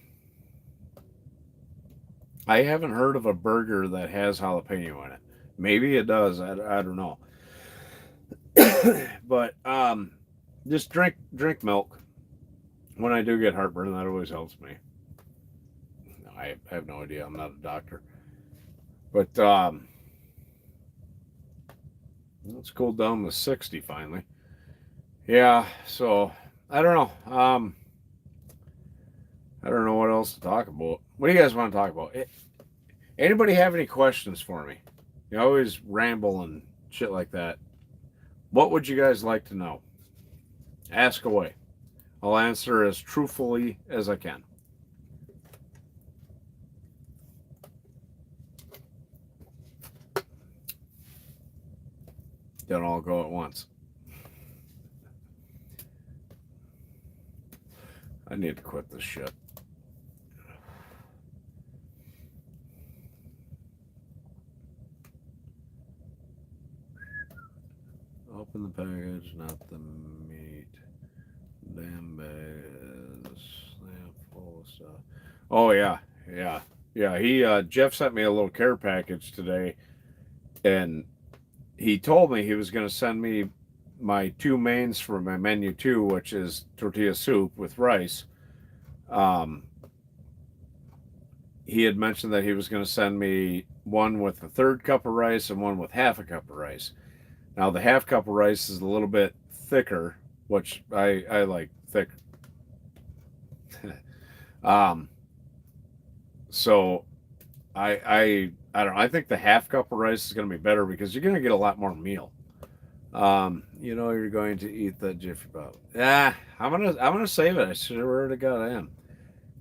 I haven't heard of a burger that has jalapeno in it. Maybe it does. I don't know. But just drink milk. When I do get heartburn, that always helps me. I have no idea. I'm not a doctor. But it's cooled down to 60 finally. Yeah, so I don't know. I don't know what else to talk about. What do you guys want to talk about? Anybody have any questions for me? You always ramble and shit like that. What would you guys like to know? Ask away. I'll answer as truthfully as I can. Don't all go at once. I need to quit this shit. Open the package, not the meat. Damn bag is full of stuff. Oh yeah, yeah, yeah. He Jeff sent me a little care package today, and he told me he was going to send me my two mains for my menu too, which is tortilla soup with rice. Um, he had mentioned that he was going to send me one with a third cup of rice and one with half a cup of rice. Now the half cup of rice is a little bit thicker, which I like thick. So I don't know. I think the half cup of rice is going to be better because you're going to get a lot more meal. You're going to eat that Jiffy Pop. Yeah, I'm gonna save it. I swear to God, I am.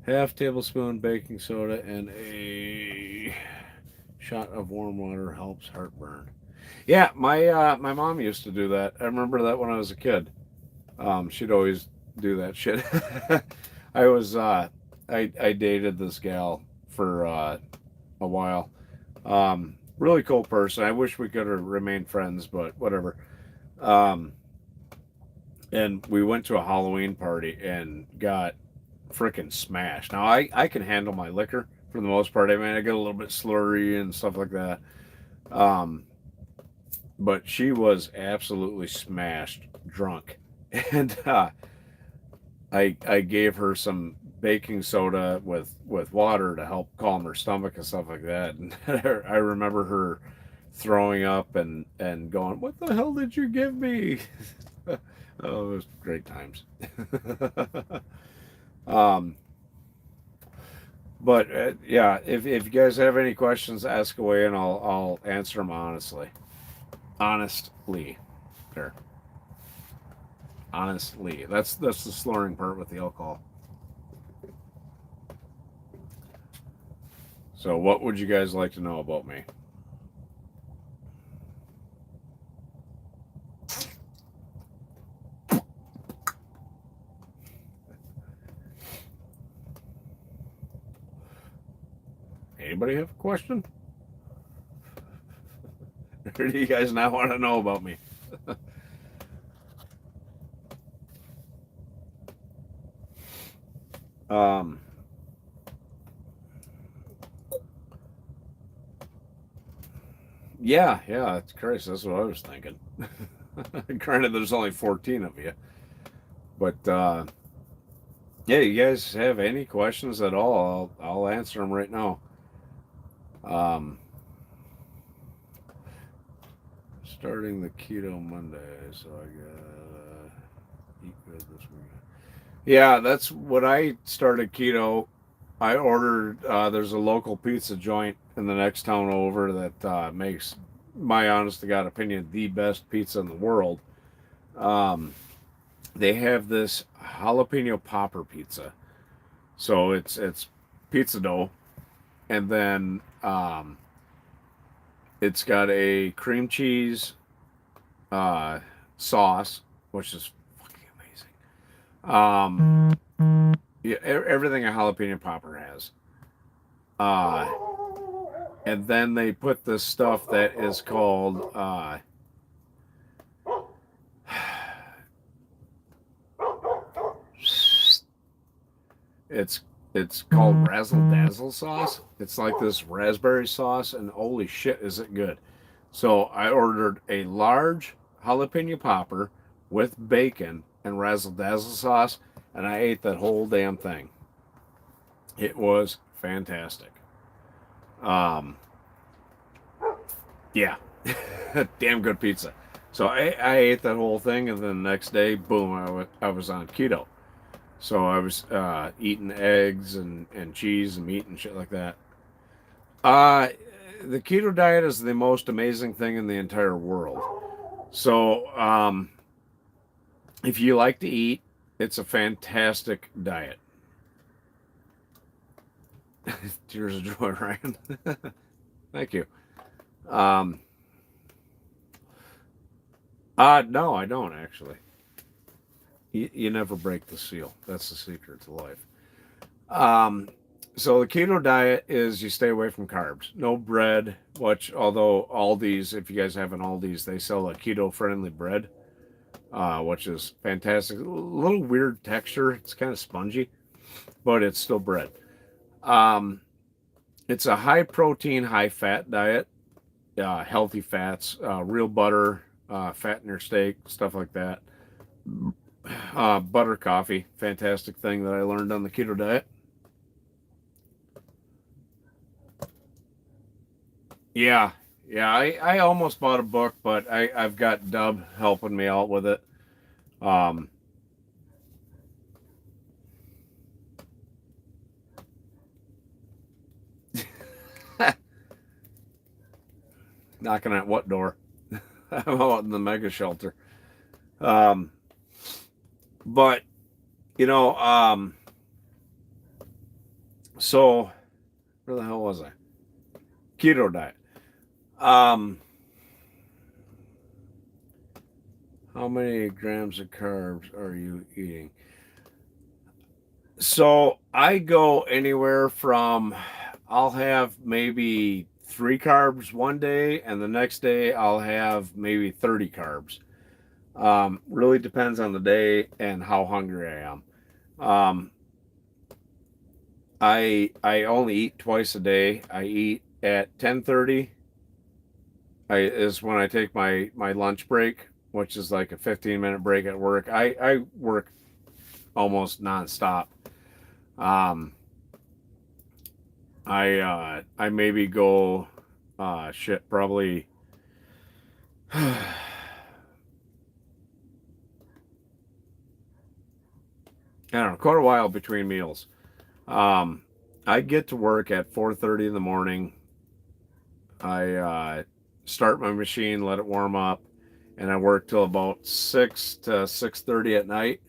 Half tablespoon baking soda and a shot of warm water helps heartburn. Yeah, my mom used to do that. I remember that when I was a kid. She'd always do that shit. I was I dated this gal for a while. Really cool person. I wish we could have remained friends, but whatever. Um, and we went to a Halloween party and got freaking smashed. Now I can handle my liquor for the most part. I mean, I get a little bit slurry and stuff like that. Um, but she was absolutely smashed drunk, and I gave her some baking soda with water to help calm her stomach and stuff like that. And I remember her throwing up and going, "What the hell did you give me?" Oh, it was great times. um, but yeah, if you guys have any questions, ask away, and I'll answer them honestly. Honestly, there. Honestly, that's the slurring part with the alcohol. So, what would you guys like to know about me? Anybody have a question? Or do you guys not want to know about me? um, yeah, that's Christ. That's what I was thinking. Granted, there's only 14 of you, but yeah, you guys have any questions at all? I'll answer them right now. Um, Starting the keto Monday, so I gotta eat good this weekend. Yeah, that's when I started keto. I ordered. There's a local pizza joint in the next town over that makes, my honest to God opinion, the best pizza in the world. Um, they have this jalapeno popper pizza. So it's pizza dough, and then it's got a cream cheese uh, sauce, which is fucking amazing. Yeah, everything a jalapeno popper has. Uh, and then they put this stuff that is called it's it's called Razzle Dazzle sauce. It's like this raspberry sauce, and holy shit, is it good! So I ordered a large jalapeno popper with bacon and Razzle Dazzle sauce, and I ate that whole damn thing. It was fantastic. Um, yeah, damn good pizza. So I ate that whole thing, and then the next day, boom, I was on keto. So I was eating eggs and cheese and meat and shit like that. Uh, the keto diet is the most amazing thing in the entire world. So if you like to eat, it's a fantastic diet. Tears of joy, Ryan. Thank you. Um, no, I don't actually. You never break the seal. That's the secret to life. Um, so the keto diet is you stay away from carbs, no bread. Which, although Aldi's, if you guys have an Aldi's, they sell a keto-friendly bread, which is fantastic. A little weird texture. It's kind of spongy, but it's still bread. Um, it's a high protein, high fat diet. Healthy fats, real butter, fat in your steak, stuff like that. Butter coffee, fantastic thing that I learned on the keto diet. Yeah, yeah, I almost bought a book, but I've got Dub helping me out with it. Um, Knocking at what door? I'm out in the mega shelter. Um, but you know, so where the hell was I? Keto diet. Um, how many grams of carbs are you eating? So I go anywhere from I'll have maybe 3 carbs one day, and the next day I'll have maybe 30 carbs. Really depends on the day and how hungry I am. Um, I only eat twice a day. I eat at 10:30. Is when I take my lunch break, which is like a 15-minute break at work. I work almost nonstop. Um, I maybe go probably I don't know, quite a while between meals. Um, I get to work at 4:30 in the morning. I start my machine, let it warm up, and I work till about 6 to 6:30 at night.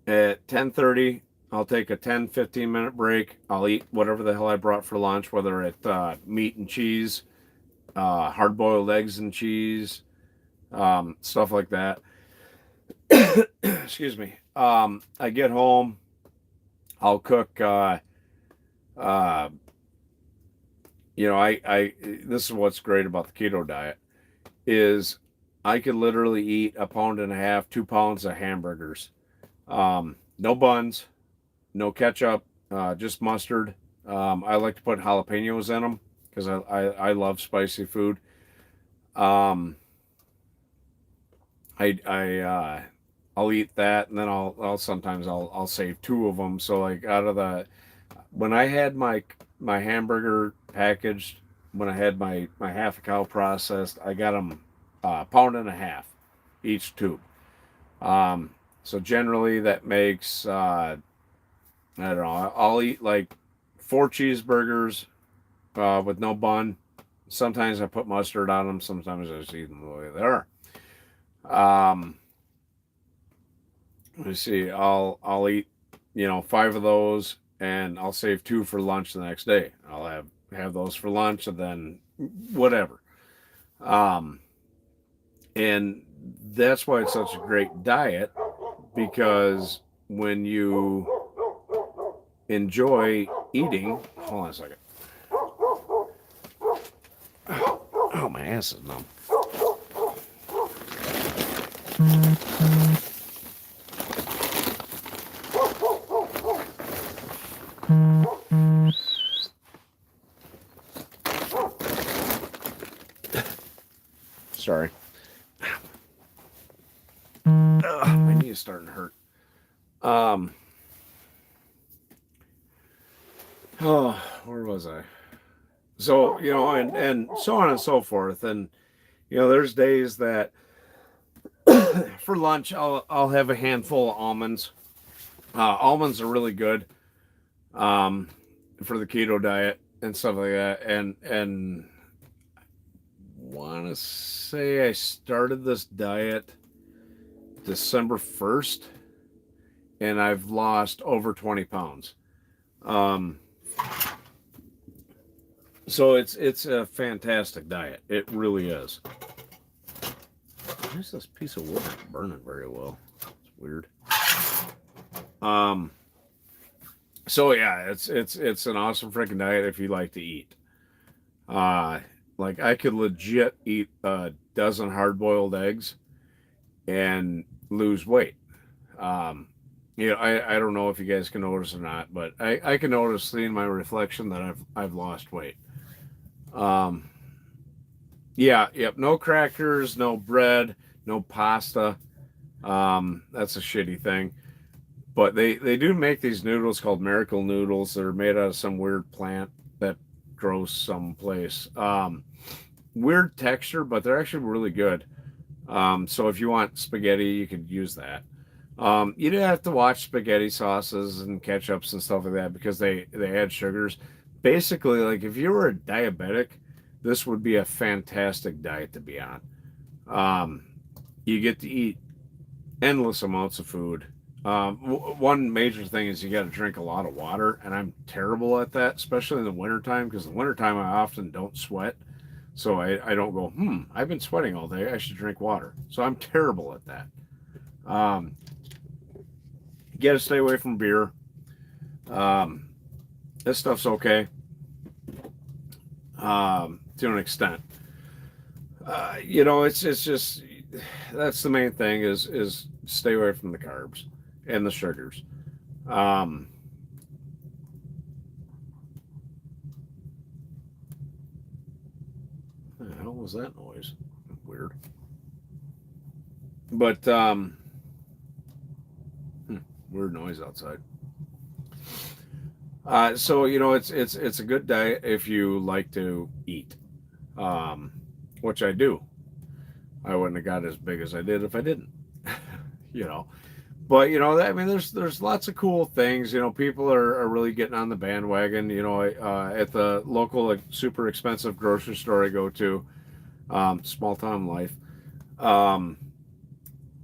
At 10:30, I'll take a 10-15 minute break. I'll eat whatever the hell I brought for lunch, whether it's meat and cheese, hard boiled eggs and cheese, stuff like that. Excuse me. I get home. I'll cook. Uh, this is what's great about the keto diet is I could literally eat a pound and a half, 2 pounds of hamburgers. No buns, no ketchup, just mustard. I like to put jalapenos in them because I love spicy food. Um, I'll eat that, and then I'll sometimes I'll save 2 of them. So like out of the when I had my hamburger packaged, when I had my half a cow processed, I got them pound and a half each tube. Um, so generally that makes I don't know. I'll eat like 4 cheeseburgers with no bun. Sometimes I put mustard on them. Sometimes I just eat them the way they are. Um, let me see. I'll eat 5 of those, and I'll save 2 for lunch the next day. I'll have those for lunch, and then whatever. Um, and that's why it's such a great diet, because when you enjoy eating, hold on a second. Oh, my ass is numb. Sorry. My knee is starting to hurt. Oh, where was I? So, and so on and so forth. And, there's days that for lunch, I'll have a handful of almonds. Almonds are really good for the keto diet and stuff like that. And want to say I started this diet December 1st, and I've lost over 20 pounds. So it's a fantastic diet. It really is. Where's this piece of wood burning very well? It's weird. Um, so yeah, it's an awesome freaking diet if you like to eat. Uh, like I could legit eat a dozen hard boiled eggs and lose weight. Um, I don't know if you guys can notice or not, but I can notice seeing my reflection that I've lost weight. Um, yeah, yep, no crackers, no bread, no pasta. That's a shitty thing. But they do make these noodles called miracle noodles that are made out of some weird plant that grows someplace. Weird texture, but they're actually really good. So if you want spaghetti, you could use that. You do have to watch spaghetti sauces and ketchups and stuff like that because they add sugars. Basically, like if you were a diabetic, this would be a fantastic diet to be on. Um, you get to eat endless amounts of food. One major thing is you got to drink a lot of water, and I'm terrible at that, especially in the wintertime, because in the wintertime I often don't sweat. So I don't go, I've been sweating all day. I should drink water. So I'm terrible at that. Um, you got to stay away from beer. Um, this stuff's okay to an extent. It's just that's the main thing is stay away from the carbs and the sugars. Um, what the hell was that noise? Weird. But weird noise outside. So it's a good diet if you like to eat, um, which I do. I wouldn't have got as big as I did if I didn't. you know, but I mean, there's lots of cool things. People are really getting on the bandwagon. At the local like, super expensive grocery store I go to, small town life. Um,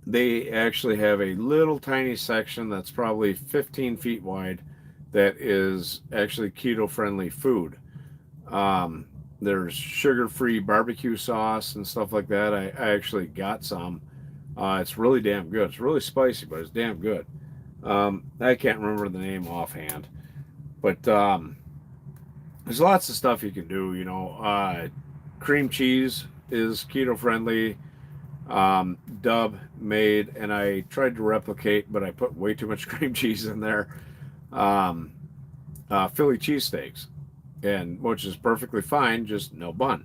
they actually have a little tiny section that's probably 15 feet wide that is actually keto friendly food. Um, there's sugar free barbecue sauce and stuff like that. I actually got some. It's really damn good. It's really spicy, but it's damn good. I can't remember the name offhand, but there's lots of stuff you can do. Cream cheese is keto friendly. Dub made, and I tried to replicate, but I put way too much cream cheese in there. Um, Philly cheesesteaks, and which is perfectly fine, just no bun.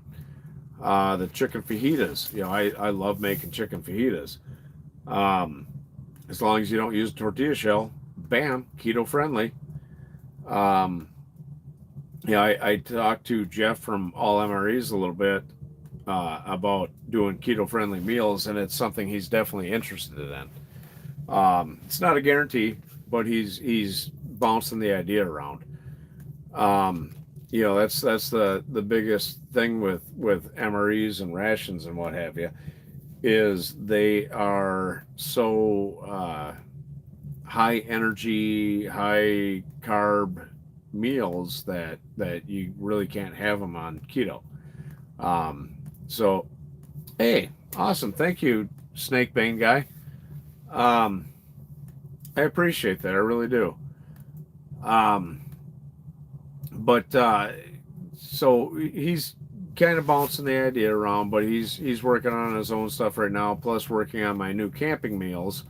The chicken fajitas, I love making chicken fajitas. Um, as long as you don't use a tortilla shell, bam, keto friendly. Um, I talked to Jeff from All MREs a little bit about doing keto friendly meals, and it's something he's definitely interested in. It's not a guarantee, but he's bouncing the idea around. Um, that's the biggest thing with MREs and rations and what have you is they are so high energy, high carb meals that you really can't have them on keto. So, hey, awesome, thank you, Snake Bane guy. Um, I appreciate that, I really do. Um, but so he's kind of bouncing the idea around, but he's working on his own stuff right now, plus working on my new camping meals,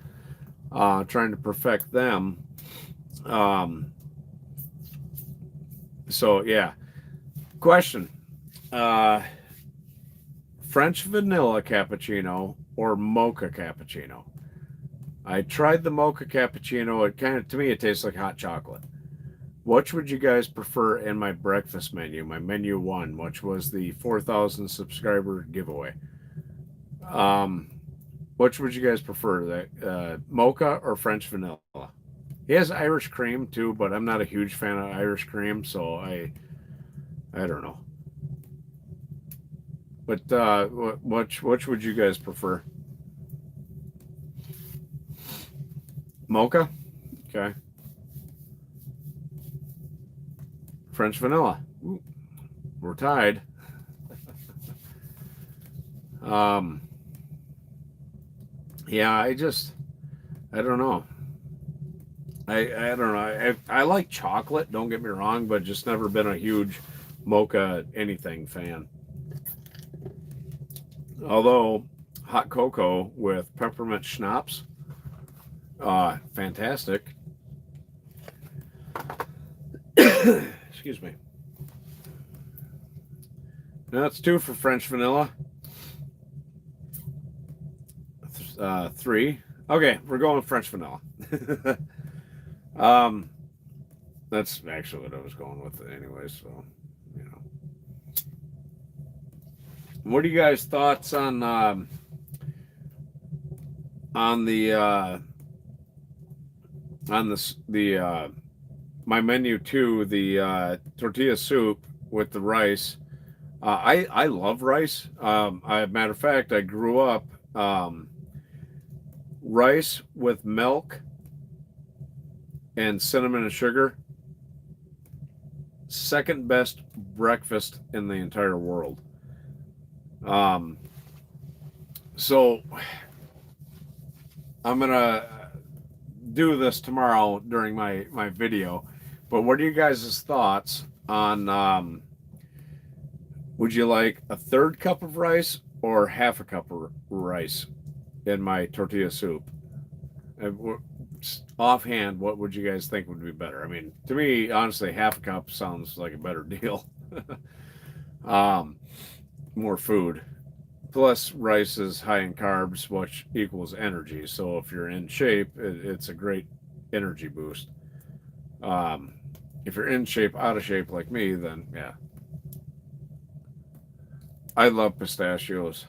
trying to perfect them. Um, so yeah. Question: French vanilla cappuccino or mocha cappuccino? I tried the mocha cappuccino. It kind of, to me, it tastes like hot chocolate. Which would you guys prefer in my breakfast menu, my menu one, which was the 4,000 subscriber giveaway? Um, which would you guys prefer, that mocha or French vanilla? He has Irish cream too, but I'm not a huge fan of Irish cream, so I don't know. But which would you guys prefer? Mocha? Okay. French vanilla. Ooh, we're tied. Um, yeah, I don't know. I don't know. I like chocolate, don't get me wrong, but just never been a huge mocha anything fan. Although hot cocoa with peppermint schnapps, fantastic. Excuse me. Now that's 2 for French vanilla. 3. Okay, we're going with French vanilla. That's actually what I was going with anyway, so, you know. What are you guys' thoughts on the my menu too, the tortilla soup with the rice. I love rice. Matter of fact, I grew up rice with milk and cinnamon and sugar. Second best breakfast in the entire world. So I'm gonna do this tomorrow during my video. But what are you guys' thoughts on would you like a third cup of rice or half a cup of rice in my tortilla soup? Offhand, what would you guys think would be better? I mean, to me, honestly, half a cup sounds like a better deal. More food. Plus, rice is high in carbs, which equals energy. So if you're in shape, it's a great energy boost. If you're in shape, out of shape like me, then yeah. I love pistachios.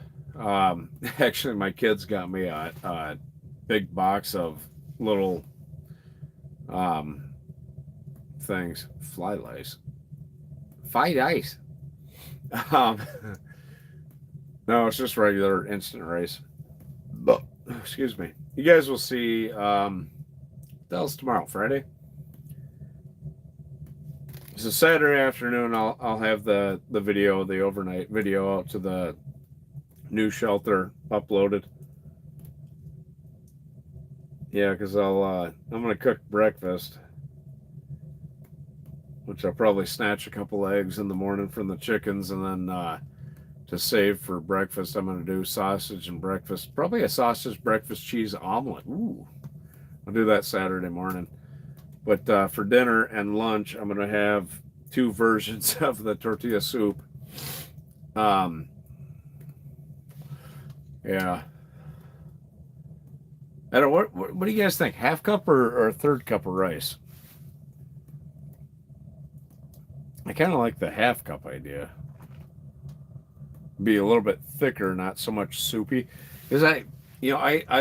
Actually, my kids got me a big box of little things, fly lice, fight ice. Um, no, it's just regular instant rice. But, excuse me. You guys will see. That's tomorrow, Friday. So Saturday afternoon, I'll have the video, the overnight video, out to the new shelter uploaded. Yeah, because I'm gonna cook breakfast, which I'll probably snatch a couple eggs in the morning from the chickens, and then to save for breakfast, I'm gonna do sausage and breakfast. Probably a sausage breakfast cheese omelet. Ooh, I'll do that Saturday morning. But for dinner and lunch, I'm going to have 2 versions of the tortilla soup. Yeah. I don't. What do you guys think? Half cup or a third cup of rice? I kind of like the half cup idea. Be a little bit thicker, not so much soupy. Because I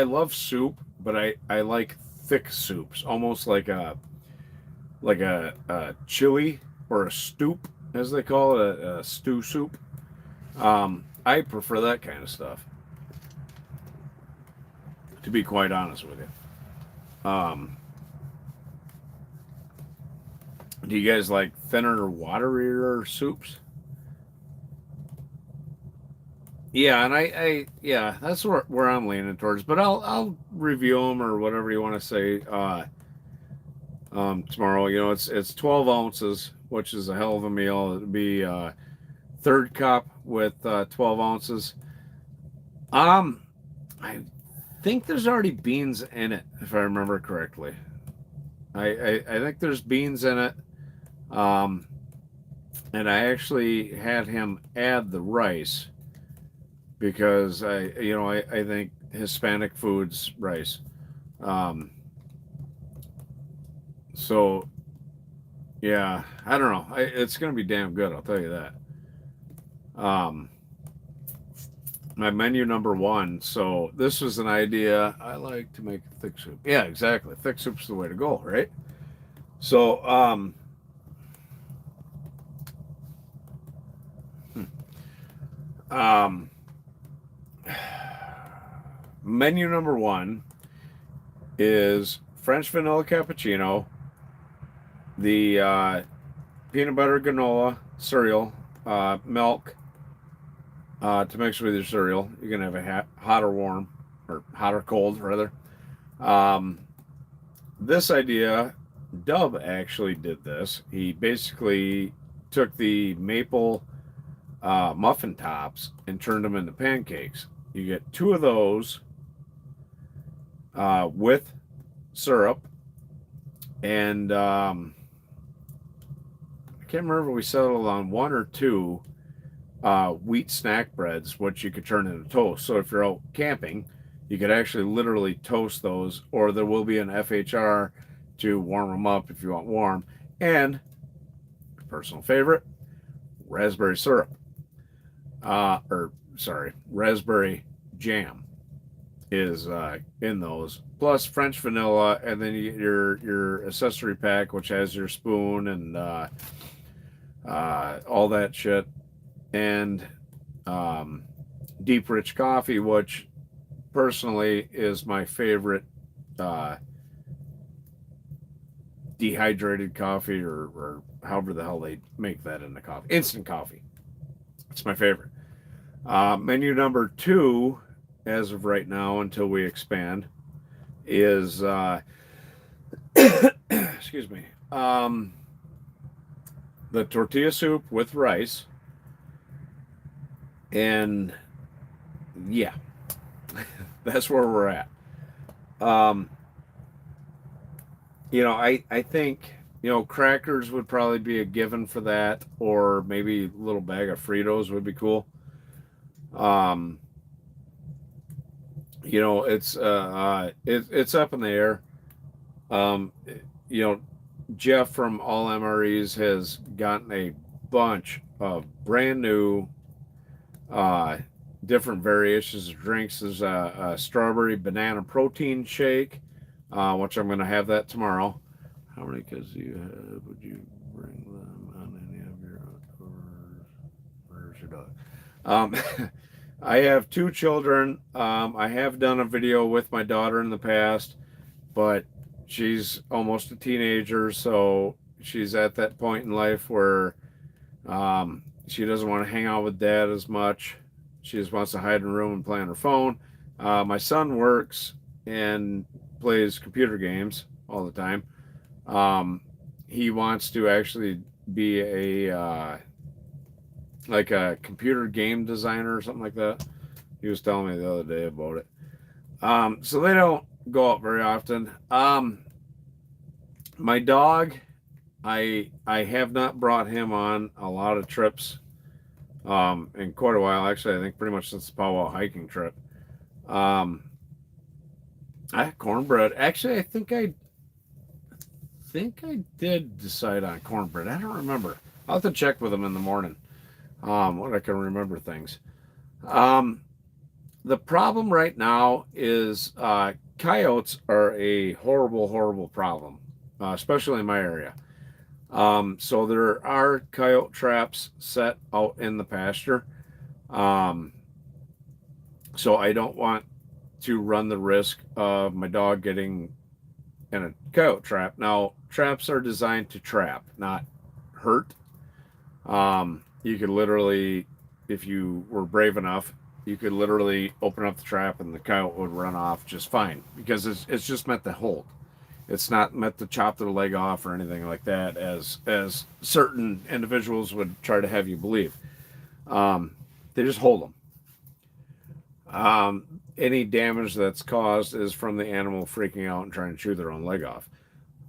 love soup, but I like thick soups, almost like a chili or a stoop, as they call it, a stew soup. I prefer that kind of stuff, to be quite honest with you. Do you guys like thinner or waterier soups? Yeah, and yeah, that's where I'm leaning towards. But I'll review them or whatever you want to say. Tomorrow, it's 12 ounces, which is a hell of a meal. It'd be third cup with 12 ounces. I think there's already beans in it, if I remember correctly. I think there's beans in it. And I actually had him add the rice because I think Hispanic food's rice. So, yeah, I don't know. It's going to be damn good, I'll tell you that. My menu number 1. So this was an idea. I like to make thick soup. Yeah, exactly. Thick soup's the way to go, right? So, menu number 1 is French vanilla cappuccino, the peanut butter granola cereal, milk to mix with your cereal. You can have a hot or warm, or hot or cold rather. This idea, Dub actually did this. He basically took the maple muffin tops and turned them into pancakes. You get two of those with syrup, and I can't remember if we settled on one or two wheat snack breads, which you could turn into toast. So if you're out camping, you could actually literally toast those, or there will be an FHR to warm them up if you want warm. And personal favorite, raspberry syrup, or sorry, raspberry jam is in those. Plus French vanilla, and then you get your accessory pack, which has your spoon and all that shit, and deep rich coffee, which personally is my favorite dehydrated coffee, or however the hell they make that into coffee. Instant coffee. It's my favorite. Menu number 2, as of right now, until we expand, is excuse me, the tortilla soup with rice, and yeah, that's where we're at. Um, I think, crackers would probably be a given for that, or maybe a little bag of Fritos would be cool. Um, it's up in the air. Um, you know, Jeff from All MREs has gotten a bunch of brand new uh, different variations of drinks. There's a strawberry banana protein shake, which I'm going to have that tomorrow. How many kids do you have? Would you bring them on any of your tours? Where's your dog? I have 2 children. I have done a video with my daughter in the past, but she's almost a teenager, so she's at that point in life where she doesn't want to hang out with dad as much. She just wants to hide in a room and play on her phone. My son works and plays computer games all the time. He wants to actually be like a computer game designer or something like that. He was telling me the other day about it. So they don't go out very often. My dog, I have not brought him on a lot of trips in quite a while. Actually, I think pretty much since the powwow hiking trip. I had cornbread. Actually, I think I did decide on cornbread. I don't remember. I'll have to check with him in the morning when I can remember things. The problem right now is coyotes are a horrible, horrible problem, especially in my area. So there are coyote traps set out in the pasture. So I don't want to run the risk of my dog getting in a coyote trap. Now, traps are designed to trap, not hurt. You could literally, if you were brave enough, you could literally open up the trap and the coyote would run off just fine, because it's just meant to hold. It's not meant to chop their leg off or anything like that, as certain individuals would try to have you believe. They just hold them. Any damage that's caused is from the animal freaking out and trying to chew their own leg off.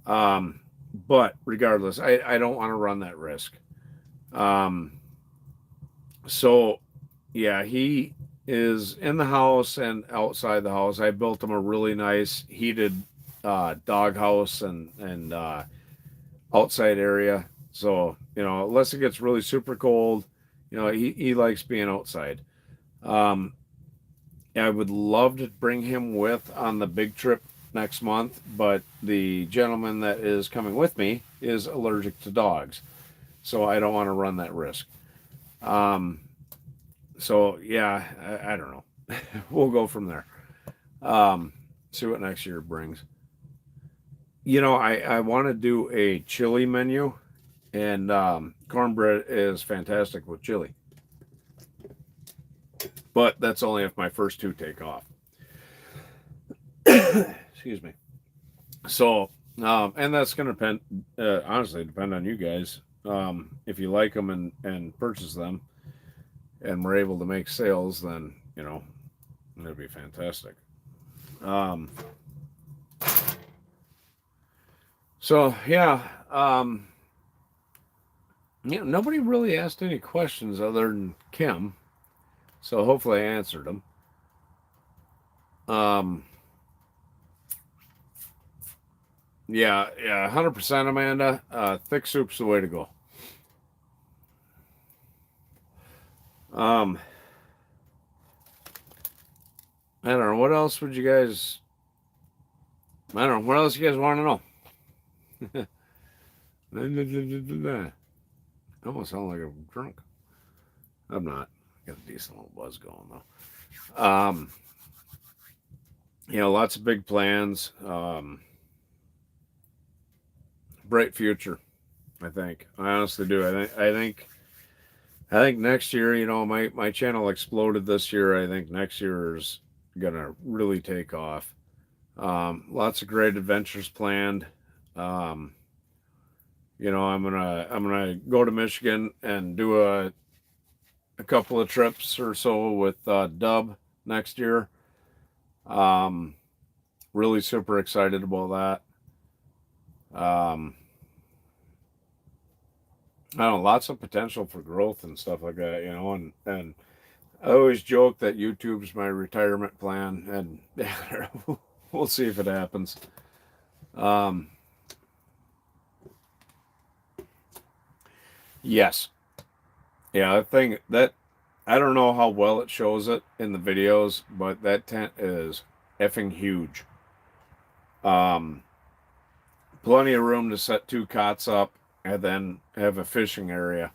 But regardless, I don't want to run that risk. So yeah, he is in the house and outside the house. I built him a really nice heated dog house and outside area. So, unless it gets really super cold, he likes being outside. I would love to bring him with on the big trip next month, but the gentleman that is coming with me is allergic to dogs, so I don't want to run that risk. So yeah, I don't know. We'll go from there. See what next year brings. I want to do a chili menu, and cornbread is fantastic with chili. But that's only if my first 2 take off. Excuse me. So, and that's going to depend, honestly, depend on you guys. If you like them and purchase them, and we're able to make sales, then it'd be fantastic. Um, so yeah, nobody really asked any questions other than Kim, so hopefully I answered them. Um, yeah, 100%, Amanda. Thick soup's the way to go. Um, I don't know. What else would you guys? I don't know. What else you guys want to know? I almost sound like I'm drunk. I'm not. Got a decent little buzz going though. Lots of big plans. Bright future. I think. I honestly do. I think next year. My channel exploded this year. I think next year is gonna really take off. Lots of great adventures planned. Um, I'm gonna go to Michigan and do a couple of trips or so with Dub next year. Um, really super excited about that. I don't know, lots of potential for growth and stuff like that, and I always joke that YouTube's my retirement plan, and we'll see if it happens. Um, yes, yeah, I think that I don't know how well it shows it in the videos, but that tent is effing huge. Um, Plenty of room to set 2 cots up and then have a fishing area.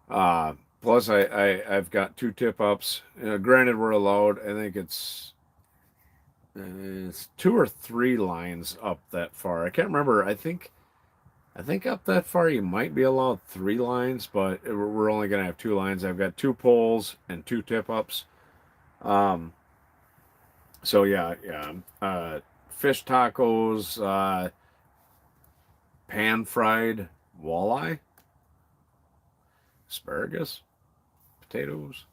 Plus, I've got 2 tip ups. Granted, we're allowed. I think it's 2 or 3 lines up that far. I can't remember. I think up that far you might be allowed 3 lines, but we're only gonna have 2 lines. I've got 2 poles and 2 tip ups. Um, so yeah. Fish tacos, pan fried walleye, asparagus, potatoes,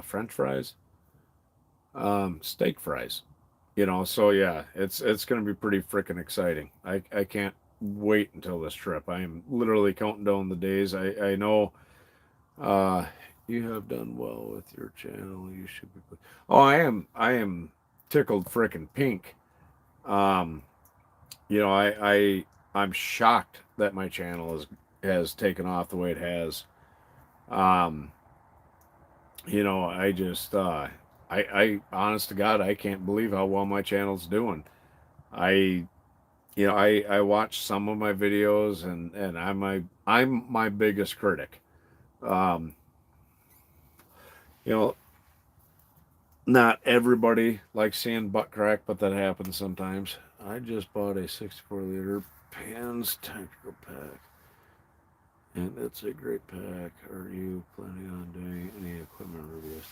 French fries, steak fries. So yeah, it's going to be pretty freaking exciting. I can't wait until this trip. I am literally counting down the days. I know uh, you have done well with your channel. You should be. Oh, I am tickled freaking pink. Um, I'm shocked that my channel has taken off the way it has. Um, I just I honest to God, I can't believe how well my channel's doing. I I watch some of my videos, and I'm my biggest critic. Um, you know, Not everybody likes seeing butt crack, but that happens sometimes. I just bought a 64-liter Pans Tactical Pack, and it's a great pack. Are you planning on doing any equipment reviews?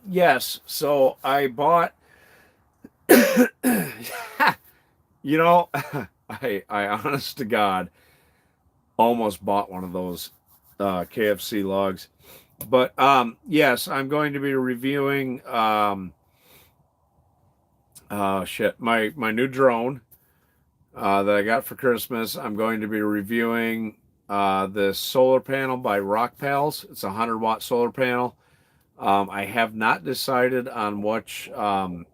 Yes. So I bought. you know, I honest to God almost bought one of those KFC logs, but yes, I'm going to be reviewing. My new drone that I got for Christmas. I'm going to be reviewing this solar panel by Rock Pals. It's a 100-watt solar panel. I have not decided on which. Another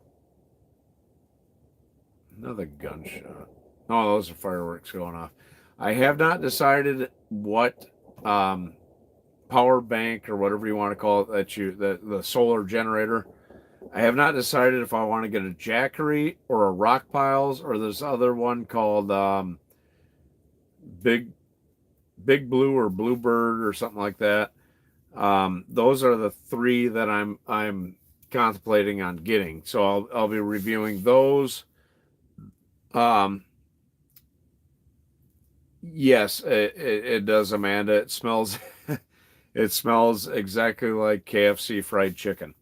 gunshot. Oh, those are fireworks going off. I have not decided what power bank or whatever you want to call it the solar generator. I have not decided if I want to get a Jackery or a Rock Piles or this other one called Big Blue or Bluebird or something like that. Those are the 3 that I'm contemplating on getting. So I'll be reviewing those. Yes, it does, Amanda. It smells it smells exactly like KFC fried chicken.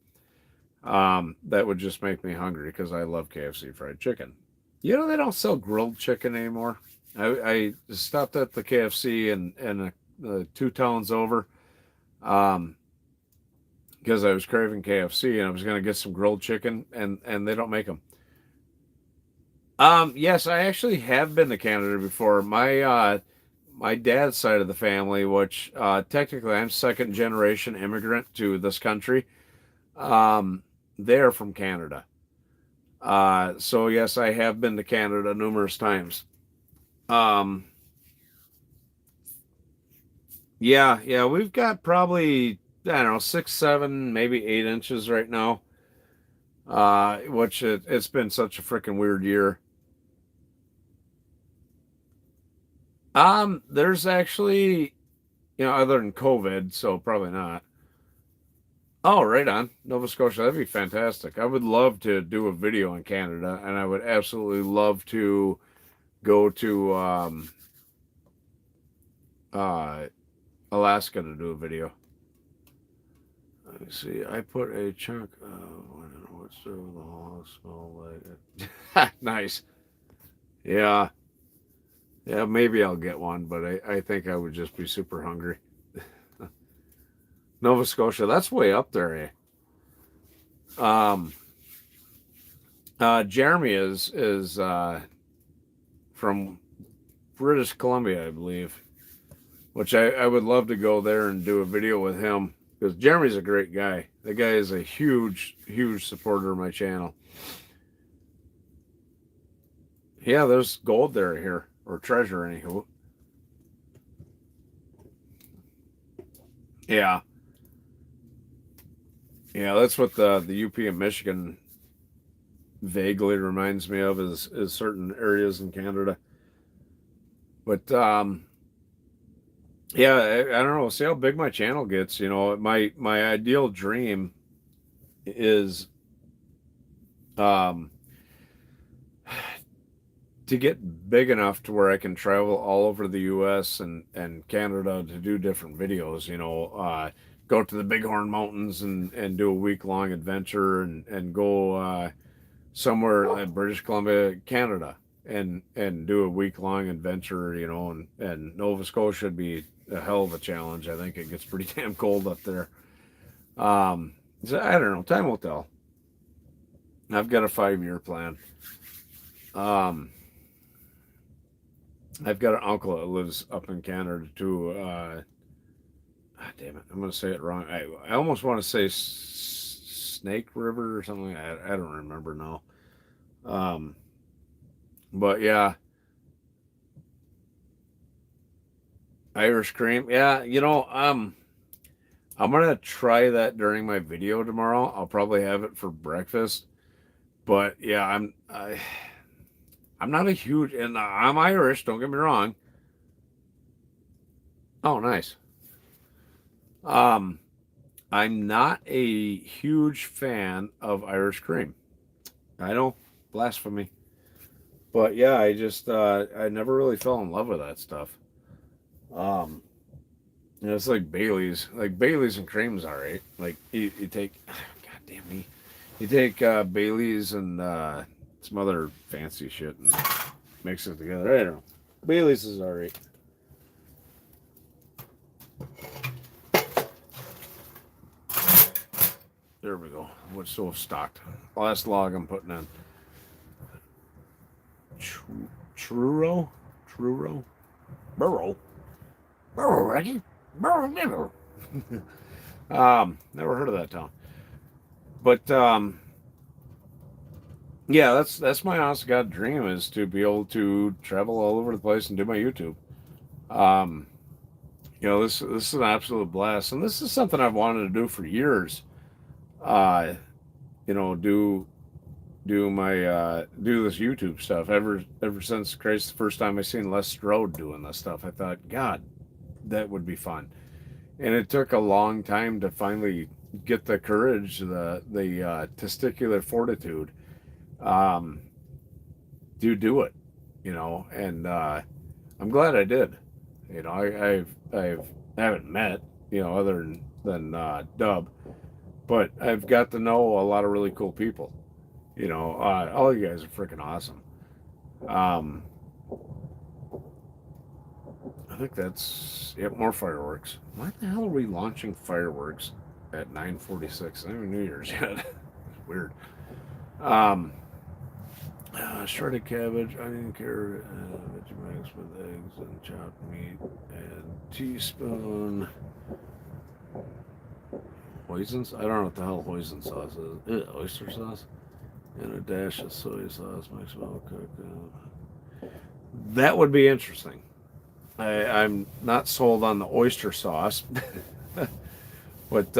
That would just make me hungry because I love KFC fried chicken. You know, they don't sell grilled chicken anymore. I stopped at the KFC and two towns over, um, because I was craving KFC and I was going to get some grilled chicken, and they don't make them. Yes, I actually have been to Canada before. My dad's side of the family, which technically I'm second generation immigrant to this country, they're from Canada. So yes, I have been to Canada numerous times. Um, yeah, we've got probably, I don't know, 6, 7, maybe 8 inches right now. Which it's been such a freaking weird year. There's actually, other than COVID, so probably not. Oh, right on. Nova Scotia. That'd be fantastic. I would love to do a video in Canada, and I would absolutely love to go to uh, Alaska to do a video. Let me see. I put a chunk of, I don't know what's the whole smell like. Nice. Yeah. Yeah, maybe I'll get one, but I think I would just be super hungry. Nova Scotia, that's way up there, eh? Um, Jeremy is from British Columbia, I believe, which I would love to go there and do a video with him because Jeremy's a great guy. The guy is a huge supporter of my channel. Yeah, there's gold there here, or treasure, anywho. Yeah, yeah, that's what the UP of Michigan vaguely reminds me of is certain areas in Canada. But yeah, I don't know. See how big my channel gets. My ideal dream is um to get big enough to where I can travel all over the U.S. and Canada to do different videos. Go to the Bighorn Mountains and do a week long adventure and go somewhere in British Columbia, Canada, and do a week long adventure. And Nova Scotia would be a hell of a challenge. I think it gets pretty damn cold up there. So I don't know. Time will tell. I've got a 5 year plan. Um, I've got an uncle that lives up in Canada too. Damn it, I'm going to say it wrong. I almost want to say Snake River or something. I don't remember now. Um, but yeah, Irish cream. Yeah, I'm gonna try that during my video tomorrow. I'll probably have it for breakfast. But yeah, I'm not a huge, and I'm Irish. Don't get me wrong. Oh, nice. Um, I'm not a huge fan of Irish cream. I know, blasphemy. But yeah, I never really fell in love with that stuff. Um, it's like Bailey's. Like Bailey's and cream's all right. Like you take, God damn me, you take Bailey's and some other fancy shit and mix it together. I don't know. Bailey's is all right. There we go. What's so stocked? Last log I'm putting in. Truro? Truro? Burrow? Burrow, Reggie? Burrow. Never heard of that town. But yeah, that's my honest God dream is to be able to travel all over the place and do my YouTube. Um, this is an absolute blast, and this is something I've wanted to do for years. Uh, do my do this YouTube stuff ever since Christ the first time I seen Les Strode doing this stuff. I thought, God, that would be fun, and it took a long time to finally get the courage, the testicular fortitude, um, to do it. And I'm glad I did. I haven't met other than Dub, but I've got to know a lot of really cool people. You know, all you guys are freaking awesome. Um, I think that's yep. More fireworks. Why the hell are we launching fireworks at 9:46? Not even New Year's yet. It's weird. Um, Shredded cabbage, onion, carrot, Vegemix with eggs and chopped meat, and teaspoon hoisin. I don't know what the hell hoisin sauce is. Oyster sauce and a dash of soy sauce. Mix well cook. That would be interesting. I'm not sold on the oyster sauce, but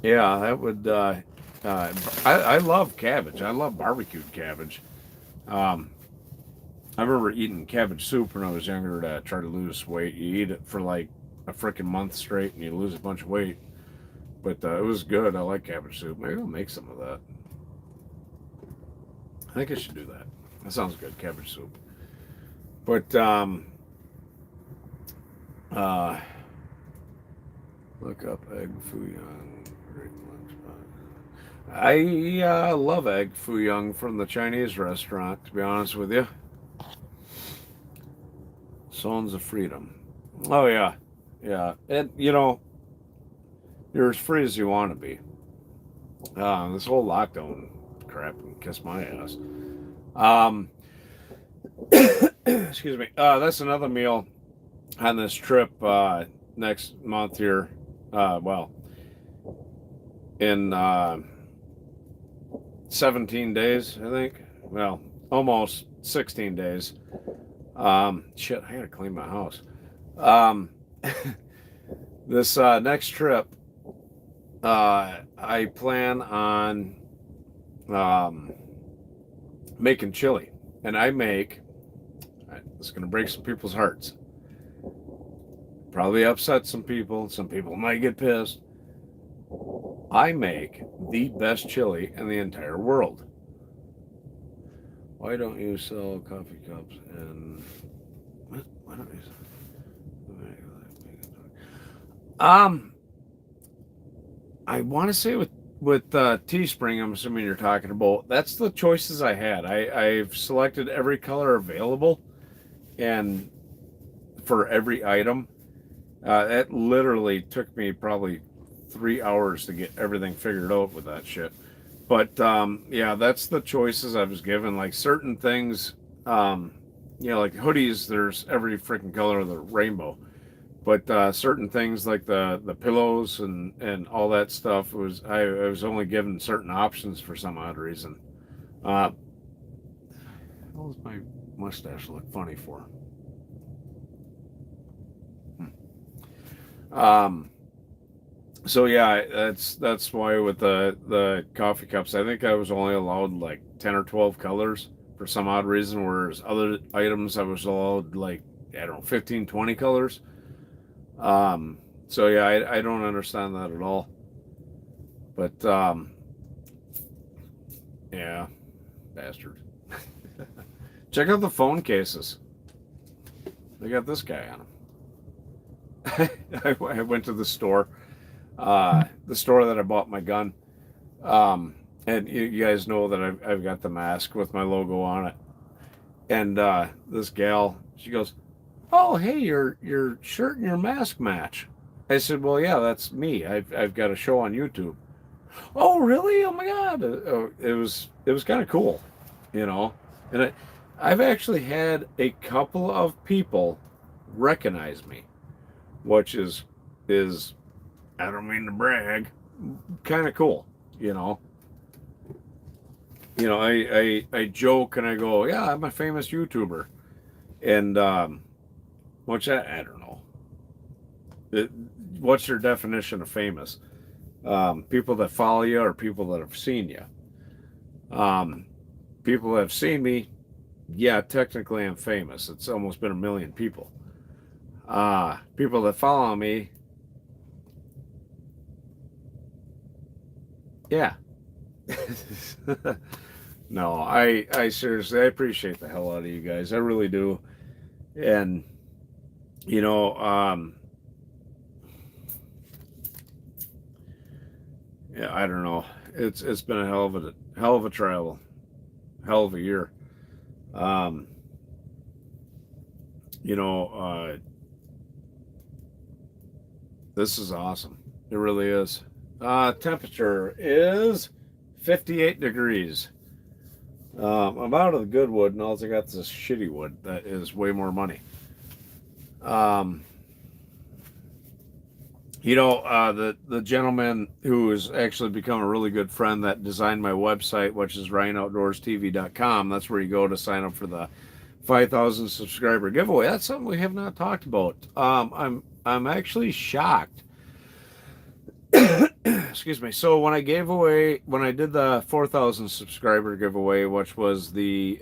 yeah, that would. I love cabbage. I love barbecued cabbage. Um, I remember eating cabbage soup when I was younger to try to lose weight. You eat it for like a freaking month straight and you lose a bunch of weight. But it was good. I like cabbage soup. Maybe I'll make some of that. I think I should do that. That sounds good, cabbage soup. But uh, look up egg foo young. Great lunch box. I love egg foo young from the Chinese restaurant. To be honest with you, Sons of Freedom. Oh yeah, yeah. And you know, you're as free as you want to be. This whole lockdown crap can kiss my ass. Um, excuse me. That's another meal on this trip next month here. Well, in 17 days, I think. Well, almost 16 days. Shit, I gotta clean my house. Um, this next trip, I plan on making chili, and I make. It's gonna break some people's hearts. Probably upset some people. Some people might get pissed. I make the best chili in the entire world. Why don't you sell coffee cups and what? Why don't you sell? I want to say with Teespring, I'm assuming you're talking about. That's the choices I had. I've selected every color available, and for every item, it literally took me probably 3 hours to get everything figured out with that shit. But yeah, that's the choices I was given. Like certain things, like hoodies, there's every freaking color of the rainbow. But certain things like the pillows and all that stuff I was only given certain options for some odd reason. What does my mustache look funny for? So yeah, that's why with the coffee cups, I think I was only allowed like 10 or 12 colors for some odd reason, whereas other items I was allowed like, I don't know, 15, 20 colors. So yeah, I don't understand that at all. But yeah, bastard. Check out the phone cases. They got this guy on them. I went to the store that I bought my gun. And you guys know that I've got the mask with my logo on it. And this gal, she goes, "Oh, hey, your shirt and your mask match." I said, "Well, yeah, that's me. I've got a show on YouTube." "Oh, really? Oh my God!" It was kind of cool, you know. And I've actually had a couple of people recognize me, which is I don't mean to brag, kind of cool, you know. I joke and I go, "Yeah, I'm a famous YouTuber," and which I don't know. What's your definition of famous? People that follow you or people that have seen you? People that have seen me, yeah, technically I'm famous. It's almost been 1 million people. People that follow me, yeah. No, I seriously, I appreciate the hell out of you guys. I really do. And, you know, yeah, I don't know. It's been a hell of a travel, hell of a year. Um, you know, this is awesome. It really is. Temperature is 58 degrees. I'm out of the good wood, and all I got is this shitty wood that is way more money. Um, the gentleman who has actually become a really good friend that designed my website, which is RyanOutdoorsTV.com. That's where you go to sign up for the 5,000 subscriber giveaway. That's something we have not talked about. I'm actually shocked. Excuse me. So when I did the 4,000 subscriber giveaway, which was the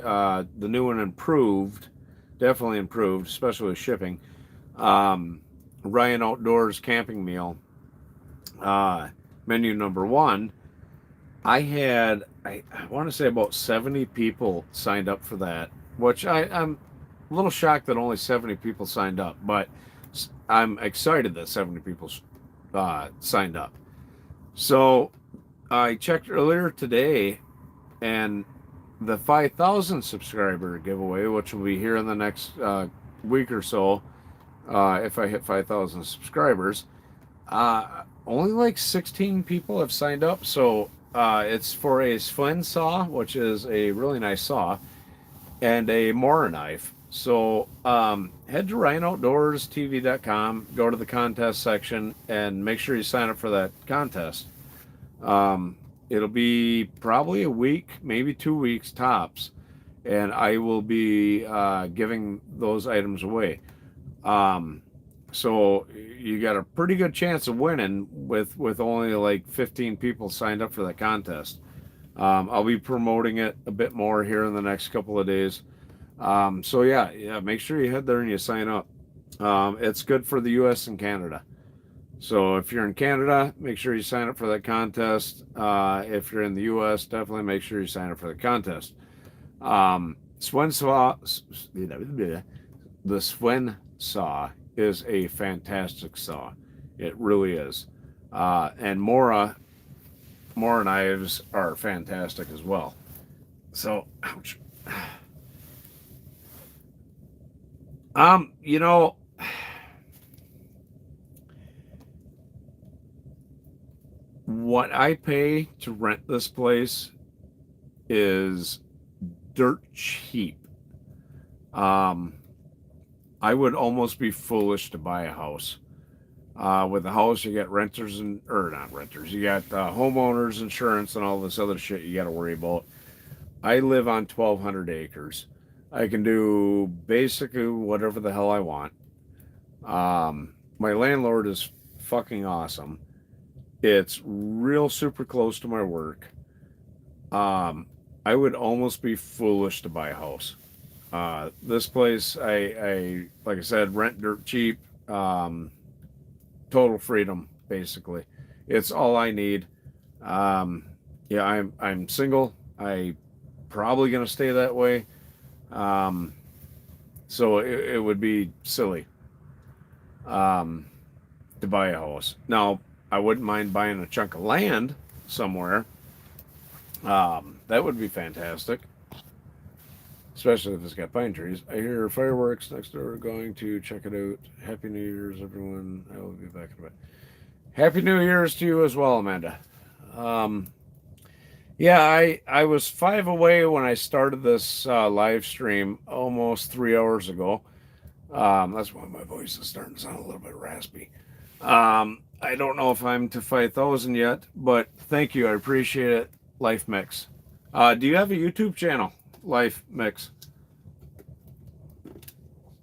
new and improved, definitely improved, especially with shipping. Um, Ryan Outdoors camping meal, uh, menu number one. I want to say about 70 people signed up for that, which I'm a little shocked that only 70 people signed up, but I'm excited that 70 people signed up. So I checked earlier today, and the 5,000 subscriber giveaway, which will be here in the next week or so, if I hit 5,000 subscribers, only like 16 people have signed up. So it's for a Swen saw, which is a really nice saw, and a Mora knife. So head to RyanOutdoorsTV.com, go to the contest section, and make sure you sign up for that contest. Um, it'll be probably a week, maybe 2 weeks tops, and I will be giving those items away. Um, so you got a pretty good chance of winning with only like 15 people signed up for that contest. I'll be promoting it a bit more here in the next couple of days. So yeah, make sure you head there and you sign up. It's good for the U.S. and Canada. So if you're in Canada, make sure you sign up for that contest. If you're in the U.S., definitely make sure you sign up for the contest. Swen saw, the Swen saw is a fantastic saw. It really is. And Mora knives are fantastic as well. So, ouch. You know, what I pay to rent this place is dirt cheap. Um, I would almost be foolish to buy a house. With a house, you get renters or not renters, you got homeowners insurance and all this other shit you got to worry about. I live on 1,200 acres. I can do basically whatever the hell I want. My landlord is fucking awesome. It's real super close to my work. Um, I would almost be foolish to buy a house. This place, I like I said, rent dirt cheap. Total freedom, basically. It's all I need. Um, yeah, I'm single. I probably gonna stay that way. Um, so it would be silly um, to buy a house. Now, I wouldn't mind buying a chunk of land somewhere. That would be fantastic, especially if it's got pine trees. I hear fireworks next door. Going to check it out. Happy New Year's, everyone. I will be back in a bit. Happy New Year's to you as well, Amanda. Um, yeah, I was 5 away when I started this live stream almost 3 hours ago. That's why my voice is starting to sound a little bit raspy. I don't know if I'm to 5,000 yet, but thank you. I appreciate it. Life Mix. Do you have a YouTube channel, Life Mix?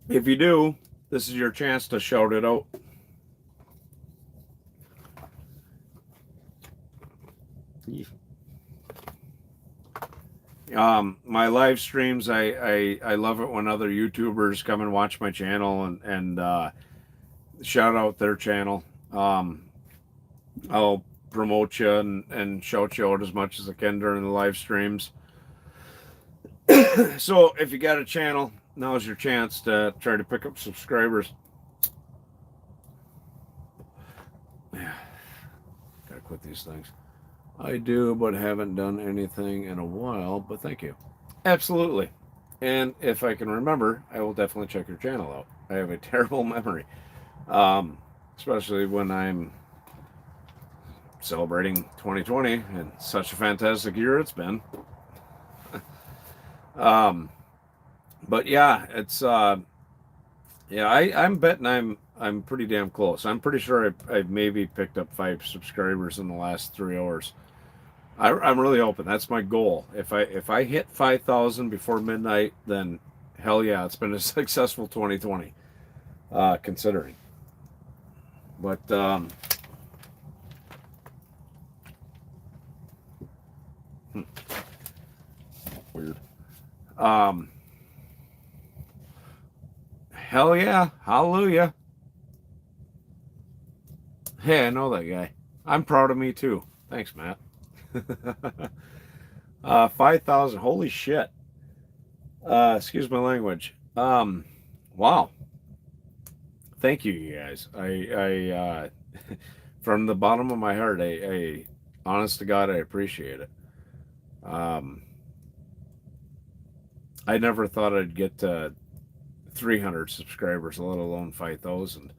If you do, this is your chance to shout it out. My live streams, I love it when other YouTubers come and watch my channel and shout out their channel. I'll promote you and shout you out as much as I can during the live streams. So if you got a channel, now's your chance to try to pick up subscribers. Yeah, gotta quit these things. I do, but haven't done anything in a while, but thank you. Absolutely. And if I can remember, I will definitely check your channel out. I have a terrible memory, um, especially when I'm celebrating 2020 and such a fantastic year it's been. Um, but yeah, it's yeah. I'm betting I'm pretty damn close. I'm pretty sure I've maybe picked up 5 subscribers in the last 3 hours. I'm really hoping that's my goal. If I hit 5,000 before midnight, then hell yeah, it's been a successful 2020, considering. But weird. Um, hell yeah, hallelujah. Hey, I know that guy. I'm proud of me too. Thanks, Matt. 5,000. Holy shit. Excuse my language. Wow. Thank you, you guys. From the bottom of my heart, honest to God, I appreciate it. Um, I never thought I'd get to 300 subscribers, let alone 5,000.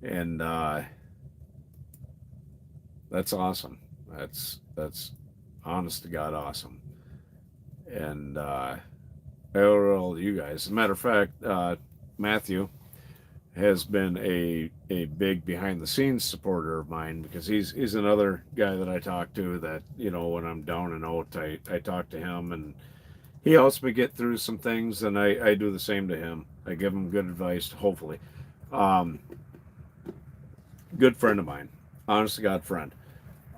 And that's awesome. That's honest to God awesome. And I owe it all to you guys. As a matter of fact, Matthew has been a big behind the scenes supporter of mine because he's another guy that I talk to that, when I'm down and out, I talk to him, and he helps me get through some things, and I do the same to him. I give him good advice, hopefully. Um, Good friend of mine, honest to God friend.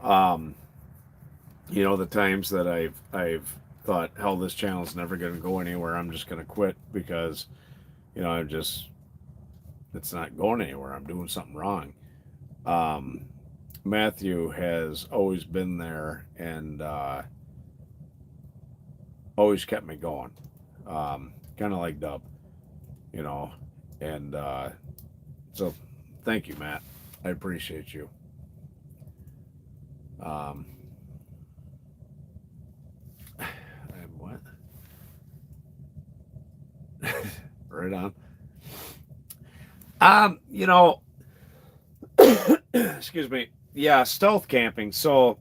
Um, the times that I've thought, hell, this channel's never going to go anywhere. I'm just going to quit because, I'm just it's not going anywhere. I'm doing something wrong. Um, Matthew has always been there and always kept me going. Kind of like Dub, you know. And so, thank you, Matt. I appreciate you. Um, and what? Right on. Um, you know, excuse me. Yeah, stealth camping. So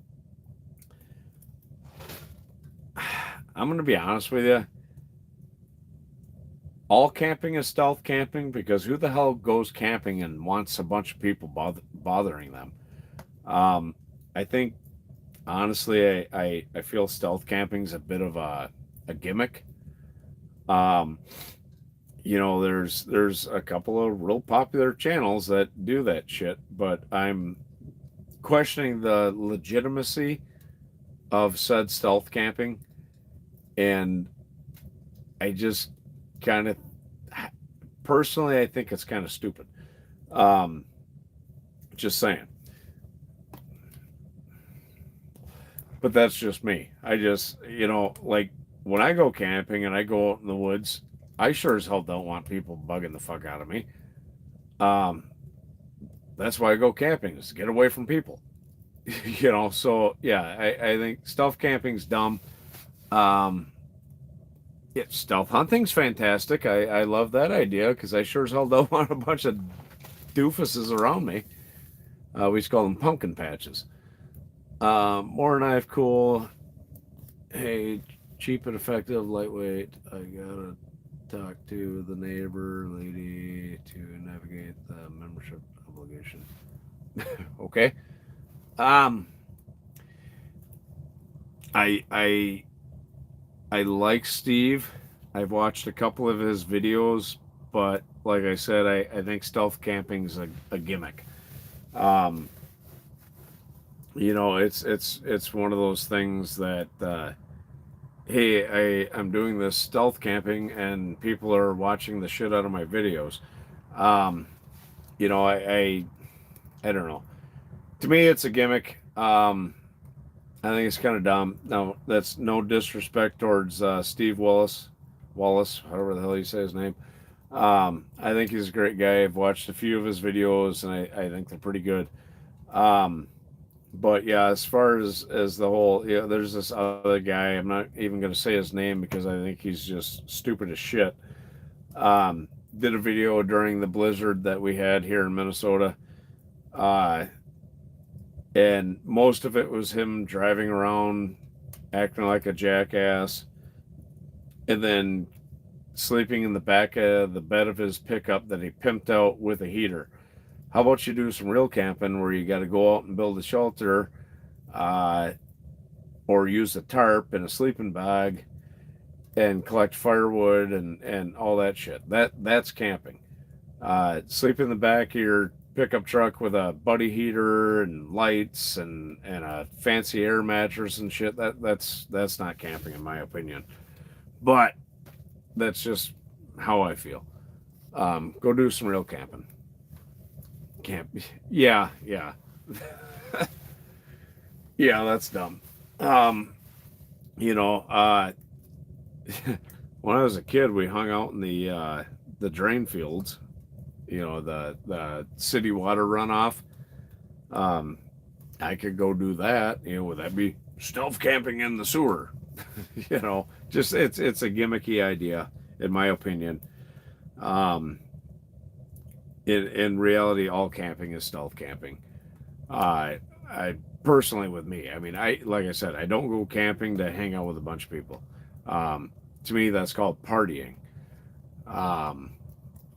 I'm gonna be honest with you. All camping is stealth camping because who the hell goes camping and wants a bunch of people bothering them? Um, I think honestly, I feel stealth camping is a bit of a gimmick. Um, there's a couple of real popular channels that do that shit, but I'm questioning the legitimacy of said stealth camping, and I just kind of personally I think it's kind of stupid. Um, just saying, but that's just me. I just like when I go camping and I go out in the woods, I sure as hell don't want people bugging the fuck out of me. Um, that's why I go camping is to get away from people. So yeah, I think stealth camping's dumb. Um, yeah, stealth hunting's fantastic. I love that idea because I sure as hell don't want a bunch of doofuses around me. We just call them pumpkin patches. More knife cool. Hey, cheap and effective, lightweight. I gotta talk to the neighbor lady to navigate the membership obligation. Okay. Um, I like Steve. I've watched a couple of his videos, but like I said, I think stealth camping's a gimmick. Um, it's one of those things that hey, I'm doing this stealth camping and people are watching the shit out of my videos. Um, I don't know. To me, it's a gimmick. I think it's kind of dumb. No, that's no disrespect towards Steve Wallace, however the hell you say his name. I think he's a great guy. I've watched a few of his videos, and I think they're pretty good. Um, But yeah, as far as the whole, yeah, there's this other guy. I'm not even going to say his name because I think he's just stupid as shit. Did a video during the blizzard that we had here in Minnesota, uh, and most of it was him driving around acting like a jackass, and then sleeping in the back of the bed of his pickup that he pimped out with a heater. How about you do some real camping where you got to go out and build a shelter, uh, or use a tarp and a sleeping bag and collect firewood and all that shit. That's camping. Sleep in the back of your pickup truck with a buddy heater and lights and a fancy air mattress and shit. That's not camping in my opinion. But that's just how I feel. Go do some real camping. Camp. Yeah, yeah. Yeah, that's dumb. Um, you know, when I was a kid, we hung out in the drain fields. You know, the city water runoff. Um, I could go do that. You know, would that be stealth camping in the sewer? You know, just it's a gimmicky idea, in my opinion. Um, in reality, all camping is stealth camping. I personally, with me, I mean, I like I said, I don't go camping to hang out with a bunch of people. Um, to me, that's called partying. Um,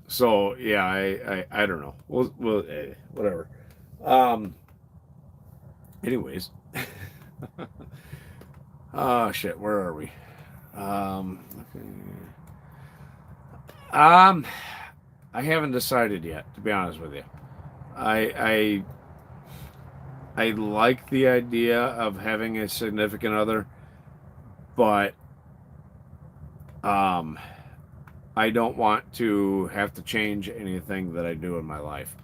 so yeah, I don't know. Whatever. Um, anyways, oh shit, where are we? Okay. Um, I haven't decided yet, to be honest with you. I I like the idea of having a significant other, but um, I don't want to have to change anything that I do in my life.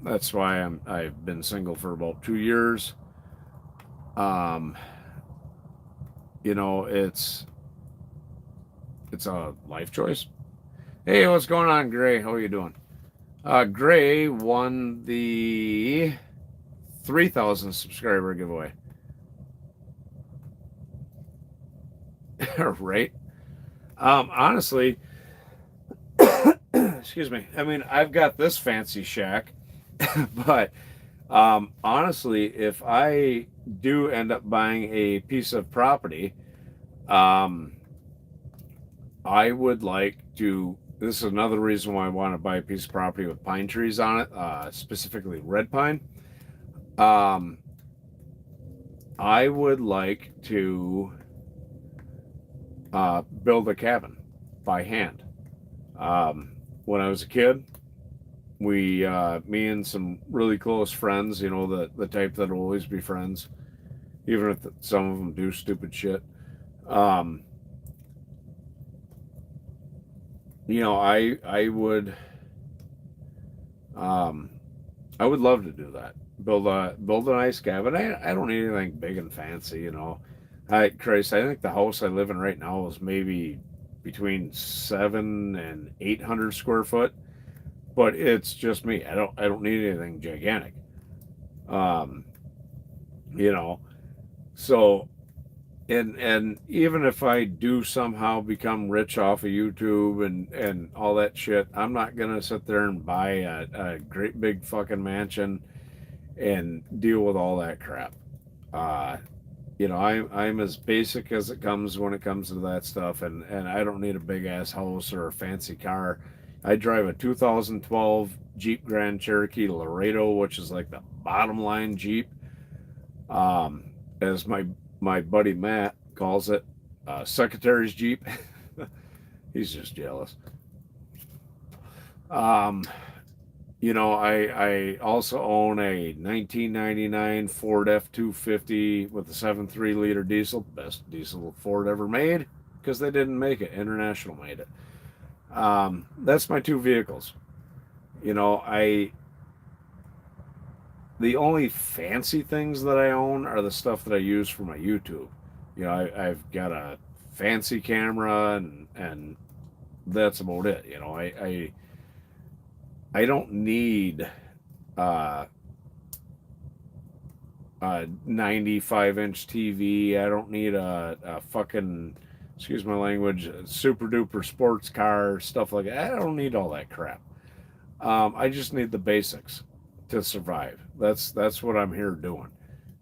That's why I've been single for about 2 years. Um, you know, it's a life choice. Hey, what's going on, Gray? How are you doing? Gray won the 3,000 subscriber giveaway. Right? Honestly, excuse me. I mean, I've got this fancy shack, but honestly, if I do end up buying a piece of property, um, I would like to. This is another reason why I want to buy a piece of property with pine trees on it, specifically red pine. Um, I would like to build a cabin by hand. When I was a kid, me and some really close friends, you know, the type that will always be friends, even if some of them do stupid shit. Um, you know, um, I would love to do that. Build a nice cabin. I don't need anything big and fancy, you know. Christ, I think the house I live in right now is maybe between 700 and 800 square foot, but it's just me. I don't need anything gigantic. Um, you know, so and even if I do somehow become rich off of YouTube and all that shit, I'm not gonna sit there and buy a great big fucking mansion and deal with all that crap. Uh, you know, I'm as basic as it comes when it comes to that stuff, and I don't need a big ass house or a fancy car. I drive a 2012 Jeep Grand Cherokee Laredo, which is like the bottom line Jeep, as my buddy Matt calls it, Secretary's Jeep. He's just jealous. Um, you know, I also own a 1999 Ford F-250 with a 7.3 liter diesel, best diesel Ford ever made, because they didn't make it. International made it. That's my two vehicles. You know, the only fancy things that I own are the stuff that I use for my YouTube. You know, I've got a fancy camera and that's about it. You know, I don't need uh, 95-inch TV. I don't need a fucking, excuse my language, super duper sports car, stuff like that. I don't need all that crap. I just need the basics to survive. That's what I'm here doing.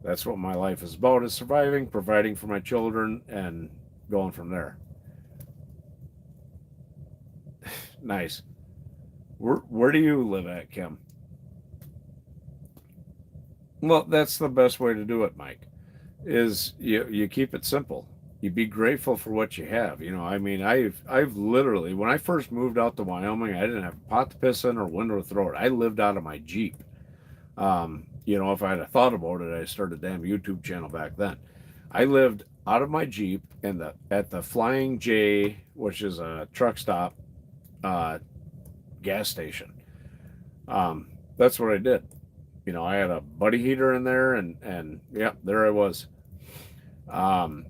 That's what my life is about: is surviving, providing for my children, and going from there. Nice. Where do you live at, Kim? Well, that's the best way to do it, Mike. Is you keep it simple. You be grateful for what you have. I mean, I've literally, when I first moved out to Wyoming, I didn't have a pot to piss in or window to throw it. I lived out of my Jeep. If I had thought about it, I started a damn YouTube channel back then. I lived out of my Jeep at the Flying J, which is a truck stop, uh, gas station. That's what I did. I had a buddy heater in there, and yeah, there I was. Um,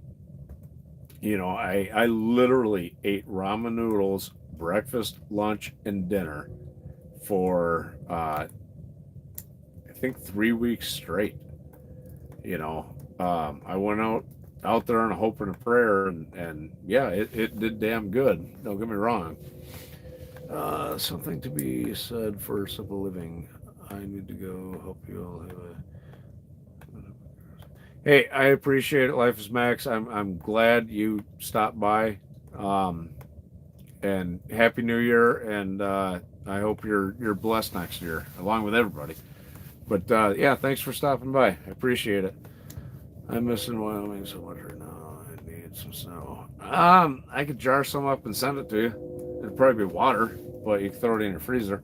I literally ate ramen noodles breakfast, lunch, and dinner for I think 3 weeks straight. I went out there on a hope and a prayer, and yeah, it did damn good. Don't get me wrong. Something to be said for simple living. I need to go help you all have a. Hey, I appreciate it, Life is Max. I'm glad you stopped by. Um, and Happy New Year, and I hope you're blessed next year, along with everybody. But yeah, thanks for stopping by. I appreciate it. I'm missing Wyoming so much right now. I need some snow. I could jar some up and send it to you. It'd probably be water, but you can throw it in your freezer.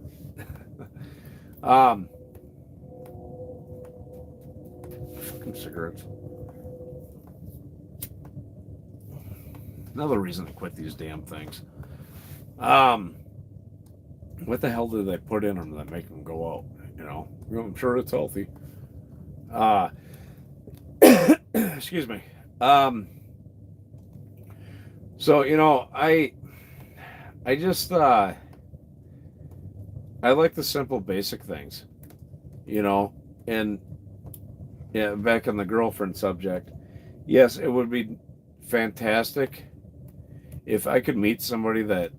um, fucking cigarettes. Another reason to quit these damn things. What the hell do they put in them that make them go out? I'm sure it's healthy. Uh, excuse me. So I just I like the simple, basic things, and yeah. Back on the girlfriend subject, yes, it would be fantastic if I could meet somebody that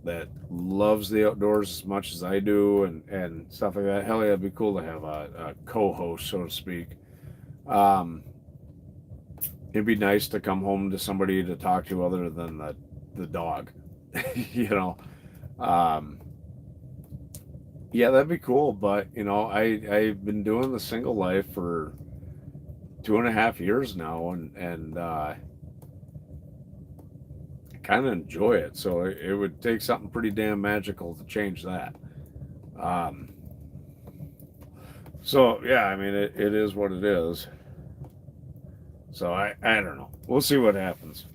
loves the outdoors as much as I do, and stuff like that. Hell yeah, it'd be cool to have a co-host, so to speak. Um, it'd be nice to come home to somebody to talk to other than the dog. you know. Um, yeah, that'd be cool. But I've been doing the single life for 2.5 years now, and kind of enjoy it. So it would take something pretty damn magical to change that. Um, so yeah, I mean it is what it is. So I don't know. We'll see what happens.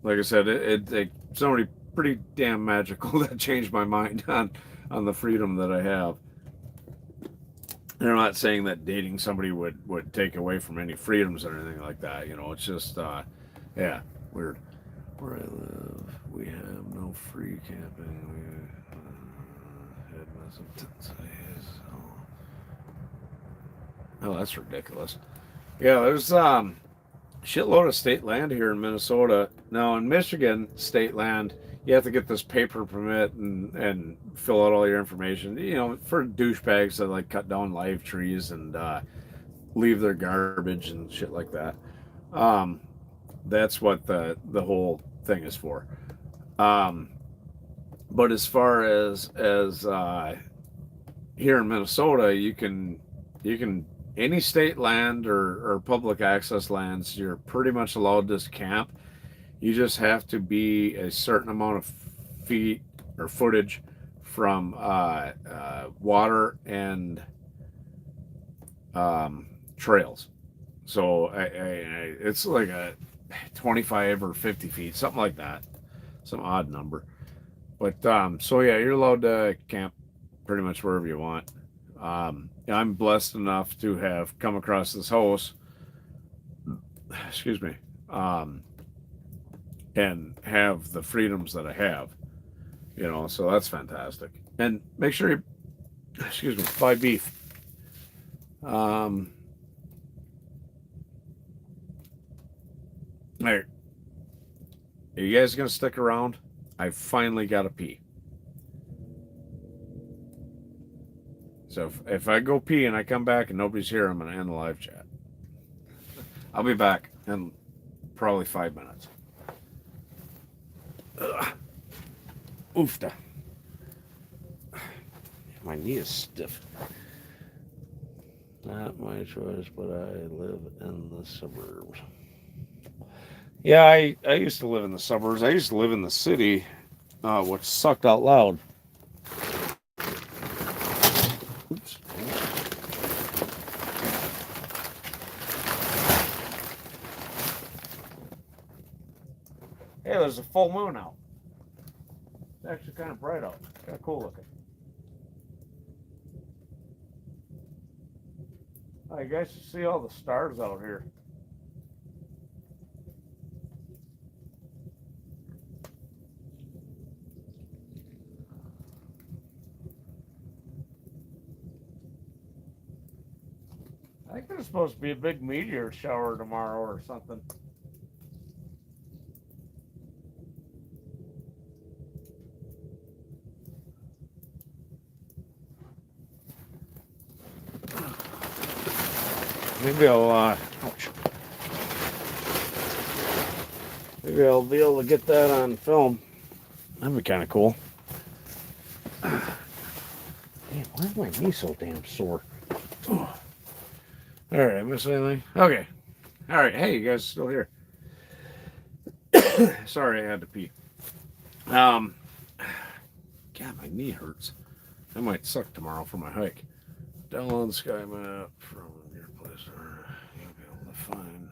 Like I said, it somebody pretty damn magical that changed my mind on the freedom that I have. And I'm not saying that dating somebody would take away from any freedoms or anything like that. It's just yeah, weird. Where I live, we have no free camping. We had oh, that's ridiculous. Yeah, there's shitload of state land here in Minnesota. Now in Michigan, state land, you have to get this paper permit and fill out all your information. For douchebags that like cut down live trees and leave their garbage and shit like that. Um, that's what the whole thing is for. Um, but as far as here in Minnesota, you can any state land or public access lands, you're pretty much allowed to camp. You just have to be a certain amount of feet or footage from water and trails. So it's like a 25 or 50 feet, something like that, some odd number. But so yeah, you're allowed to camp pretty much wherever you want. I'm blessed enough to have come across this house, excuse me, and have the freedoms that I have, so that's fantastic. And make sure you, excuse me, buy beef. All right. Are you guys going to stick around? I finally got to pee. So if I go pee and I come back and nobody's here, I'm going to end the live chat. I'll be back in probably 5 minutes. Oofta. My knee is stiff. Not my choice, but I live in the suburbs. Yeah, I used to live in the suburbs. I used to live in the city, which sucked out loud. Oops. Hey, there's a full moon out. It's actually kind of bright out. Kind of cool looking. Oh, you guys can see all the stars out here. I think there's supposed to be a big meteor shower tomorrow or something. Maybe I'll, maybe I'll be able to get that on film. That'd be kind of cool. Man, why is my knee so damn sore? Oh. All right, I missed anything? Okay. All right, hey, you guys still here? Sorry, I had to pee. God, my knee hurts. I might suck tomorrow for my hike. Download Sky Map from your place. You'll be able to find.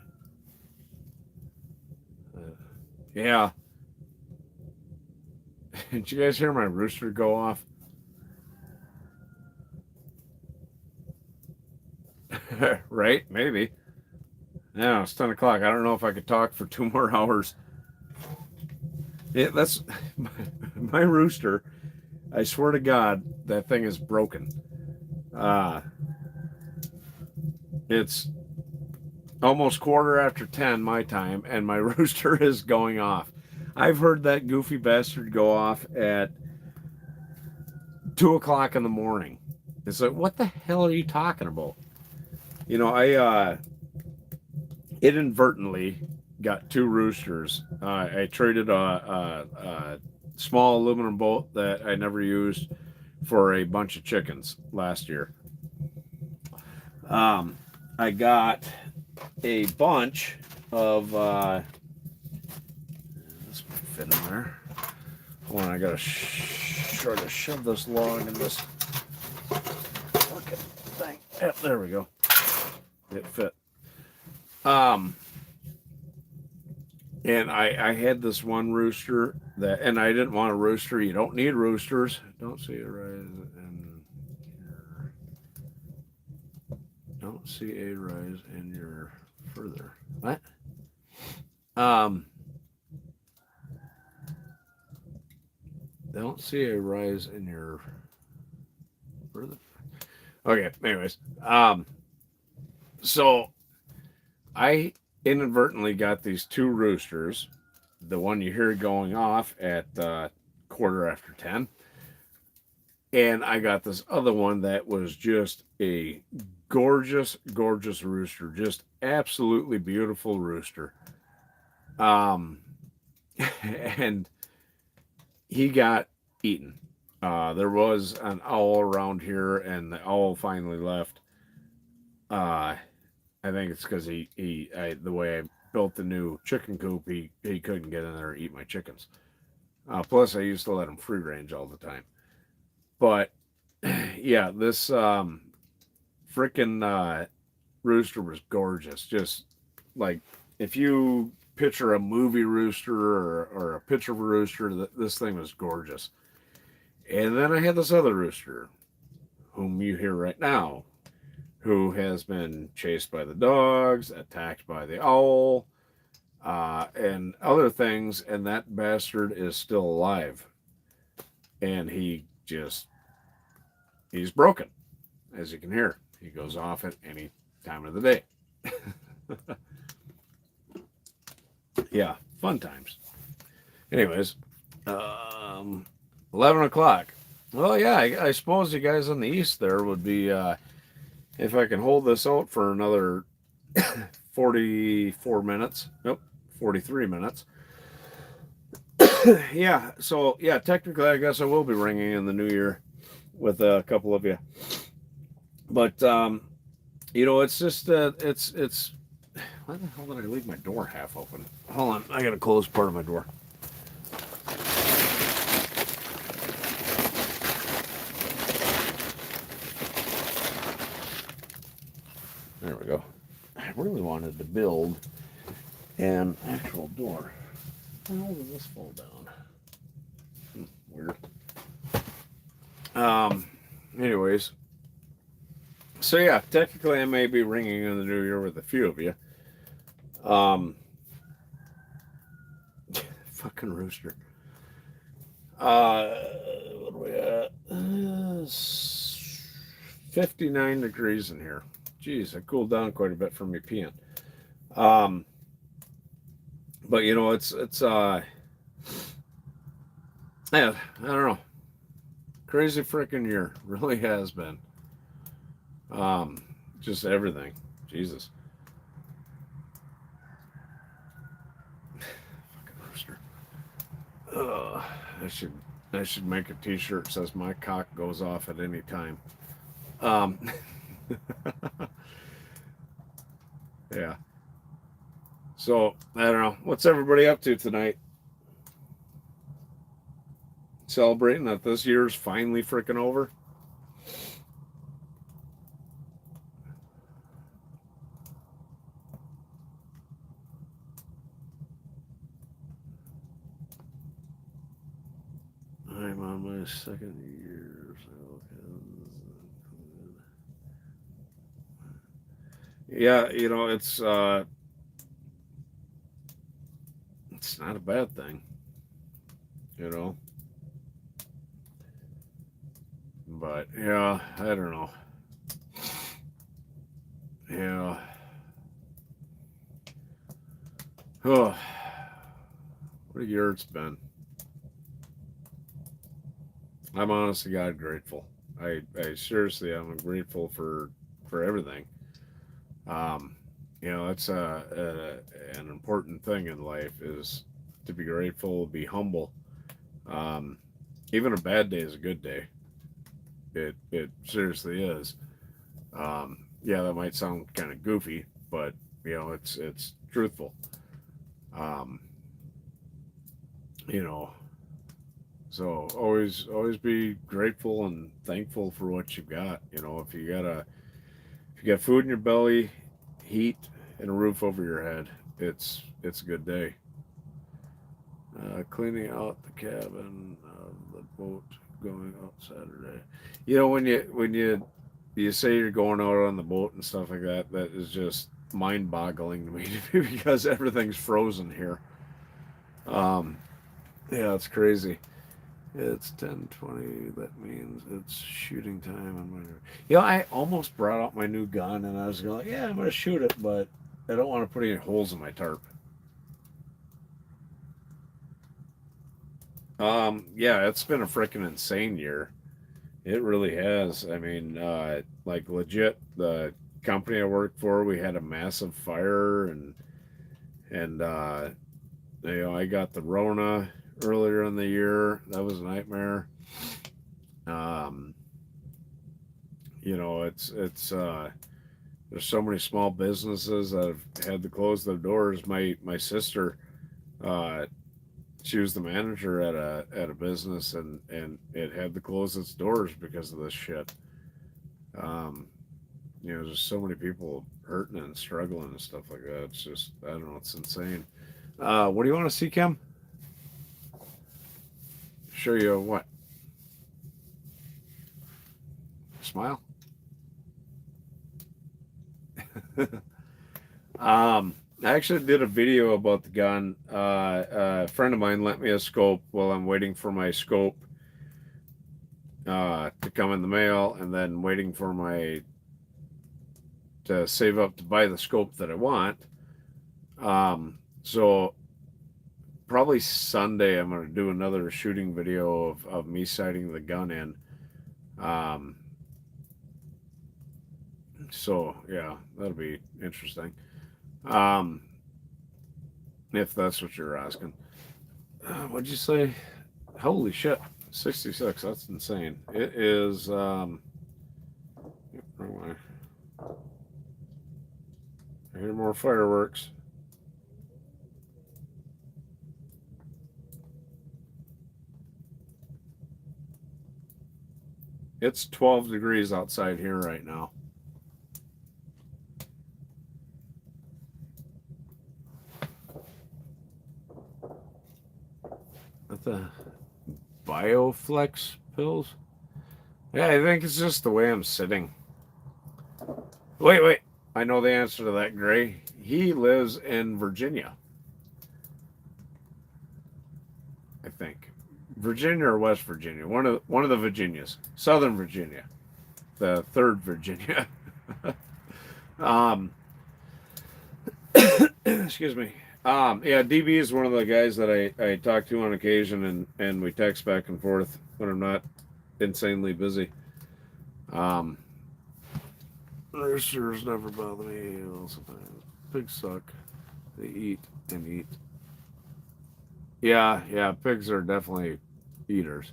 Yeah. Did you guys hear my rooster go off? Right? Maybe. Yeah, it's 10 o'clock. I don't know if I could talk for 2 more hours. Yeah, that's my rooster. I swear to God, that thing is broken. It's almost 10:15 my time, and my rooster is going off. I've heard that goofy bastard go off at 2 o'clock in the morning. It's like, what the hell are you talking about? You know, I inadvertently got 2 roosters. I traded a small aluminum boat that I never used for a bunch of chickens last year. I got a bunch of this might fit in there. Hold on, I gotta try to shove this log in this fucking thing. Yep, there we go. It fit. And I had this one rooster that, and I didn't want a rooster. You don't need roosters. Don't see a rise in your. Don't see a rise in your further. What? Don't see a rise in your further. Okay. Anyways, so I inadvertently got these 2 roosters. The one you hear going off at 10:15, and I got this other one that was just a gorgeous, gorgeous rooster, just absolutely beautiful rooster. And he got eaten. There was an owl around here, and the owl finally left. I think it's because the way I built the new chicken coop, he couldn't get in there and eat my chickens. Plus, I used to let him free range all the time. But yeah, this freaking rooster was gorgeous. Just like if you picture a movie rooster or a picture of a rooster, this thing was gorgeous. And then I had this other rooster, whom you hear right now, who has been chased by the dogs, attacked by the owl, and other things, and that bastard is still alive. And he's broken, as you can hear. He goes off at any time of the day. Yeah, fun times. Anyways, 11 o'clock. Well, yeah, I suppose you guys on the east there would be, if I can hold this out for another 44 minutes. Nope, 43 minutes. Yeah, so, yeah, technically, I guess I will be ringing in the new year with a couple of you. But, it's just, it's, why the hell did I leave my door half open? Hold on, I gotta close part of my door. There we go. I really wanted to build an actual door. How does this fall down? Weird. Anyways. So yeah, technically I may be ringing in the new year with a few of you. Fucking rooster. What are we at? 59 degrees in here. Jeez, I cooled down quite a bit from me peeing. But it's yeah, I don't know. Crazy freaking year. Really has been. Just everything. Jesus. Fucking rooster. I should make a t-shirt that says my cock goes off at any time. Yeah. So, I don't know. What's everybody up to tonight? Celebrating that this year's finally freaking over? I'm on my second year. Yeah, it's not a bad thing, But yeah, I don't know. Yeah. Oh, what a year it's been. I'm honest to God grateful. I seriously, I'm grateful for everything. Um, it's an important thing in life is to be grateful, be humble. Um, Even a bad day is a good day. It seriously is. Yeah, that might sound kind of goofy, but it's truthful. Um, you know, so always be grateful and thankful for what you've got. If you got food in your belly, heat, and a roof over your head, it's a good day. Cleaning out the cabin of the boat going out Saturday. When you say you're going out on the boat and stuff like that, that is just mind-boggling to me because everything's frozen here. Um, yeah, it's crazy. It's 10:20. That means it's shooting time on my. I almost brought out my new gun and I was going, yeah, I'm gonna shoot it, but I don't want to put any holes in my tarp. Yeah, it's been a freaking insane year. It really has. I mean, like legit, the company I worked for, we had a massive fire, and I got the Rona earlier in the year. That was a nightmare. Um, it's there's so many small businesses that have had to close their doors. My sister, uh, she was the manager at a business, and it had to close its doors because of this shit. Um, there's so many people hurting and struggling and stuff like that. It's just, I don't know, it's insane. What do you want to see, Kim? Show you what? Smile. I actually did a video about the gun. A friend of mine lent me a scope while I'm waiting for my scope to come in the mail, and then waiting for to save up to buy the scope that I want. So probably Sunday I'm going to do another shooting video of me sighting the gun in. Um, so yeah, that'll be interesting. Um, if that's what you're asking. What'd you say? Holy shit, 66. That's insane. It is. Wrong way. I hear more fireworks. It's 12 degrees outside here right now. What the Bioflex pills? Yeah, I think it's just the way I'm sitting. Wait. I know the answer to that, Gray. He lives in Virginia. I think. Virginia or West Virginia. One of the Virginias. Southern Virginia. The third Virginia. Excuse me. Yeah, DB is one of the guys that I talk to on occasion, and we text back and forth when I'm not insanely busy. Roosters never bother me. Sometimes pigs suck. They eat and eat. Yeah, pigs are definitely eaters.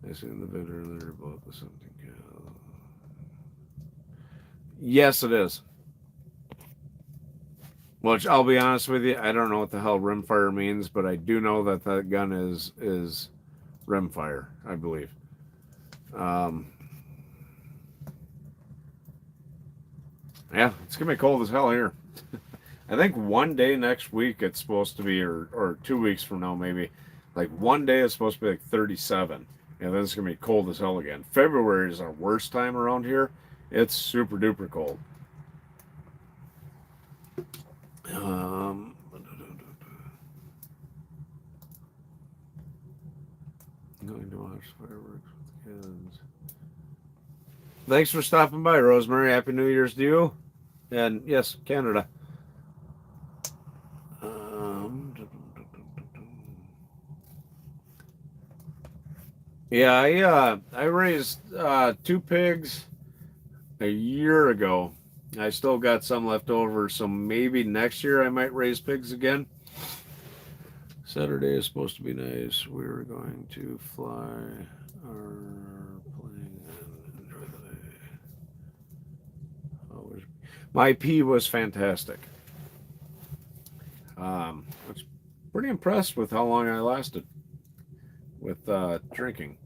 I seen the vid earlier about the something. Yes, it is. Which I'll be honest with you, I don't know what the hell rimfire means, but I do know that that gun is rimfire, I believe. Yeah, it's gonna be cold as hell here. I think one day next week it's supposed to be, or 2 weeks from now maybe, like one day it's supposed to be like 37, and then it's gonna be cold as hell again. February is our worst time around here. It's super duper cold. Going to watch fireworks with kids. Thanks for stopping by, Rosemary. Happy New Year's to you. And yes, Canada. Yeah, I raised 2 pigs a year ago. I still got some left over, so maybe next year I might raise pigs again. Saturday is supposed to be nice. We were going to fly our plane and enjoy the day. My pee was fantastic. I was pretty impressed with how long I lasted with drinking.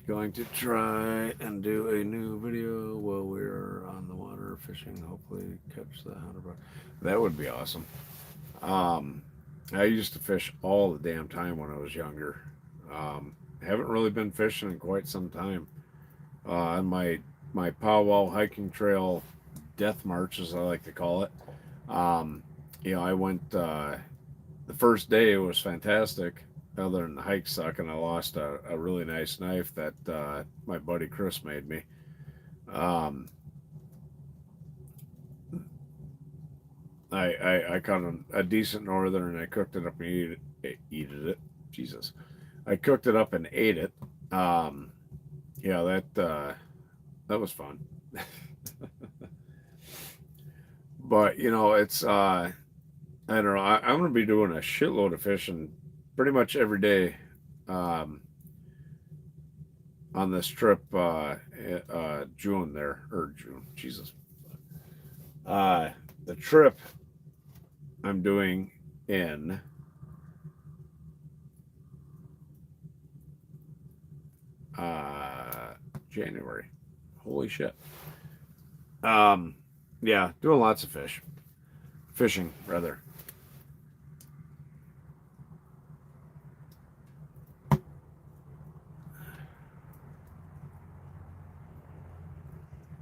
Going to try and do a new video while we're on the water fishing. Hopefully catch the 100 buck. That would be awesome. I used to fish all the damn time when I was younger. Haven't really been fishing in quite some time. On my powwow hiking trail death march, as I like to call it. I went the first day. It was fantastic. Other than the hike suck, and I lost a really nice knife that my buddy Chris made me. I caught a decent northern, and I cooked it up and ate it. Jesus, I cooked it up and ate it. That was fun. But it's I don't know. I'm gonna be doing a shitload of fishing pretty much every day on this trip. June there, or June. Jesus. The trip I'm doing in January. Holy shit. Yeah, doing lots of fishing rather.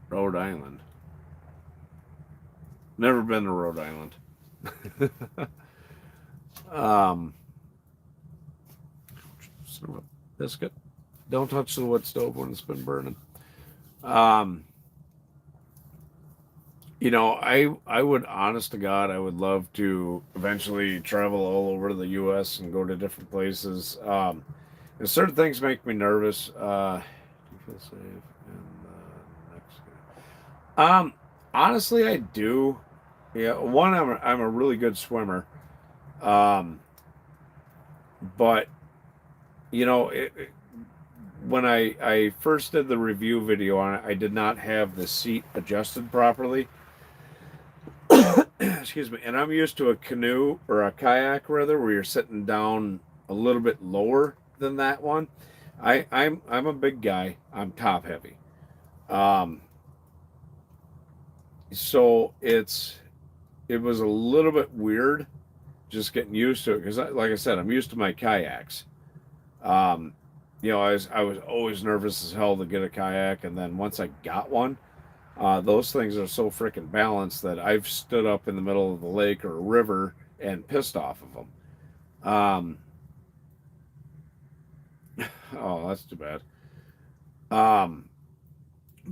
Rhode Island. Never been to Rhode Island. Biscuit. Don't touch the wood stove when it's been burning. I would, honest to God, I would love to eventually travel all over the U.S. and go to different places. And certain things make me nervous. Do you feel safe in Mexico? Honestly, I do. Yeah, one, I'm a really good swimmer. Um, but when I first did the review video on it, I did not have the seat adjusted properly. Excuse me. And I'm used to a canoe or a kayak rather, where you're sitting down a little bit lower than that one. I'm a big guy. I'm top heavy. Um, so it was a little bit weird just getting used to it because, like I said, I'm used to my kayaks. Um, I was always nervous as hell to get a kayak, and then once I got one, those things are so freaking balanced that I've stood up in the middle of the lake or a river and pissed off of them. Oh, that's too bad. Um,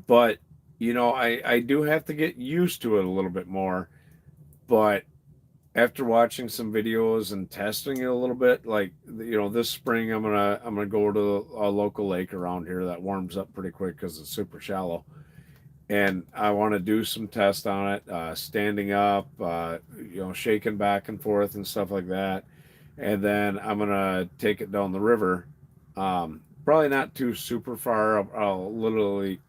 but I do have to get used to it a little bit more. But after watching some videos and testing it a little bit, like this spring, I'm gonna go to a local lake around here that warms up pretty quick because it's super shallow, and I want to do some tests on it, standing up, shaking back and forth and stuff like that, and then I'm gonna take it down the river. Probably not too super far. I'll literally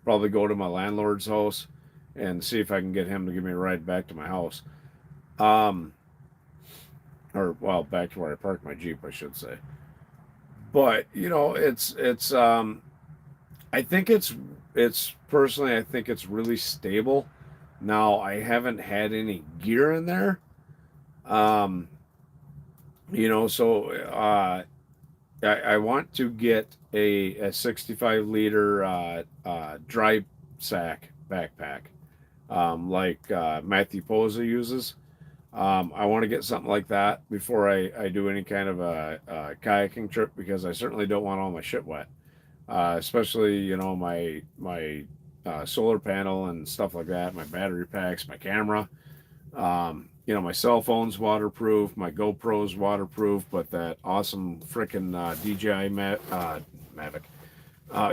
probably go to my landlord's house and see if I can get him to give me a ride back to my house. Um, or well, back to where I parked my Jeep, I should say. But it's I think it's personally, I think it's really stable. Now I haven't had any gear in there. Um, so I want to get a 65 liter dry sack backpack, like Matthew Posa uses. I want to get something like that before I do any kind of a kayaking trip because I certainly don't want all my shit wet. Especially my solar panel and stuff like that, my battery packs, my camera. My cell phone's waterproof, my GoPro's waterproof, but that awesome freaking DJI Mavic.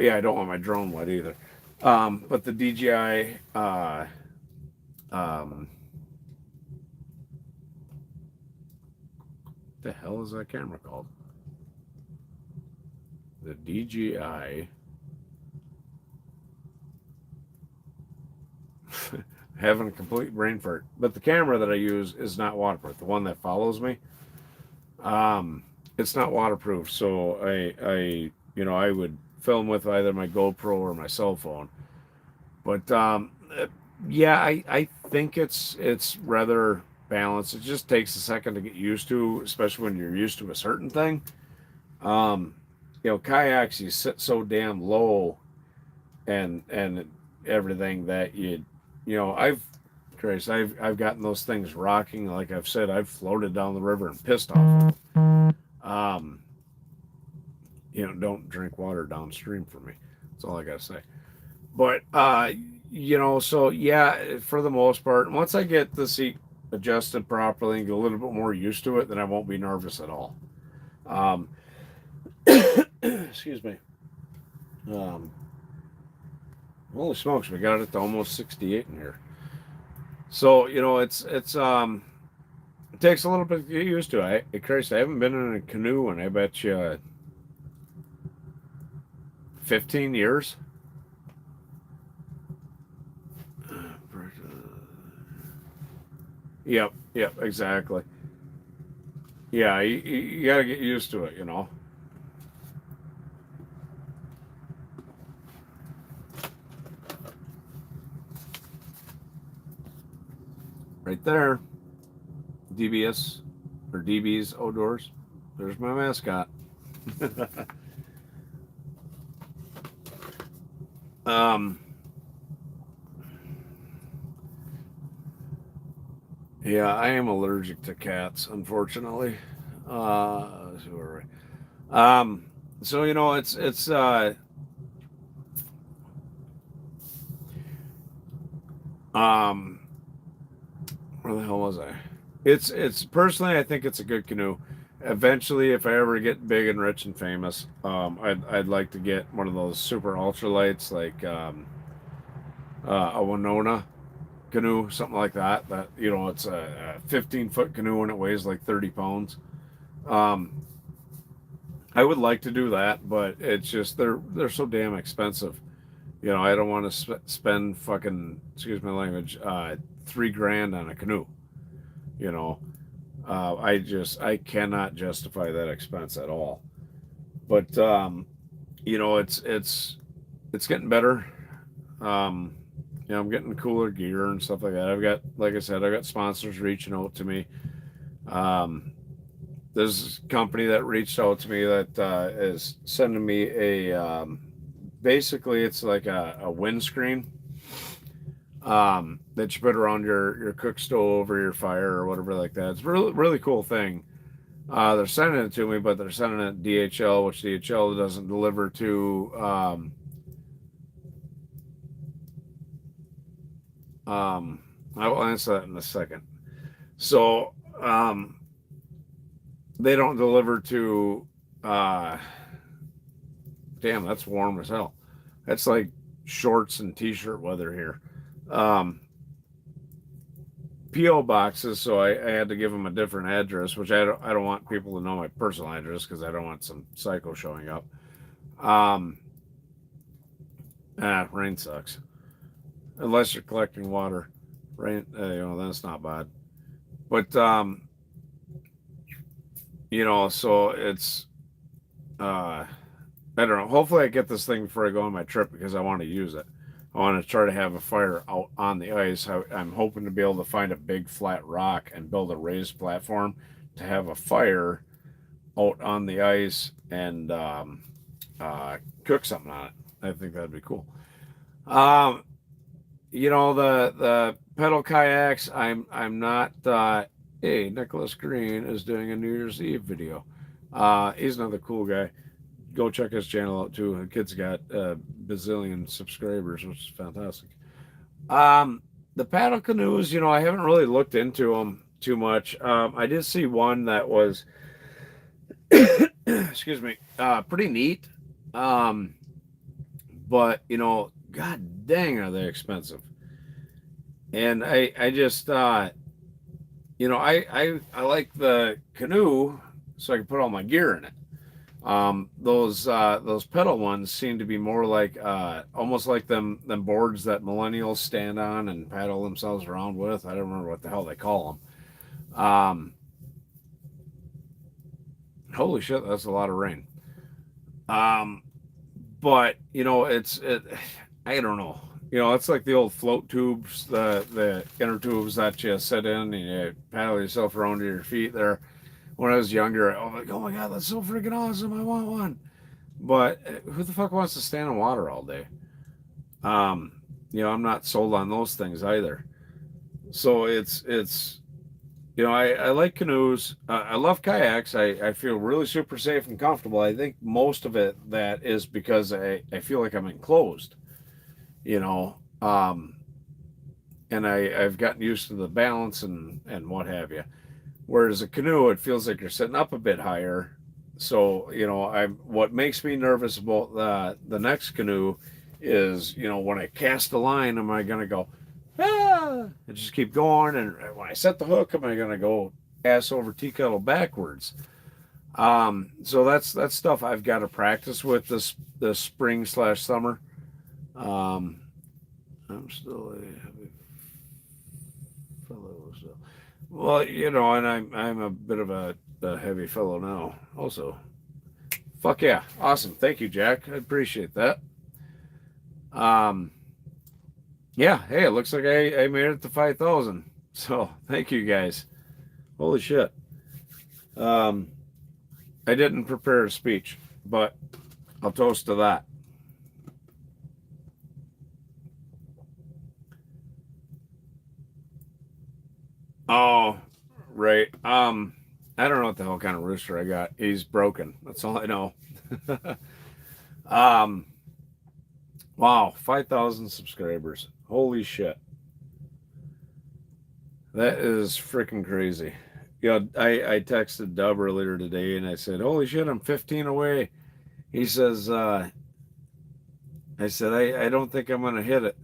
Yeah, I don't want my drone wet either. But the DJI, the hell is that camera called? The DJI. Having a complete brain fart. But the camera that I use is not waterproof. The one that follows me, it's not waterproof. So I would film with either my GoPro or my cell phone. But yeah, I think it's rather balanced. It just takes a second to get used to, especially when you're used to a certain thing. Um, kayaks, you sit so damn low and everything that I've gotten those things rocking. Like I've said, I've floated down the river and pissed off. Um, don't drink water downstream from me. That's all I gotta say. But so yeah, for the most part, once I get the seat adjusted properly and get a little bit more used to it, then I won't be nervous at all. Um, excuse me. Um, Holy smokes, we got it to almost 68 in here. So it takes a little bit to get used to. Christ, I haven't been in a canoe in I bet you 15 years. Yep, exactly. Yeah, you got to get used to it. Right there, DBS or DB's outdoors. There's my mascot. um, yeah, I am allergic to cats, unfortunately. So where are we? So it's Um, where the hell was I? It's personally, I think it's a good canoe. Eventually, if I ever get big and rich and famous, I'd like to get one of those super ultralights, like a Winona canoe, something like that. That, you know, it's a 15-foot canoe and it weighs like 30 pounds. Um, I would like to do that, but it's just they're so damn expensive. You know, I don't want to spend fucking, excuse my language, 3 grand on a canoe. You know, I cannot justify that expense at all. But you know, it's getting better. Um, you know, I'm getting cooler gear and stuff like that. I've got, like I said, I've got sponsors reaching out to me. Um, there's a company that reached out to me that is sending me a basically it's like a windscreen that you put around your cook stove or your fire or whatever like that. It's a really cool thing. They're sending it to me, but they're sending it DHL, which DHL doesn't deliver to. I will answer that in a second. So they don't deliver to. Damn, that's warm as hell. That's like shorts and t-shirt weather here. Um, PO boxes, so I had to give them a different address, which I don't want people to know my personal address because I don't want some psycho showing up. Um, Rain sucks unless you're collecting water. Rain, you know, then it's not bad. But you know, so it's I don't know. Hopefully, I get this thing before I go on my trip because I want to use it. I want to try to have a fire out on the ice. I'm hoping to be able to find a big flat rock and build a raised platform to have a fire out on the ice and cook something on it. I think that'd be cool. Um, you know, the pedal kayaks. I'm not. Hey, Nicholas Green is doing a New Year's Eve video. He's another cool guy. Go check his channel out too. The kid's got a bazillion subscribers, which is fantastic. Um, the paddle canoes, you know, I haven't really looked into them too much. I did see one that was, excuse me, pretty neat. Um, but you know, god dang, are they expensive? And I just, you know, I like the canoe so I can put all my gear in it. Those pedal ones seem to be more like almost like them boards that millennials stand on and paddle themselves around with. I don't remember what the hell they call them. Holy shit, that's a lot of rain. Um, but you know, I don't know. You know, it's like the old float tubes, the inner tubes that you sit in and you paddle yourself around to your feet there. When I was younger, I was like, oh my god, that's so freaking awesome! I want one. But who the fuck wants to stand in water all day? Um, you know, I'm not sold on those things either. So it's you know, I like canoes. I love kayaks. I feel really super safe and comfortable. I think most of it that is because I feel like I'm enclosed, you know, and I've gotten used to the balance and what have you. Whereas a canoe, it feels like you're sitting up a bit higher. So, you know, I what makes me nervous about the next canoe is, you know, when I cast the line, am I gonna go and just keep going? And when I set the hook, am I gonna go ass over tea kettle backwards? So that's stuff I've got to practice with this spring slash summer. Um, I'm still a heavy fellow, so well, you know, and I'm a bit of a heavy fellow now, also. Fuck yeah, awesome, thank you, Jack. I appreciate that. Um, yeah, hey, it looks like I made it to 5,000. So thank you guys. Holy shit. Um, I didn't prepare a speech, but I'll toast to that. Oh, right. I don't know what the hell kind of rooster I got. He's broken. That's all I know. um, wow, 5,000 subscribers. Holy shit. That is freaking crazy. I texted Dub earlier today and I said, "Holy shit, I'm 15 away." He says, "I said I don't think I'm gonna hit it."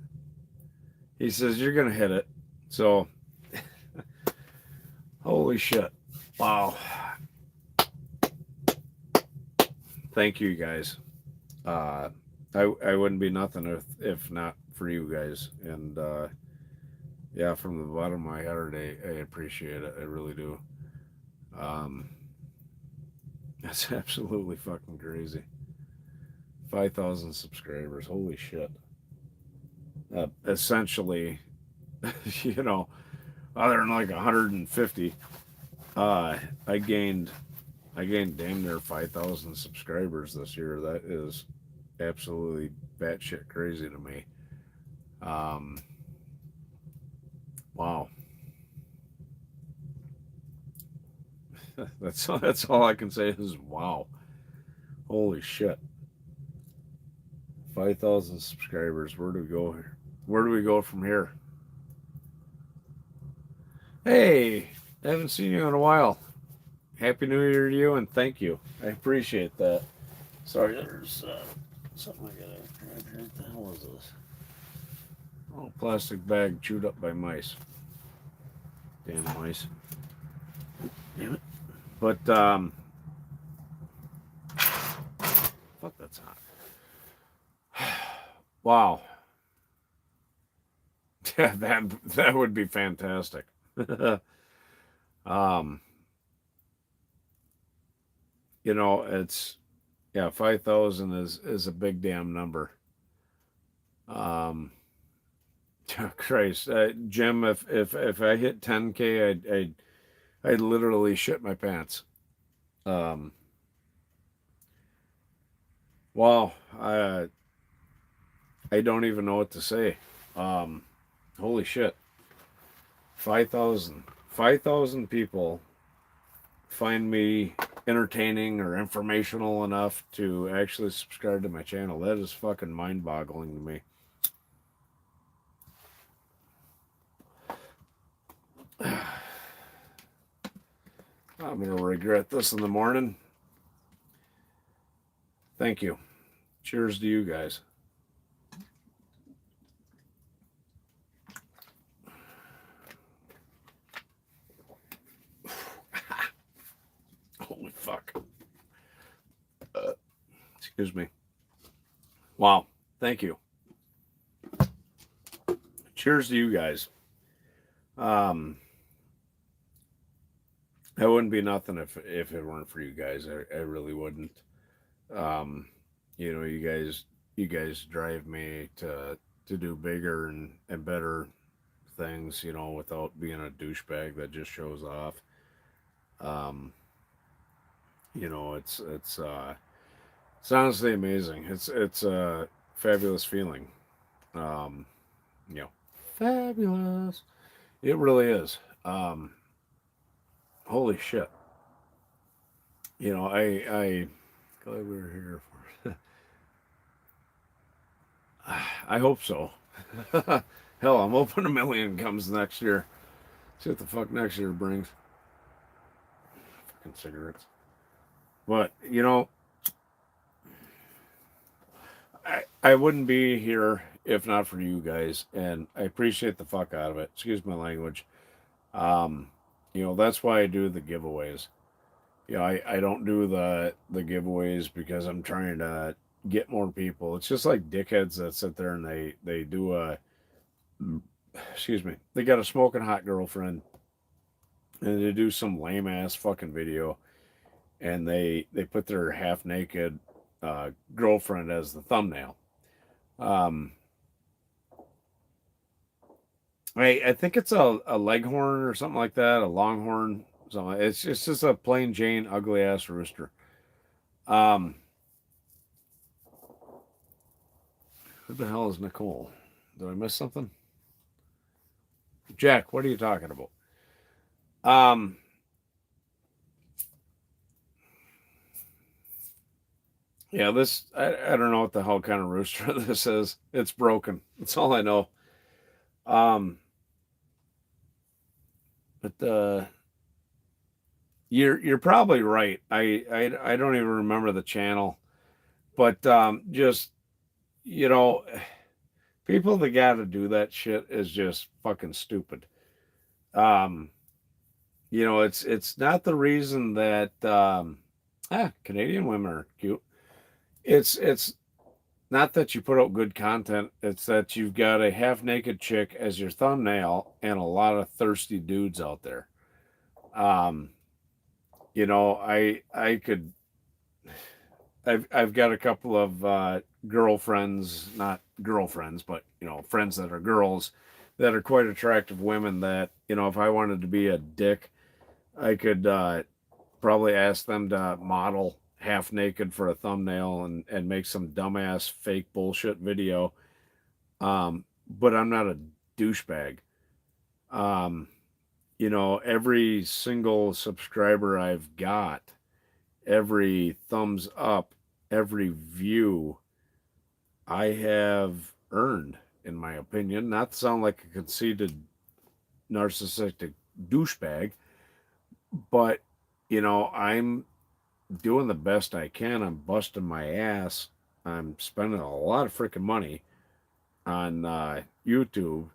He says, "You're gonna hit it." So, holy shit, wow! Thank you guys. Uh, I wouldn't be nothing if not for you guys. And yeah, from the bottom of my heart, I appreciate it. I really do. Um, that's absolutely fucking crazy. 5,000 subscribers. Holy shit. Essentially, you know, other than like 150, uh, I gained I gained damn near 5,000 subscribers this year. That is absolutely batshit crazy to me. Um, wow, that's all I can say is wow. Holy shit, 5,000 subscribers. Where do we go here? Where do we go from here? Hey, I haven't seen you in a while. Happy New Year to you and thank you. I appreciate that. Sorry, there's something I gotta grab here. What the hell is this? Oh, plastic bag chewed up by mice. Damn mice. Damn it. But fuck, that's hot. Wow. Yeah, that would be fantastic. um, it's yeah, 5,000 is a big damn number. Um, Christ, Jim, if I hit 10K, I'd literally shit my pants. Um, wow, I don't even know what to say. Um, Holy shit, 5,000 people find me entertaining or informational enough to actually subscribe to my channel. That is fucking mind-boggling to me. I'm gonna regret this in the morning. Thank you. Cheers to you guys. Holy fuck. Excuse me. Wow. Thank you. Cheers to you guys. I wouldn't be nothing if it weren't for you guys. I really wouldn't. Um, you guys drive me to do bigger and better things, without being a douchebag that just shows off. Um, it's honestly amazing. It's a fabulous feeling. Um, you know, fabulous. It really is. Holy shit. I glad we were here for. I hope so. Hell, I'm hoping a million comes next year. See what the fuck next year brings. Fucking cigarettes. But I wouldn't be here if not for you guys, and I appreciate the fuck out of it. Excuse my language. Um, that's why I do the giveaways. I don't do the giveaways because I'm trying to get more people. It's just like dickheads that sit there and they do a excuse me. They got a smoking hot girlfriend and they do some lame ass fucking video and they put their half naked girlfriend as the thumbnail. Um, I think it's a leghorn or something like that, a longhorn, something. It's just a plain Jane ugly ass rooster. Um, who the hell is Nicole? Did I miss something? Jack, what are you talking about? Um, yeah, I don't know what the hell kind of rooster this is. It's broken. That's all I know. Um, But you're probably right. I don't even remember the channel, but just you know, people that got to do that shit is just fucking stupid. Um, it's not the reason that Canadian women are cute. It's not that you put out good content. It's that you've got a half naked chick as your thumbnail and a lot of thirsty dudes out there. Um, I could I've got a couple of girlfriends, not girlfriends, but friends that are girls that are quite attractive women that if I wanted to be a dick, I could probably ask them to model half naked for a thumbnail and make some dumbass fake bullshit video. But I'm not a douchebag. Um, every single subscriber I've got, every thumbs up, every view, I have earned, in my opinion. Not to sound like a conceited, narcissistic douchebag, but I'm doing the best I can. I'm busting my ass. I'm spending a lot of freaking money on YouTube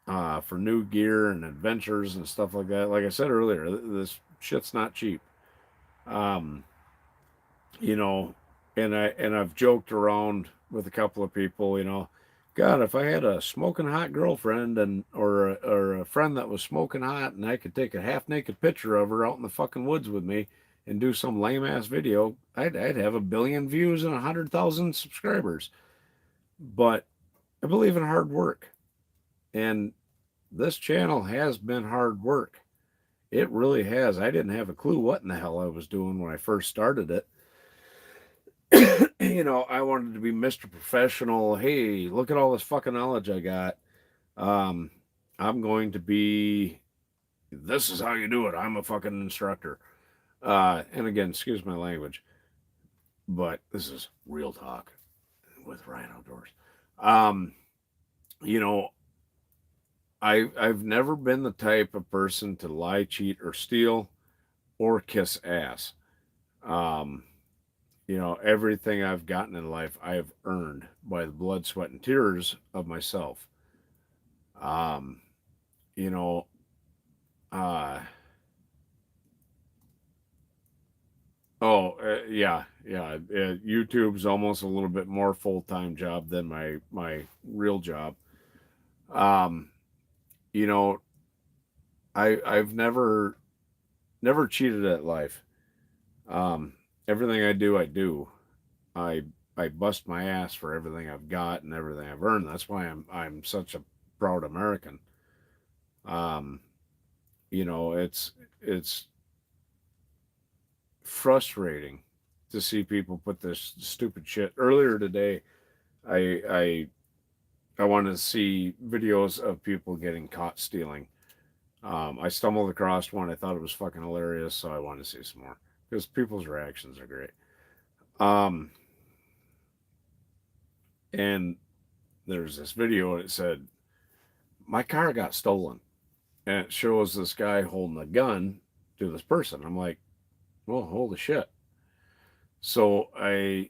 for new gear and adventures and stuff like that. Like I said earlier, this shit's not cheap. Um, you know, I've joked around with a couple of people. God, if I had a smoking hot girlfriend or a friend that was smoking hot, and I could take a half naked picture of her out in the fucking woods with me and do some lame ass video, I'd have 1 billion views and 100,000 subscribers. But I believe in hard work, and this channel has been hard work. It really has. I didn't have a clue what in the hell I was doing when I first started it. I wanted to be Mr. Professional. Hey, look at all this fucking knowledge I got. Um, I'm going to be, this is how you do it. I'm a fucking instructor. And again, excuse my language, but this is real talk with Ryan Outdoors. Um, you know, I've never been the type of person to lie, cheat, or steal, or kiss ass. Um, everything I've gotten in life, I have earned by the blood, sweat, and tears of myself. Um, you know, uh, yeah. YouTube's almost a little bit more full time job than my real job. Um, you know, I've never cheated at life. Um, everything I do, I do. I I bust my ass for everything I've got and everything I've earned. That's why I'm such a proud American. Um, it's frustrating to see people put this stupid shit. Earlier today, I I I wanted to see videos of people getting caught stealing. I stumbled across one. I thought it was fucking hilarious, so I wanted to see some more because people's reactions are great. Um, and there's this video, and it said, "My car got stolen," and it shows this guy holding a gun to this person. I'm like, "Well, holy shit!" So I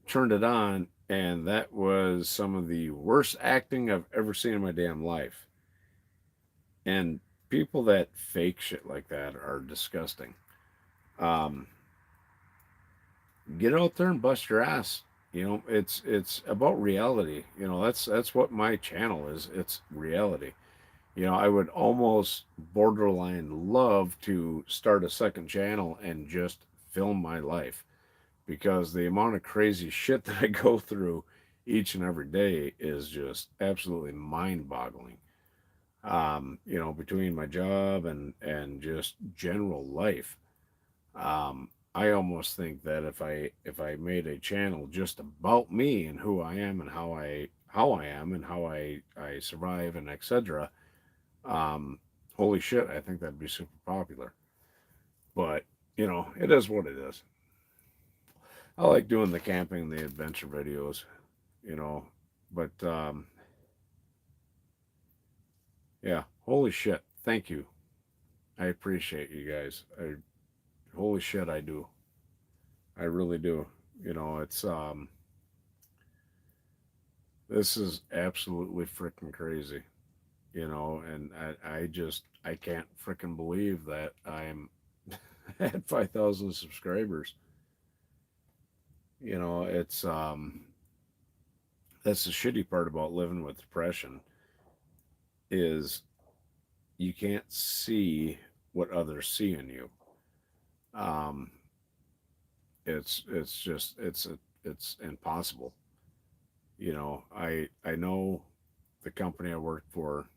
turned it on, and that was some of the worst acting I've ever seen in my damn life. And people that fake shit like that are disgusting. Um, get out there and bust your ass. It's about reality. That's what my channel is. It's reality. I would almost borderline love to start a second channel and just film my life because the amount of crazy shit that I go through each and every day is just absolutely mind-boggling. Between my job and just general life. I almost think that if I made a channel just about me and who I am and how I am and how I survive and etc. Holy shit, I think that'd be super popular. But it is what it is. I like doing the camping and the adventure videos, you know. But yeah, holy shit. thank you. I appreciate you guys. Holy shit, I do. I really do. You know, it's this is absolutely freaking crazy. You know, and I just I can't freaking believe that I'm at 5,000 subscribers. You know, it's that's the shitty part about living with depression is you can't see what others see in you. Um, it's just it's impossible. You know, I know the company I work for.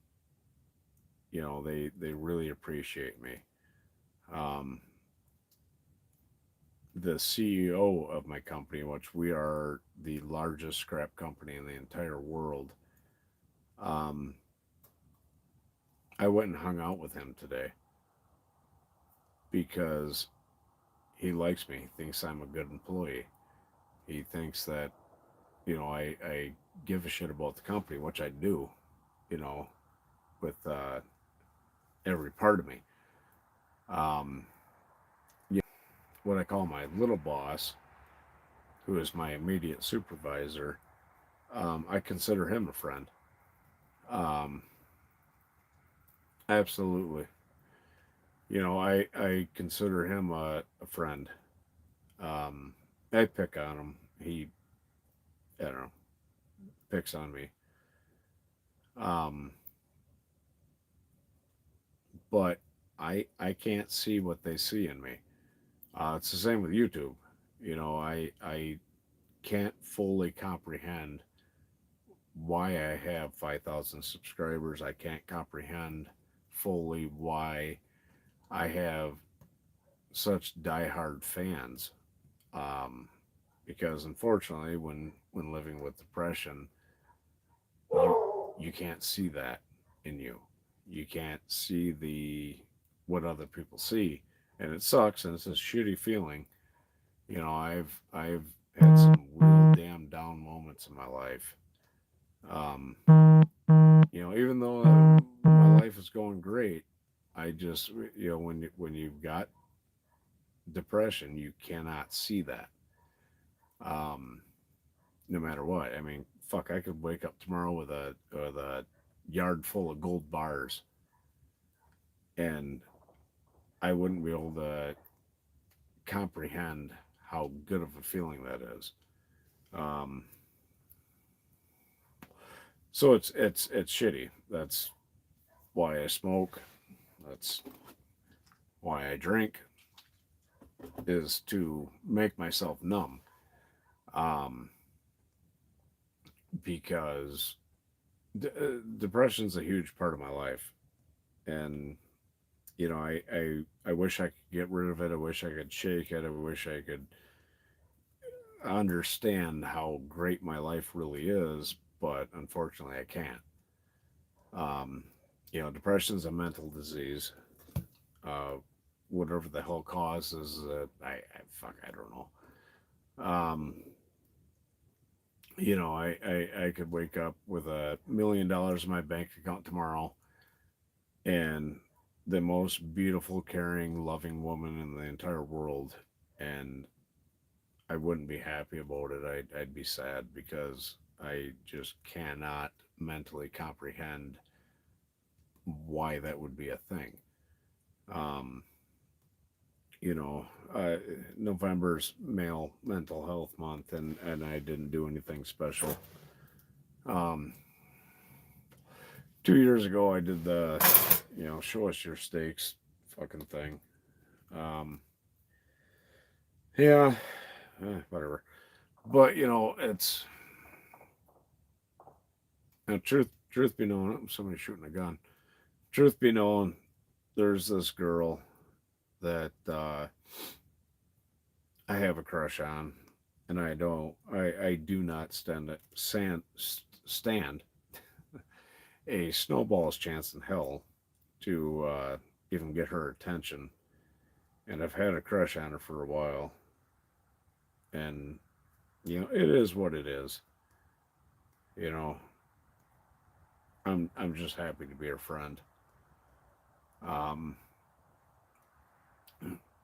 You know, they really appreciate me. Um, the CEO of my company, which we are the largest scrap company in the entire world. Um, I went and hung out with him today because he likes me, thinks I'm a good employee. He thinks that, you know, I give a shit about the company, which I do, you know, with every part of me. Um, you know, what I call my little boss, who is my immediate supervisor, I consider him a friend. Um, absolutely. You know, I consider him a friend. Um, I pick on him. He, I don't know, picks on me. Um, but I can't see what they see in me. It's the same with YouTube. You know, I can't fully comprehend why I have 5,000 subscribers. I can't comprehend fully why I have such diehard fans. Um, because unfortunately, when living with depression, you can't see that in you. You can't see the what other people see, and it sucks, and it's a shitty feeling. You know, I've had some real damn down moments in my life. Um, you know, even though my life is going great, I just you know when you've got depression, you cannot see that. Um, no matter what. I mean, fuck, I could wake up tomorrow with a yard full of gold bars, and I wouldn't be able to comprehend how good of a feeling that is. Um, so it's shitty. That's why I smoke. That's why I drink is to make myself numb. Um, because depression's a huge part of my life, and you know, I wish I could get rid of it. I wish I could shake it. I wish I could understand how great my life really is, but unfortunately, I can't. Um, you know, depression's a mental disease. Uh, whatever the hell causes it, I fuck, I don't know. You know, I could wake up with $1 million in my bank account tomorrow, and the most beautiful, caring, loving woman in the entire world, and I wouldn't be happy about it. I'd be sad because I just cannot mentally comprehend why that would be a thing. Um, you know, November's Male Mental Health Month, and I didn't do anything special. Um, 2 years ago, I did the, you know, show us your stakes fucking thing. Um, yeah, whatever. But you know, it's truth be known, somebody shooting a gun. Truth be known, there's this girl that I have a crush on, and I do not stand a snowball's chance in hell to even get her attention. And I've had a crush on her for a while, and you know it is what it is. You know, I'm just happy to be her friend. Um,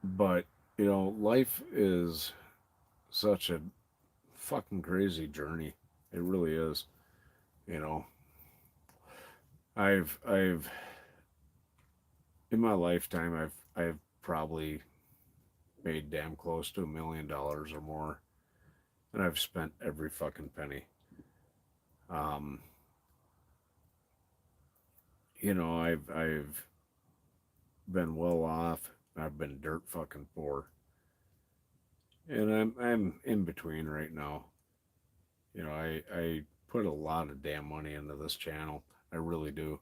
but life is such a fucking crazy journey. It really is. You know, I've in my lifetime, I've probably made damn close to $1 million or more, and I've spent every fucking penny. Um, I've been well off. I've been dirt fucking poor, and I'm in between right now. I put a lot of damn money into this channel. I really do.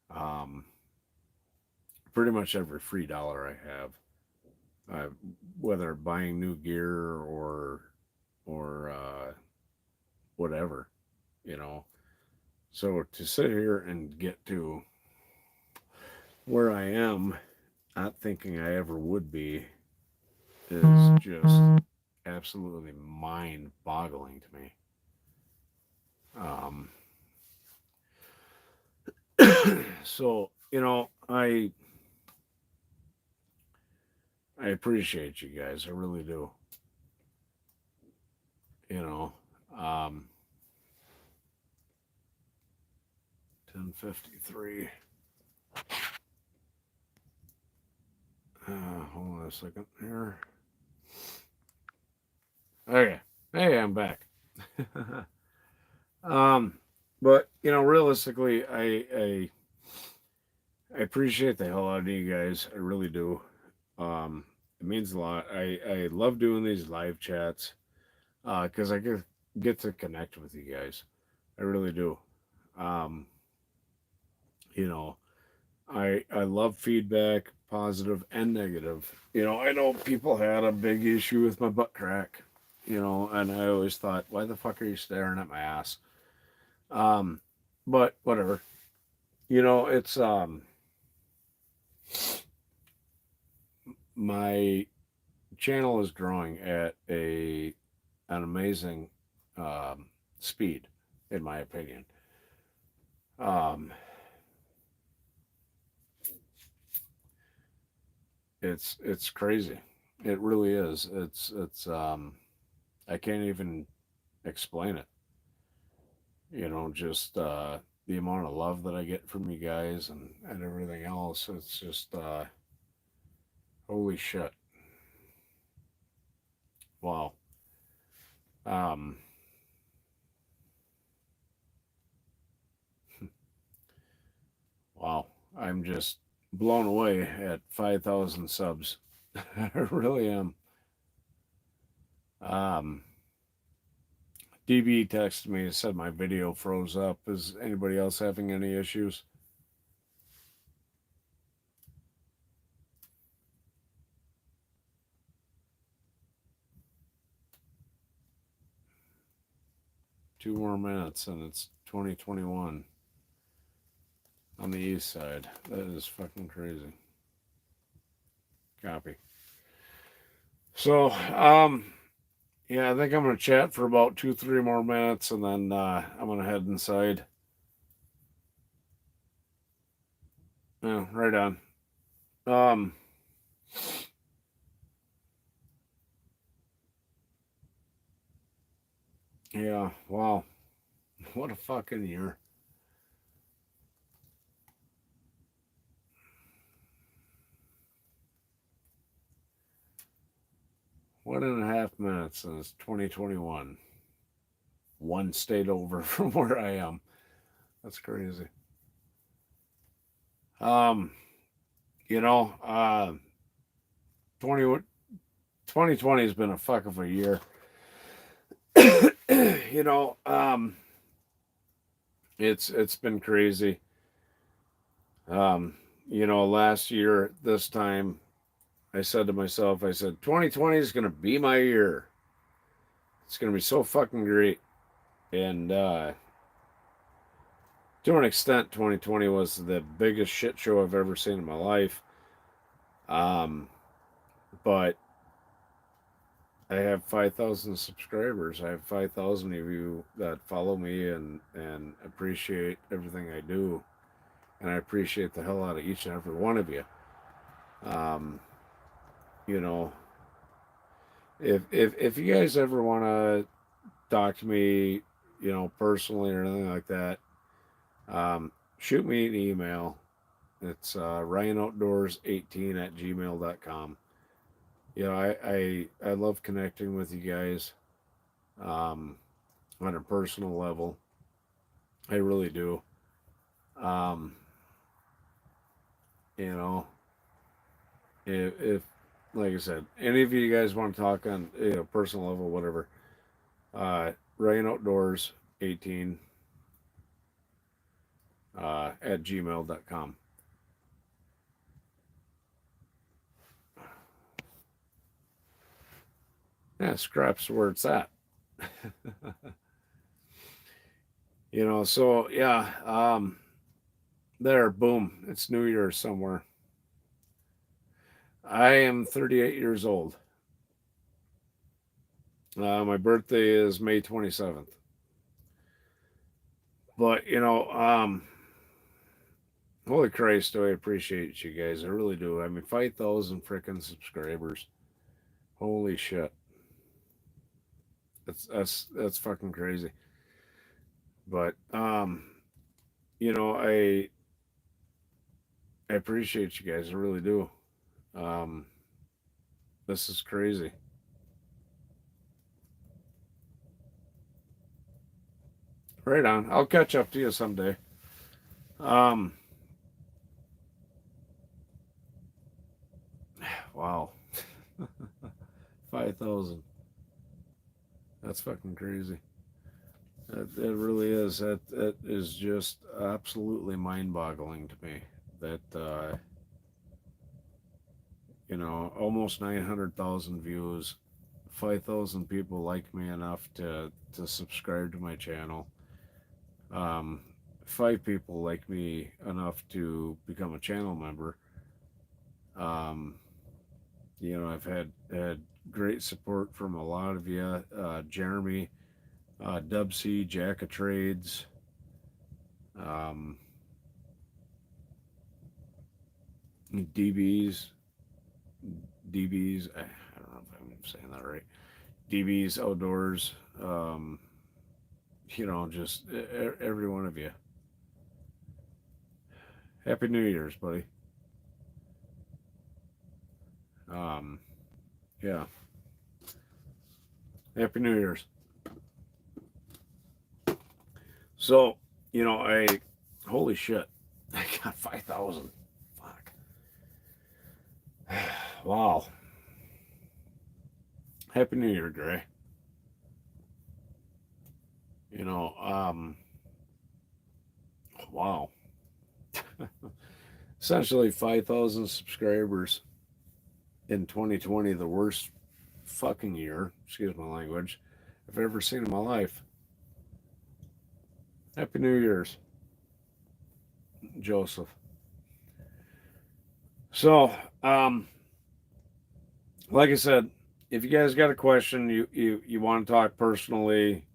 Um, Pretty much every free dollar I have, uh, whether buying new gear or whatever, you know. So to sit here and get to where I am, not thinking I ever would be, is just absolutely mind-boggling to me. Um, so I appreciate you guys. I really do. You know, um, 10:53. Hold on a second here. Okay. Hey, I'm back. um, but realistically, I appreciate the hell out of you guys. I really do. It means a lot. I love doing these live chats because I get to connect with you guys. I really do. Um, you know, I love feedback, positive and negative. I know people had a big issue with my butt crack. And I always thought, why the fuck are you staring at my ass? Um, but whatever. It's my channel is growing at an amazing speed, in my opinion. Um, it's crazy. It really is. It's I can't even explain it. Just the amount of love that I get from you guys and everything else. It's just holy shit. Wow. Um, wow. I'm just blown away at 5,000 subs. I really am. Um, DB texted me and said my video froze up. Is anybody else having any issues? Two more minutes and it's 2021 on the east side. That is fucking crazy. Copy. So, yeah, I think I'm gonna chat for about 2, 3 more minutes, and then I'm gonna head inside. Yeah, right on. Um, yeah, wow, what a fucking year. 1.5 minutes, and it's 2021. One state over from where I am. That's crazy. Um, you know, 20, 2020 has been a fuck of a year. you know, um, it's been crazy. Um, last year this time, I said to myself, I said, 2020 is gonna be my year. It's gonna be so fucking great. And to an extent, 2020 was the biggest shit show I've ever seen in my life. Um, but I have 5,000 subscribers. I have 5,000 of you that follow me and appreciate everything I do. and I appreciate the hell out of each and every one of you. Um, you know, if you guys ever want to talk to me, personally or anything like that, shoot me an email. It's RyanOutdoors18 at gmail.com. I love connecting with you guys um, on a personal level. I really do. Um, you know, if like I said, any of you guys want to talk on personal level, whatever, Ryan Outdoors 18 at gmail.com. Yeah, scraps where it's at. So yeah, there, boom, it's New Year's somewhere. I am 38 years old. My birthday is May 27th. But, holy Christ, do I appreciate you guys. I really do. I mean, 5,000 freaking subscribers. Holy shit. That's fucking crazy. But, I appreciate you guys. I really do. Um, this is crazy. Right on. I'll catch up to you someday. Um, wow. 5,000. That's fucking crazy. It really is. That is just absolutely mind-boggling to me. That almost 900,000 views, 5,000 people like me enough to subscribe to my channel. Um, 5 people like me enough to become a channel member. Um, I've had great support from a lot of you. Jeremy, Dub C, Jack of Trades, um, DBs, DBs. I don't know if I'm saying that right. DBs Outdoors. Just every one of you. Happy New Year's, buddy. Um, yeah. Happy New Year's. So, holy shit. I got 5,000. Fuck. Wow. Happy New Year, Gray. Wow. Essentially 5,000 subscribers in 2020, the worst fucking year, excuse my language, I've ever seen in my life. Happy New Year's, Joseph. So, like I said, if you guys got a question, you want to talk personally,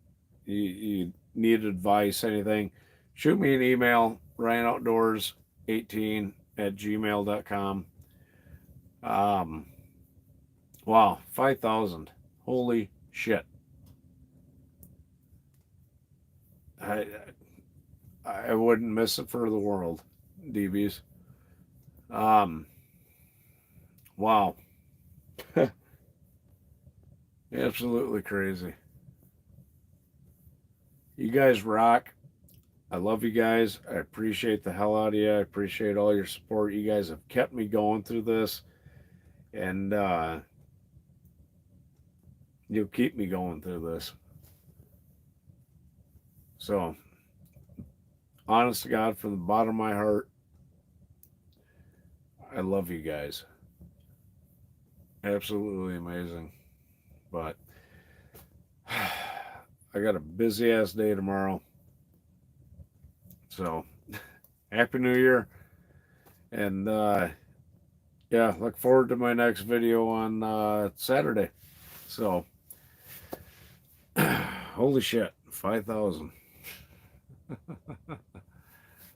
you need advice, anything, shoot me an email, RyanOutdoors18 at gmail.com. Wow, 5,000. Holy shit. I I wouldn't miss it for the world, DBs. Um, wow. Absolutely crazy. You guys rock. I love you guys. I appreciate the hell out of you. I appreciate all your support. You guys have kept me going through this, and you'll keep me going through this. So, honest to God, from the bottom of my heart, I love you guys. Absolutely amazing. But I got a busy ass day tomorrow. So, Happy New Year. And yeah, look forward to my next video on Saturday. So, holy shit, 5,000.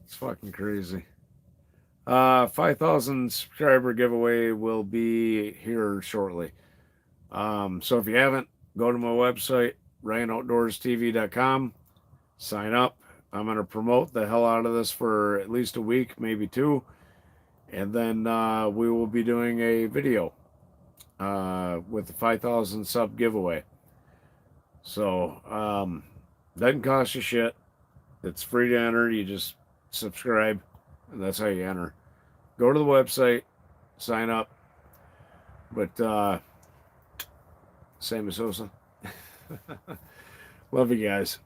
It's fucking crazy. 5,000 subscriber giveaway will be here shortly. So if you haven't, go to my website, RyanOutdoorsTV.com, sign up. I'm going to promote the hell out of this for at least a week, maybe two. And then we will be doing a video with the 5,000 sub giveaway. So, doesn't cost you shit. It's free to enter. You just subscribe, and that's how you enter. Go to the website, sign up. But, same as Sosa. Love you guys.